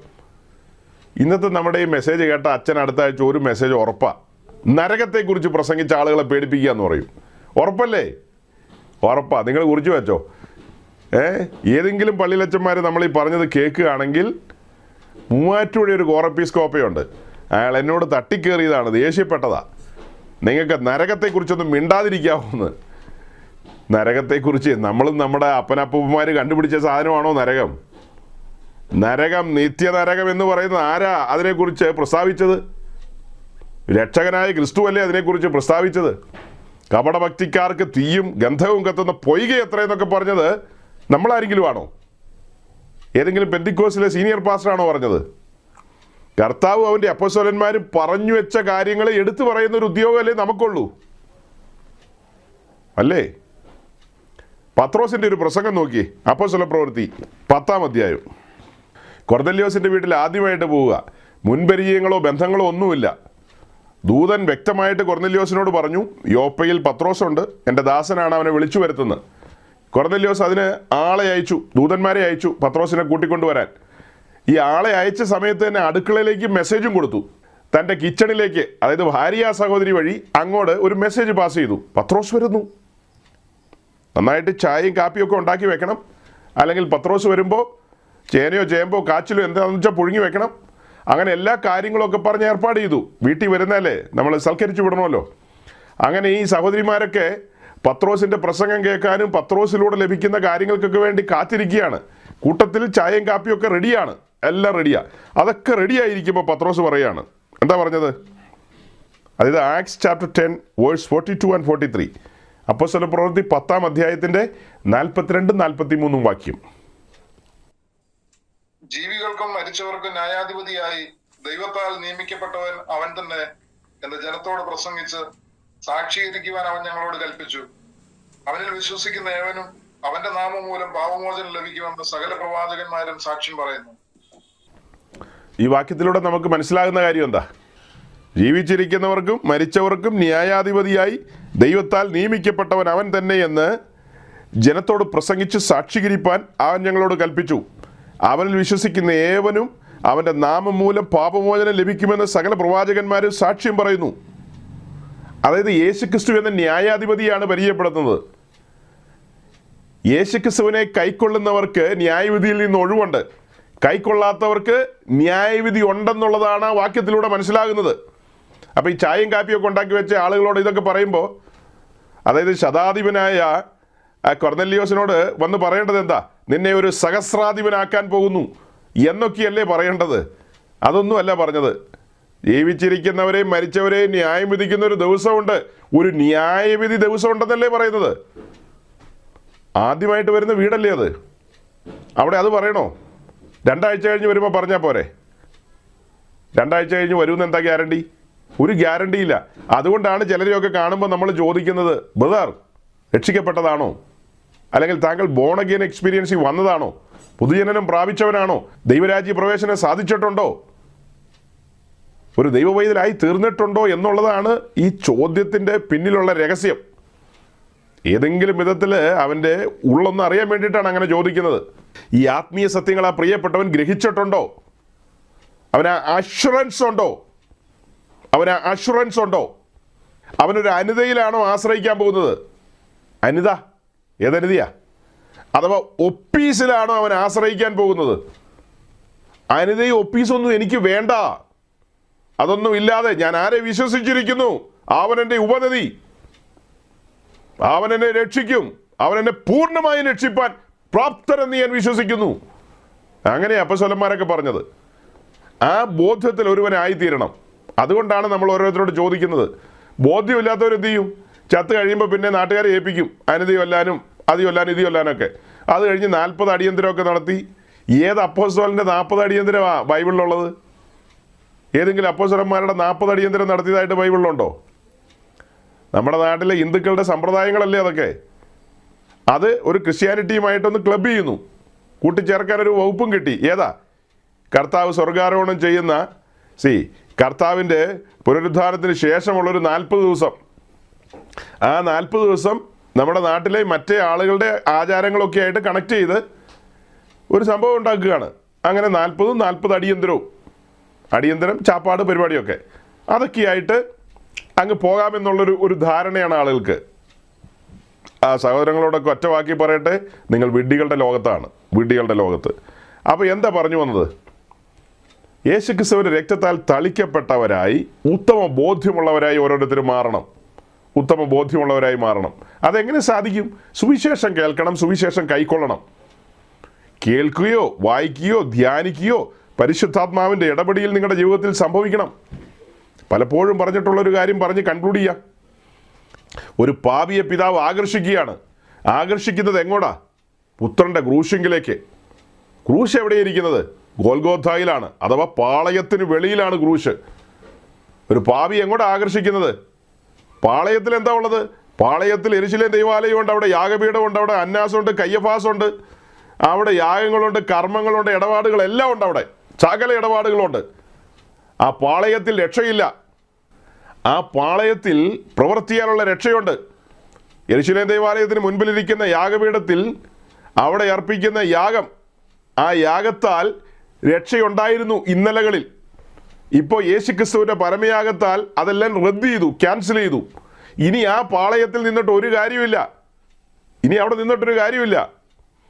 ഇന്നത്തെ നമ്മുടെ ഈ മെസ്സേജ് കേട്ട അച്ഛൻ അടുത്ത ആഴ്ച ഒരു മെസ്സേജ് ഉറപ്പാണ്. നരകത്തെക്കുറിച്ച് പ്രസംഗിച്ച ആളുകളെ പേടിപ്പിക്കുക എന്ന് പറയും. ഉറപ്പല്ലേ? ഉറപ്പാ. നിങ്ങൾ കുറിച്ച് വെച്ചോ. ഏതെങ്കിലും പള്ളിയിലച്ചന്മാർ നമ്മൾ ഈ പറഞ്ഞത് കേൾക്കുകയാണെങ്കിൽ, മൂവാറ്റുപുഴ ഒരു കോറപ്പീസ്കോപ്പയുണ്ട്, അയാൾ എന്നോട് തട്ടിക്കേറിയതാണ്, ദേഷ്യപ്പെട്ടതാ. നിങ്ങൾക്ക് നരകത്തെക്കുറിച്ചൊന്നും മിണ്ടാതിരിക്കാവുന്ന. നരകത്തെക്കുറിച്ച് നമ്മളും നമ്മുടെ അപ്പനപ്പൂപ്പന്മാർ കണ്ടുപിടിച്ച സാധനമാണോ നരകം? നരകം, നിത്യനരകം എന്ന് പറയുന്നത് ആരാ അതിനെക്കുറിച്ച് പ്രസ്താവിച്ചത്? രക്ഷകനായ ക്രിസ്തുവല്ലേ അതിനെക്കുറിച്ച് പ്രസ്താവിച്ചത്. കപടഭക്തിക്കാർക്ക് തീയും ഗന്ധവും കത്തുന്ന പൊയ്ക എത്രയെന്നൊക്കെ പറഞ്ഞത് നമ്മളാരെങ്കിലും ആണോ? ഏതെങ്കിലും പെന്തിക്കോസിലെ സീനിയർ പാസ്റ്ററാണോ പറഞ്ഞത്? കർത്താവ് അവൻ്റെ അപ്പോസ്തലന്മാരും പറഞ്ഞു വെച്ച കാര്യങ്ങളെ എടുത്തു പറയുന്ന ഒരു ഉദ്യോഗമല്ലേ നമുക്കുള്ളൂ, അല്ലേ? പത്രോസിൻ്റെ ഒരു പ്രസംഗം നോക്കി, അപ്പോസ്തല പ്രവൃത്തി 10-ാം അധ്യായം. കൊർന്നല്യോസിൻ്റെ വീട്ടിൽ ആദ്യമായിട്ട് പോവുക. മുൻപരിചയങ്ങളോ ബന്ധങ്ങളോ ഒന്നുമില്ല. ദൂതൻ വ്യക്തമായിട്ട് കൊർന്നല്യോസിനോട് പറഞ്ഞു, യോപ്പയിൽ പത്രോസുണ്ട്, എൻ്റെ ദാസനാണ്, അവനെ വിളിച്ചു വരുത്തുന്നത്. കൊർന്നല്യോസ് അതിന് ആളെ അയച്ചു, ദൂതന്മാരെ അയച്ചു പത്രോസിനെ കൂട്ടിക്കൊണ്ടുവരാൻ. ഈ ആളെ അയച്ച സമയത്ത് തന്നെ അടുക്കളയിലേക്ക് മെസ്സേജും കൊടുത്തു. തൻ്റെ കിച്ചണിലേക്ക്, അതായത് ഭാര്യ സഹോദരി വഴി അങ്ങോട്ട് ഒരു മെസ്സേജ് പാസ് ചെയ്തു. പത്രോസ് വരുന്നു, നന്നായിട്ട് ചായയും കാപ്പിയൊക്കെ ഉണ്ടാക്കി വെക്കണം, അല്ലെങ്കിൽ പത്രോസ് വരുമ്പോൾ ചേനയോ ചേമ്പോ കാച്ചിലോ എന്താണെന്ന് വെച്ചാൽ പുഴുങ്ങി വെക്കണം. അങ്ങനെ എല്ലാ കാര്യങ്ങളൊക്കെ പറഞ്ഞ് ഏർപ്പാട് ചെയ്തു. വീട്ടിൽ വരുന്നതല്ലേ, നമ്മൾ സൽക്കരിച്ചു വിടണമല്ലോ. അങ്ങനെ ഈ സഹോദരിമാരൊക്കെ പത്രോസിൻ്റെ പ്രസംഗം കേൾക്കാനും പത്രോസിലൂടെ ലഭിക്കുന്ന കാര്യങ്ങൾക്കൊക്കെ വേണ്ടി കാത്തിരിക്കുകയാണ്. കൂട്ടത്തിൽ ചായയും കാപ്പിയൊക്കെ റെഡിയാണ്, എല്ലാം റെഡിയാണ്. അതൊക്കെ റെഡിയായിരിക്കുമ്പോൾ പത്രോസ് പറയുകയാണ്, എന്താ പറഞ്ഞത്? അതായത് ആക്ട്സ് ചാപ്റ്റർ 10 വേഴ്സ് 42 and 43. അപ്പോസ്തല പ്രവൃത്തി 10-ാം അധ്യായത്തിൻ്റെ 42-43 വാക്യം. ജീവികൾക്കും മരിച്ചവർക്കും ന്യായാധിപതിയായി ദൈവത്താൽ നിയമിക്കപ്പെട്ടവൻ അവൻ തന്നെ എന്ന് ജനത്തോട് പ്രസംഗിച്ച് സാക്ഷീകരിക്കുവാൻ അവൻ ഞങ്ങളോട് കൽപ്പിച്ചു. അവനിൽ വിശ്വസിക്കുന്ന ഏവനും അവന്റെ നാമം മൂലം പാപമോചനം ലഭിക്കുമെന്ന് സകല പ്രവാചകന്മാരും സാക്ഷ്യം പറയുന്നു. ഈ വാക്യത്തിലൂടെ നമുക്ക് മനസ്സിലാകുന്ന കാര്യം എന്താ? ജീവിച്ചിരിക്കുന്നവർക്കും മരിച്ചവർക്കും ന്യായാധിപതിയായി ദൈവത്താൽ നിയമിക്കപ്പെട്ടവൻ അവൻ തന്നെ എന്ന് ജനത്തോട് പ്രസംഗിച്ച് സാക്ഷീകരിപ്പാൻ അവൻ ഞങ്ങളോട് കൽപ്പിച്ചു. അവനിൽ വിശ്വസിക്കുന്ന ഏവനും അവൻ്റെ നാമം മൂലം പാപമോചനം ലഭിക്കുമെന്ന് സകല പ്രവാചകന്മാരും സാക്ഷ്യം പറയുന്നു. അതായത് യേശുക്രിസ്തു എന്ന ന്യായാധിപതിയാണ് പരിചയപ്പെടുത്തുന്നത്. യേശുക്രിസ്തുവിനെ കൈക്കൊള്ളുന്നവർക്ക് ന്യായവിധിയിൽ നിന്ന് ഒഴിവുണ്ട്, കൈക്കൊള്ളാത്തവർക്ക് ന്യായവിധി ഉണ്ടെന്നുള്ളതാണ് ആ വാക്യത്തിലൂടെ മനസ്സിലാകുന്നത്. അപ്പോൾ ഈ ചായയും കാപ്പിയൊക്കെ ഉണ്ടാക്കി വെച്ച ആളുകളോട് ഇതൊക്കെ പറയുമ്പോൾ, അതായത് ശതാധിപനായ കൊർന്നല്യോസിനോട് വന്ന് പറയേണ്ടത് എന്താ? നിന്നെ ഒരു സഹസ്രാധിപനാക്കാൻ പോകുന്നു എന്നൊക്കെയല്ലേ പറയേണ്ടത്? അതൊന്നുമല്ല പറഞ്ഞത്. ജീവിച്ചിരിക്കുന്നവരെയും മരിച്ചവരെയും ന്യായം വിധിക്കുന്ന ഒരു ദിവസമുണ്ട്, ഒരു ന്യായവിധി ദിവസം ഉണ്ടെന്നല്ലേ പറയുന്നത്. ആദ്യമായിട്ട് വരുന്ന വീടല്ലേ അത്? അവിടെ അത് പറയണോ? 2 ആഴ്ച കഴിഞ്ഞ് വരുമ്പോൾ പറഞ്ഞാൽ പോരെ? 2 ആഴ്ച കഴിഞ്ഞ് വരുമെന്ന് എന്താ ഗ്യാരണ്ടി? ഒരു ഗ്യാരണ്ടിയില്ല. അതുകൊണ്ടാണ് ചിലരെയൊക്കെ കാണുമ്പോൾ നമ്മൾ ചോദിക്കുന്നത്, ബ്രദർ രക്ഷിക്കപ്പെട്ടതാണോ? അല്ലെങ്കിൽ താങ്കൾ ബോൺ അഗെയിൻ എക്സ്പീരിയൻസിൽ വന്നതാണോ? പുതുജനനം പ്രാപിച്ചവനാണോ? ദൈവരാജ്യ പ്രവേശനം സാധിച്ചിട്ടുണ്ടോ? ഒരു ദൈവവൈതലായി തീർന്നിട്ടുണ്ടോ എന്നുള്ളതാണ് ഈ ചോദ്യത്തിൻ്റെ പിന്നിലുള്ള രഹസ്യം. ഏതെങ്കിലും വിധത്തിൽ അവൻ്റെ ഉള്ളൊന്ന് അറിയാൻ വേണ്ടിയിട്ടാണ് അങ്ങനെ ചോദിക്കുന്നത്. ഈ ആത്മീയ സത്യങ്ങൾ ആ പ്രിയപ്പെട്ടവൻ ഗ്രഹിച്ചിട്ടുണ്ടോ? അവന് അഷുറൻസ് ഉണ്ടോ? അവനൊരു അനിതയിലാണോ ആശ്രയിക്കാൻ പോകുന്നത്? അനിത ഏതനിതയാ? അഥവാ ഒപ്പീസിലാണോ അവൻ ആശ്രയിക്കാൻ പോകുന്നത്? അനിതയും ഒപ്പീസൊന്നും എനിക്ക് വേണ്ട, അതൊന്നും ഇല്ലാതെ ഞാൻ ആരെ വിശ്വസിച്ചിരിക്കുന്നു? അവൻ എൻ്റെ ഉപനദി, അവൻ എന്നെ രക്ഷിക്കും, അവൻ എന്നെ പൂർണ്ണമായി രക്ഷിപ്പാൻ പ്രാപ്തരെന്ന് ഞാൻ വിശ്വസിക്കുന്നു. അങ്ങനെ അപ്പസ്വലന്മാരൊക്കെ പറഞ്ഞത്. ആ ബോധ്യത്തിൽ ഒരുവനായിത്തീരണം. അതുകൊണ്ടാണ് നമ്മൾ ഓരോരുത്തരോട് ചോദിക്കുന്നത്. ബോധ്യമില്ലാത്തവരെന്ത് ചെയ്യും? ചത്ത് കഴിയുമ്പോൾ പിന്നെ നാട്ടുകാരെ ഏൽപ്പിക്കും, അനിതി കൊല്ലാനും അത് കൊല്ലാനും ഇത് കൊല്ലാനൊക്കെ. അത് കഴിഞ്ഞ് 40 അടിയന്തരമൊക്കെ നടത്തി. ഏത് അപ്പോസ്തലൻ്റെ 40 അടിയന്തരമാണ് ബൈബിളിലുള്ളത്? ഏതെങ്കിലും അപ്പോസ്തലന്മാരുടെ 40 അടിയന്തരം നടത്തിയതായിട്ട് ബൈബിളിലുണ്ടോ? നമ്മുടെ നാട്ടിലെ ഹിന്ദുക്കളുടെ സമ്പ്രദായങ്ങളല്ലേ അതൊക്കെ. അത് ഒരു ക്രിസ്ത്യാനിറ്റിയുമായിട്ടൊന്ന് ക്ലബ് ചെയ്യുന്നു, കൂട്ടിച്ചേർക്കാനൊരു വകുപ്പും കിട്ടി. ഏതാ? കർത്താവ് സ്വർഗാരോഹണം ചെയ്യുന്ന കർത്താവിൻ്റെ പുനരുദ്ധാനത്തിന് ശേഷമുള്ളൊരു 40 ദിവസം. ആ 40 ദിവസം നമ്മുടെ നാട്ടിലെ മറ്റേ ആളുകളുടെ ആചാരങ്ങളൊക്കെ ആയിട്ട് കണക്ട് ചെയ്ത് ഒരു സംഭവം ഉണ്ടാക്കുകയാണ്. അങ്ങനെ 40 അടിയന്തരം ചാപ്പാട് പരിപാടിയൊക്കെ അതൊക്കെയായിട്ട് അങ്ങ് പോകാമെന്നുള്ളൊരു ധാരണയാണ് ആളുകൾക്ക്. ആ സഹോദരങ്ങളോടൊക്കെ ഒറ്റവാക്കി പറയട്ടെ, നിങ്ങൾ വിഡ്ഢികളുടെ ലോകത്ത്. അപ്പോൾ എന്താ പറഞ്ഞു വന്നത്? യേശുക്രിസ്തുവിന്റെ രക്തത്താൽ തളിക്കപ്പെട്ടവരായി ഉത്തമ ബോധ്യമുള്ളവരായി ഓരോരുത്തരും മാറണം. അതെങ്ങനെ സാധിക്കും? സുവിശേഷം കേൾക്കണം, സുവിശേഷം കൈക്കൊള്ളണം. കേൾക്കുകയോ വായിക്കുകയോ ധ്യാനിക്കുകയോ പരിശുദ്ധാത്മാവിൻ്റെ ഇടപെടൽ നിങ്ങളുടെ ജീവിതത്തിൽ സംഭവിക്കണം. പലപ്പോഴും പറഞ്ഞിട്ടുള്ളൊരു കാര്യം പറഞ്ഞ് കൺക്ലൂഡ് ചെയ്യാം. ഒരു പാപിയെ പിതാവ് ആകർഷിക്കുന്നത് എങ്ങോട്ടാ? പുത്രൻ്റെ ക്രൂശിങ്കിലേക്ക്. ക്രൂശ് എവിടെയിരിക്കുന്നത്? ഗോൽഗോഥായിലാണ്, അഥവാ പാളയത്തിന് വെളിയിലാണ് ക്രൂശ്. ഒരു പാപി എങ്ങോട്ടാ ആകർഷിക്കുന്നത്? പാളയത്തിൽ എന്താ ഉള്ളത്? പാളയത്തിൽ യെരുശലേം ദൈവാലയമുണ്ട്, അവിടെ യാഗപീഠമുണ്ട്, അവിടെ അന്നാസുണ്ട്, കയ്യഫാസുണ്ട്, അവിടെ യാഗങ്ങളുണ്ട്, കർമ്മങ്ങളുണ്ട്, ഇടപാടുകളെല്ലാം ഉണ്ട്. അവിടെ സകല ഇടപാടുകളുണ്ട്. ആ പാളയത്തിൽ രക്ഷയില്ല. ആ പാളയത്തിൽ പ്രവർത്തിയാനുള്ള രക്ഷയുണ്ട്. യെരുശലേം ദൈവാലയത്തിന് മുൻപിലിരിക്കുന്ന യാഗപീഠത്തിൽ അവിടെ അർപ്പിക്കുന്ന യാഗം, ആ യാഗത്താൽ രക്ഷയുണ്ടായിരുന്നു ഇന്നലകളിൽ. ഇപ്പോൾ യേശുക്രിസ്തുവിൻ്റെ പരമയാഗത്താൽ അതെല്ലാം റദ്ദ് ചെയ്തു, ക്യാൻസൽ ചെയ്തു. ഇനി ആ പാളയത്തിൽ നിന്നിട്ട് ഒരു കാര്യമില്ല.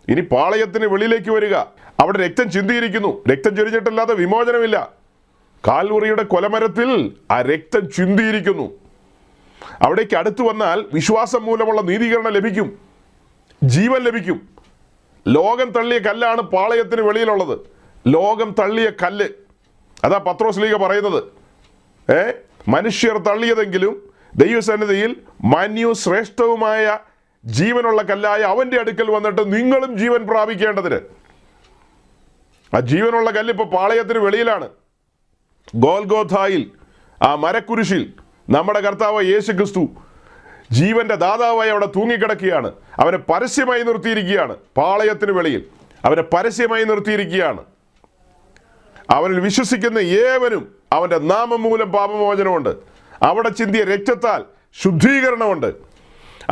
ഇനി പാളയത്തിന് വെളിയിലേക്ക് വരിക. അവിടെ രക്തം ചിന്തിയിരിക്കുന്നു. രക്തം ചൊരിഞ്ഞിട്ടല്ലാതെ വിമോചനമില്ല. കാൽവറിയുടെ കൊലമരത്തിൽ ആ രക്തം ചിന്തിയിരിക്കുന്നു. അവിടേക്ക് അടുത്തു വന്നാൽ വിശ്വാസം മൂലമുള്ള നീതീകരണം ലഭിക്കും, ജീവൻ ലഭിക്കും. ലോകം തള്ളിയ കല്ലാണ് പാളയത്തിന് വെളിയിലുള്ളത്. ലോകം തള്ളിയ കല്ല്. അതാ പത്രോസ് പറയുന്നത്. മനുഷ്യർ തള്ളിയതെങ്കിലും ദൈവസന്നിധിയിൽ മാന്യവും ശ്രേഷ്ഠവുമായ ജീവനുള്ള കല്ലായ അവൻ്റെ അടുക്കൽ വന്നിട്ട് നിങ്ങളും ജീവൻ പ്രാപിക്കേണ്ടതിന്. ആ ജീവനുള്ള കല്ല് ഇപ്പോൾ പാളയത്തിന് വെളിയിലാണ്. ഗോൽഗോഥായിൽ, ആ മരക്കുരിശിൽ നമ്മുടെ കർത്താവ് യേശുക്രിസ്തു ജീവന്റെ ദാതാവായി അവിടെ തൂങ്ങിക്കിടക്കുകയാണ്. അവനെ പരസ്യമായി നിർത്തിയിരിക്കുകയാണ്. പാളയത്തിന് വെളിയിൽ അവനെ പരസ്യമായി നിർത്തിയിരിക്കുകയാണ്. അവനിൽ വിശ്വസിക്കുന്ന ഏവനും അവൻ്റെ നാമം മൂലം പാപമോചനമുണ്ട്. അവിടെ ചിന്തിയ രക്തത്താൽ ശുദ്ധീകരണമുണ്ട്.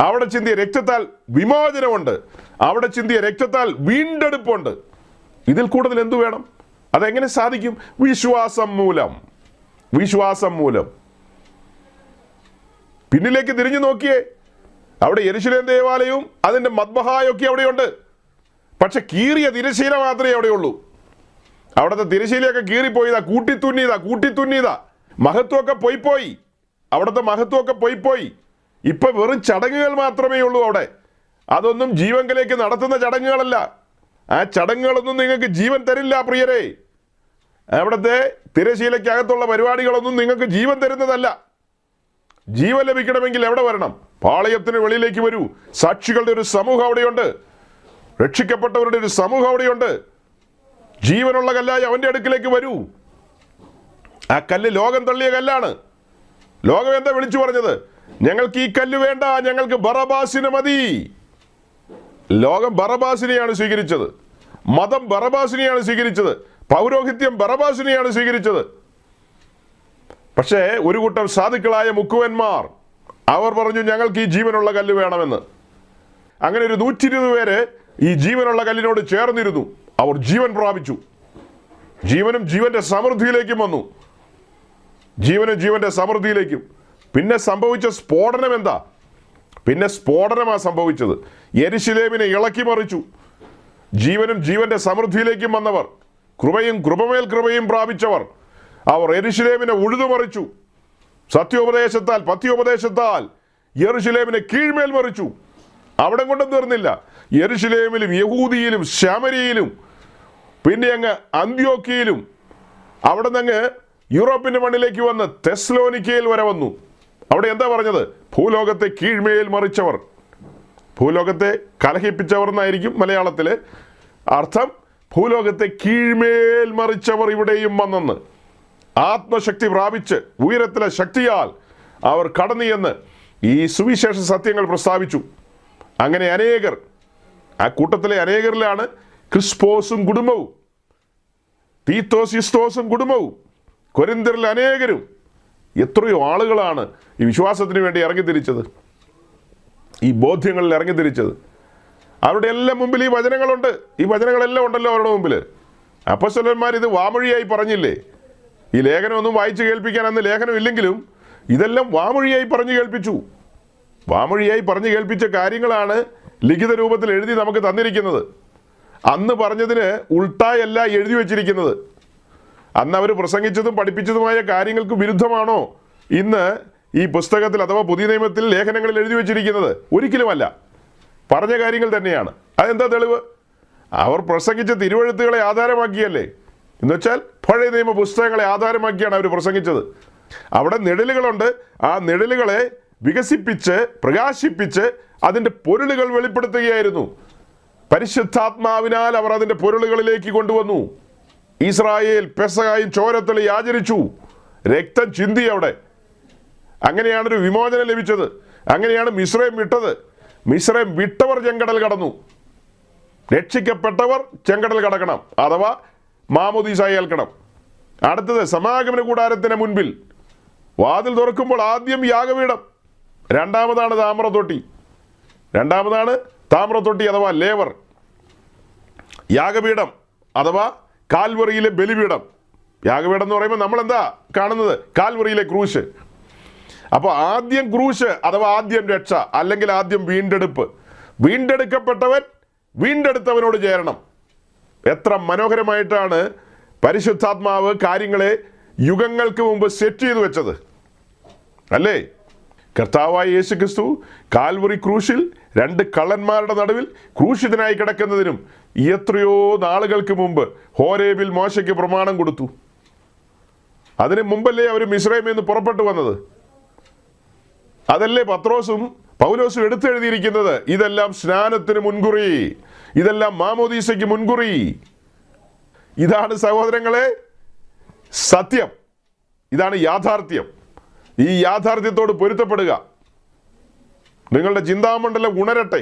അവിടെ ചിന്തിയ രക്തത്താൽ വിമോചനമുണ്ട്. അവിടെ ചിന്തിയ രക്തത്താൽ വീണ്ടെടുപ്പുണ്ട്. ഇതിൽ കൂടുതൽ എന്തു വേണം? അതെങ്ങനെ സാധിക്കും? വിശ്വാസം മൂലം. പിന്നിലേക്ക് തിരിഞ്ഞു നോക്കിയേ, അവിടെ യെരുശലേം ദേവാലയവും അതിൻ്റെ മദ്ബഹായൊക്കെ അവിടെയുണ്ട്. പക്ഷെ കീറിയ തിരശീല മാത്രമേ അവിടെയുള്ളൂ. അവിടുത്തെ തിരശീലയൊക്കെ കീറിപ്പോയതാ, കൂട്ടിത്തുന്നിയതാ. മഹത്വമൊക്കെ പോയിപ്പോയി. അവിടുത്തെ മഹത്വമൊക്കെ പോയിപ്പോയി. ഇപ്പൊ വെറും ചടങ്ങുകൾ മാത്രമേ ഉള്ളൂ അവിടെ. അതൊന്നും ജീവങ്കലേക്ക് നടത്തുന്ന ചടങ്ങുകളല്ല. ആ ചടങ്ങുകളൊന്നും നിങ്ങൾക്ക് ജീവൻ തരില്ല പ്രിയരെ. അവിടുത്തെ തിരശീലയ്ക്കകത്തുള്ള പരിപാടികളൊന്നും നിങ്ങൾക്ക് ജീവൻ തരുന്നതല്ല. ജീവൻ ലഭിക്കണമെങ്കിൽ എവിടെ വരണം? പാളയത്തിന് വെളിയിലേക്ക് വരൂ. സാക്ഷികളുടെ ഒരു സമൂഹം അവിടെയുണ്ട്. രക്ഷിക്കപ്പെട്ടവരുടെ ഒരു സമൂഹം അവിടെയുണ്ട്. ജീവനുള്ള കല്ലായി അവൻ്റെ അടുക്കിലേക്ക് വരൂ. ആ കല്ല് ലോകം തള്ളിയ കല്ലാണ്. ലോകം എന്താ വിളിച്ചു പറഞ്ഞത്? ഞങ്ങൾക്ക് ഈ കല്ല് വേണ്ട, ഞങ്ങൾക്ക് ബറബാസിനെ മതി. ലോകം ബറബാസിനെയാണ് സ്വീകരിച്ചത്, മതം ബറബാസിനെയാണ് സ്വീകരിച്ചത്, പൗരോഹിത്യം ബറബാസിനെയാണ് സ്വീകരിച്ചത്. പക്ഷേ ഒരു കൂട്ടം സാധുക്കളായ മുക്കുവന്മാർ അവർ പറഞ്ഞു ഞങ്ങൾക്ക് ഈ ജീവനുള്ള കല്ല് വേണമെന്ന്. അങ്ങനെ ഒരു 120 പേര് ഈ ജീവനുള്ള കല്ലിനോട് ചേർന്നിരുന്നു. അവർ ജീവൻ പ്രാപിച്ചു. ജീവനും ജീവന്റെ സമൃദ്ധിയിലേക്കും വന്നു. ജീവനും ജീവന്റെ സമൃദ്ധിയിലേക്കും. പിന്നെ സംഭവിച്ച സ്ഫോടനം എന്താ? പിന്നെ സ്ഫോടനമാണ് സംഭവിച്ചത്. യെരുശലേമിനെ ഇളക്കി മറിച്ചു. ജീവനും ജീവന്റെ സമൃദ്ധിയിലേക്കും വന്നവർ, കൃപയും കൃപമേൽ കൃപയും പ്രാപിച്ചവർ, അവർ യെരുശലേമിനെ ഉഴുതുമറിച്ചു. സത്യോപദേശത്താൽ പഥ്യോപദേശത്താൽ യെരുശലേമിനെ കീഴ്മേൽ മറിച്ചു. അവിടെ കൊണ്ടും തീർന്നില്ല. യെരുശലേമിലും യഹൂദിയിലും ശമരിയിലും പിന്നെ അങ്ങ് അന്ത്യോക്യയിലും അവിടെ നിന്ന് യൂറോപ്പിന്റെ മണ്ണിലേക്ക് വന്ന് തെസ്സലോനിക്കയിൽ വരെ വന്നു. അവിടെ എന്താ പറഞ്ഞത്? ഭൂലോകത്തെ കീഴ്മേൽ മറിച്ചവർ. ഭൂലോകത്തെ കലഹിപ്പിച്ചവർ എന്നായിരിക്കും മലയാളത്തില് അർത്ഥം. ഭൂലോകത്തെ കീഴ്മേൽ മറിച്ചവർ ഇവിടെയും വന്നെന്ന്. ആത്മശക്തി പ്രാപിച്ച് ഉയരത്തിലെ ശക്തിയാൽ അവർ കടന്നു ചെന്ന് ഈ സുവിശേഷ സത്യങ്ങൾ പ്രസ്താവിച്ചു. അങ്ങനെ അനേകർ, ആ കൂട്ടത്തിലെ അനേകരിലാണ് ക്രിസ്പോസും കുടുംബവും, തീത്തോസ് യുസ്തോസും കുടുംബവും, കൊരിന്ത്യരിൽ അനേകരും. എത്രയോ ആളുകളാണ് ഈ വിശ്വാസത്തിന് വേണ്ടി ഇറങ്ങിത്തിരിച്ചത്, ഈ ബോധ്യങ്ങളിൽ ഇറങ്ങിത്തിരിച്ചത്. അവരുടെ എല്ലാം മുമ്പിൽ ഈ വചനങ്ങളുണ്ട്. ഈ വചനങ്ങളെല്ലാം ഉണ്ടല്ലോ അവരുടെ മുമ്പിൽ. അപ്പോസ്തലന്മാർ ഇത് വാമൊഴിയായി പറഞ്ഞില്ലേ? ഈ ലേഖനമൊന്നും വായിച്ചു കേൾപ്പിക്കാൻ അന്ന് ലേഖനം ഇല്ലെങ്കിലും ഇതെല്ലാം വാമൊഴിയായി പറഞ്ഞു കേൾപ്പിച്ചു. വാമൊഴിയായി പറഞ്ഞു കേൾപ്പിച്ച കാര്യങ്ങളാണ് ലിഖിത രൂപത്തിൽ എഴുതി നമുക്ക് തന്നിരിക്കുന്നത്. അന്ന് പറഞ്ഞതിന് ഉൾട്ടായല്ല എഴുതി വച്ചിരിക്കുന്നത്. അന്ന് അവർ പ്രസംഗിച്ചതും പഠിപ്പിച്ചതുമായ കാര്യങ്ങൾക്ക് വിരുദ്ധമാണോ ഇന്ന് ഈ പുസ്തകത്തിൽ അഥവാ പുതിയ നിയമത്തിൽ ലേഖനങ്ങളിൽ എഴുതി വച്ചിരിക്കുന്നത്? ഒരിക്കലുമല്ല. പറഞ്ഞ കാര്യങ്ങൾ തന്നെയാണ്. അതെന്താ തെളിവ്? അവർ പ്രസംഗിച്ച തിരുവെഴുത്തുകളെ ആധാരമാക്കിയല്ലേ? എന്നുവെച്ചാൽ പഴയ നിയമ പുസ്തകങ്ങളെ ആധാരമാക്കിയാണ് അവർ പ്രസംഗിച്ചത്. അവിടെ നിഴലുകളുണ്ട്. ആ നിഴലുകളെ വികസിപ്പിച്ച് പ്രകാശിപ്പിച്ച് അതിൻ്റെ പൊരുളുകൾ വെളിപ്പെടുത്തുകയായിരുന്നു. പരിശുദ്ധാത്മാവിനാൽ അവർ അതിൻ്റെ പൊരുളുകളിലേക്ക് കൊണ്ടുവന്നു. ഇസ്രായേൽ പെസഹായും ചോരത്തളി ആചരിച്ചു, രക്തം ചിന്തി അവിടെ. അങ്ങനെയാണ് ഒരു വിമോചനം ലഭിച്ചത്. അങ്ങനെയാണ് മിസ്രൈം വിട്ടത്. മിസ്രൈം വിട്ടവർ ചെങ്കടൽ കടന്നു. രക്ഷിക്കപ്പെട്ടവർ ചെങ്കടൽ കടക്കണം, അഥവാ മാമോദീസായി ഏൽക്കണം. അടുത്തത് സമാഗമന കൂടാരത്തിന് മുൻപിൽ വാതിൽ തുറക്കുമ്പോൾ ആദ്യം യാഗപീഠം, രണ്ടാമതാണ് താമ്രത്തൊട്ടി അഥവാ ലേവർ. യാഗപീഠം അഥവാ കാൽവറിയിലെ ബലിപീഠം. യാഗപീഠം എന്ന് പറയുമ്പോൾ നമ്മൾ എന്താ കാണുന്നത്? കാൽവറിയിലെ ക്രൂശ്. അപ്പോൾ ആദ്യം ക്രൂശ് അഥവാ ആദ്യം രക്ഷ, അല്ലെങ്കിൽ ആദ്യം വീണ്ടെടുപ്പ്. വീണ്ടെടുക്കപ്പെട്ടവൻ വീണ്ടെടുത്തവനോട് ചേരണം. എത്ര മനോഹരമായിട്ടാണ് പരിശുദ്ധാത്മാവ് കാര്യങ്ങളെ യുഗങ്ങൾക്ക് മുമ്പ് സെറ്റ് ചെയ്തു വെച്ചത് അല്ലേ? കർത്താവായ യേശു ക്രിസ്തു കാൽവറി ക്രൂശിൽ 2 കള്ളന്മാരുടെ നടുവിൽ ക്രൂശിതനായി കിടക്കുന്നതിനും എത്രയോ നാളുകൾക്ക് മുമ്പ് ഹോരേബിൽ മോശയ്ക്ക് പ്രമാണം കൊടുത്തു. അതിന് മുമ്പല്ലേ അവർ മിസ്രൈമിൽ നിന്ന് പുറപ്പെട്ടു വന്നത്? അതല്ലേ പത്രോസും പൗലോസും എടുത്തെഴുതിയിരിക്കുന്നത്? ഇതെല്ലാം സ്നാനത്തിന് മുൻകുറി, ഇതെല്ലാം മാമോദീസയ്ക്ക് മുൻകുറി. ഇതാണ് സഹോദരങ്ങളെ സത്യം, ഇതാണ് യാഥാർത്ഥ്യം. ഈ യാഥാർത്ഥ്യത്തോട് പൊരുത്തപ്പെടുക. നിങ്ങളുടെ ചിന്താമണ്ഡലം ഉണരട്ടെ.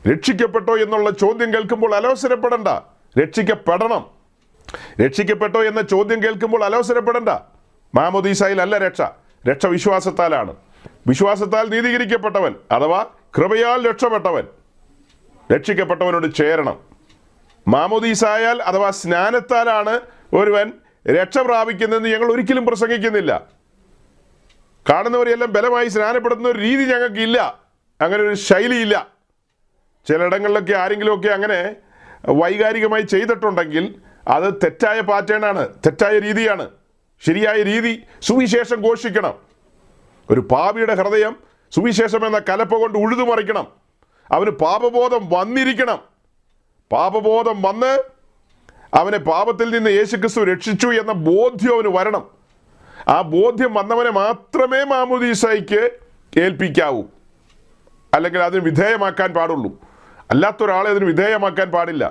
രക്ഷിക്കപ്പെട്ടോ എന്നുള്ള ചോദ്യം കേൾക്കുമ്പോൾ അലോസരപ്പെടണ്ട, രക്ഷിക്കപ്പെടണം. രക്ഷിക്കപ്പെട്ടോ എന്ന ചോദ്യം കേൾക്കുമ്പോൾ അലോസരപ്പെടണ്ട. മാമോദീസായിൽ അല്ല രക്ഷ, രക്ഷ വിശ്വാസത്താലാണ്. വിശ്വാസത്താൽ നീതീകരിക്കപ്പെട്ടവൻ അഥവാ കൃപയാൽ രക്ഷപ്പെട്ടവൻ രക്ഷിക്കപ്പെട്ടവനോട് ചേരണം. മാമോദീസായാൽ അഥവാ സ്നാനത്താലാണ് ഒരുവൻ രക്ഷ പ്രാപിക്കുന്നതെന്ന് ഞങ്ങൾ ഒരിക്കലും പ്രസംഗിക്കുന്നില്ല. കാണുന്നവരെല്ലാം ബലമായി സ്നാനപ്പെടുത്തുന്ന ഒരു രീതി ഞങ്ങൾക്കില്ല, അങ്ങനെ ഒരു ശൈലിയില്ല. ചിലയിടങ്ങളിലൊക്കെ ആരെങ്കിലുമൊക്കെ അങ്ങനെ വൈകാരികമായി ചെയ്തിട്ടുണ്ടെങ്കിൽ അത് തെറ്റായ പാറ്റേണാണ്, തെറ്റായ രീതിയാണ്. ശരിയായ രീതി സുവിശേഷം ഘോഷിക്കണം. ഒരു പാപിയുടെ ഹൃദയം സുവിശേഷം എന്ന കലപ്പ കൊണ്ട് ഉഴുതുമറിക്കണം. അവന് പാപബോധം വന്നിരിക്കണം. പാപബോധം വന്ന് അവനെ പാപത്തിൽ നിന്ന് യേശുക്രിസ്തു രക്ഷിച്ചു എന്ന ബോധ്യം അവന് വരണം. ആ ബോധ്യം വന്നവനെ മാത്രമേ മാമോദീസയ്ക്ക് ഏൽപ്പിക്കാവൂ, അല്ലെങ്കിൽ അതിന് വിധേയമാക്കാൻ പാടുള്ളൂ. അല്ലാത്തൊരാളെ അതിന് വിധേയമാക്കാൻ പാടില്ല.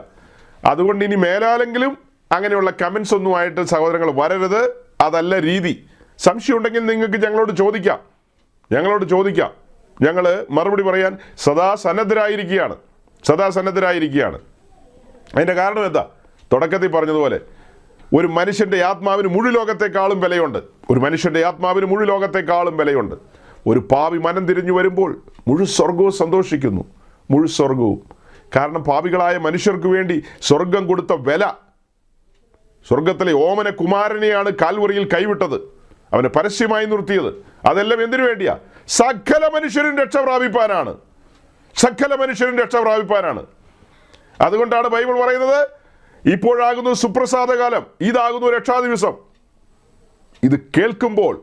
അതുകൊണ്ട് ഇനി മേലാലെങ്കിലും അങ്ങനെയുള്ള കമൻസ് ഒന്നുമായിട്ട് സഹോദരങ്ങൾ വരരുത്. അതല്ല രീതി. സംശയം ഉണ്ടെങ്കിൽ നിങ്ങൾക്ക് ഞങ്ങളോട് ചോദിക്കാം. ഞങ്ങൾ മറുപടി പറയാൻ സദാ സന്നദ്ധരായിരിക്കുകയാണ്. സദാ സന്നദ്ധരായിരിക്കുകയാണ്. അതിൻ്റെ കാരണം എന്താ? തുടക്കത്തിൽ പറഞ്ഞതുപോലെ ഒരു മനുഷ്യൻ്റെ ആത്മാവിന് മുഴു ലോകത്തെക്കാളും വിലയുണ്ട്. ഒരു മനുഷ്യൻ്റെ ആത്മാവിന് മുഴു ലോകത്തെക്കാളും വിലയുണ്ട്. ഒരു പാപി മനം തിരിഞ്ഞു വരുമ്പോൾ മുഴു സ്വർഗവും സന്തോഷിക്കുന്നു, മുഴു സ്വർഗവും. കാരണം പാപികളായ മനുഷ്യർക്ക് വേണ്ടി സ്വർഗം കൊടുത്ത വില, സ്വർഗത്തിലെ ഓമന കുമാരനെയാണ് കാൽവറിയിൽ കൈവിട്ടത്, അവനെ പരസ്യമായി നിർത്തിയത്. അതെല്ലാം എന്തിനു വേണ്ടിയാ? സകല മനുഷ്യരും രക്ഷ പ്രാപിപ്പാനാണ്. സകല മനുഷ്യരും രക്ഷ പ്രാപിപ്പാനാണ്. അതുകൊണ്ടാണ് ബൈബിൾ പറയുന്നത്, ഇപ്പോഴാകുന്നു സുപ്രസാദകാലം, ഇതാകുന്നു രക്ഷാദിവസം. ഇത് കേൾക്കുമ്പോൾ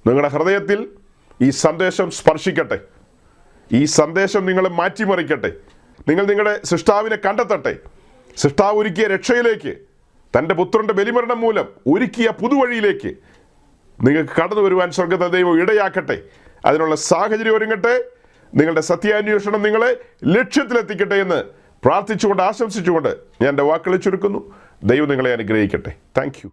നിങ്ങളുടെ ഹൃദയത്തിൽ ഈ സന്ദേശം സ്പർശിക്കട്ടെ. ഈ സന്ദേശം നിങ്ങളെ മാറ്റിമറിക്കട്ടെ. നിങ്ങൾ നിങ്ങളുടെ സൃഷ്ടാവിനെ കണ്ടെത്തട്ടെ. സൃഷ്ടാവ് ഒരുക്കിയ രക്ഷയിലേക്ക്, തൻ്റെ പുത്രൻ്റെ ബലിമരണം മൂലം ഒരുക്കിയ പുതുവഴിയിലേക്ക് നിങ്ങൾക്ക് കടന്നു വരുവാൻ സ്വർഗ്ഗത്തിലെ ദൈവം ഇടയാക്കട്ടെ. അതിനുള്ള സാഹചര്യം ഒരുങ്ങട്ടെ. നിങ്ങളുടെ സത്യാന്വേഷണം നിങ്ങളെ ലക്ഷ്യത്തിലെത്തിക്കട്ടെ എന്ന് പ്രാർത്ഥിച്ചുകൊണ്ട്, ആശംസിച്ചുകൊണ്ട് ഞാൻ എൻ്റെ വാക്കുകളെ ചുരുക്കുന്നു. ദൈവം നിങ്ങളെ അനുഗ്രഹിക്കട്ടെ. Thank you.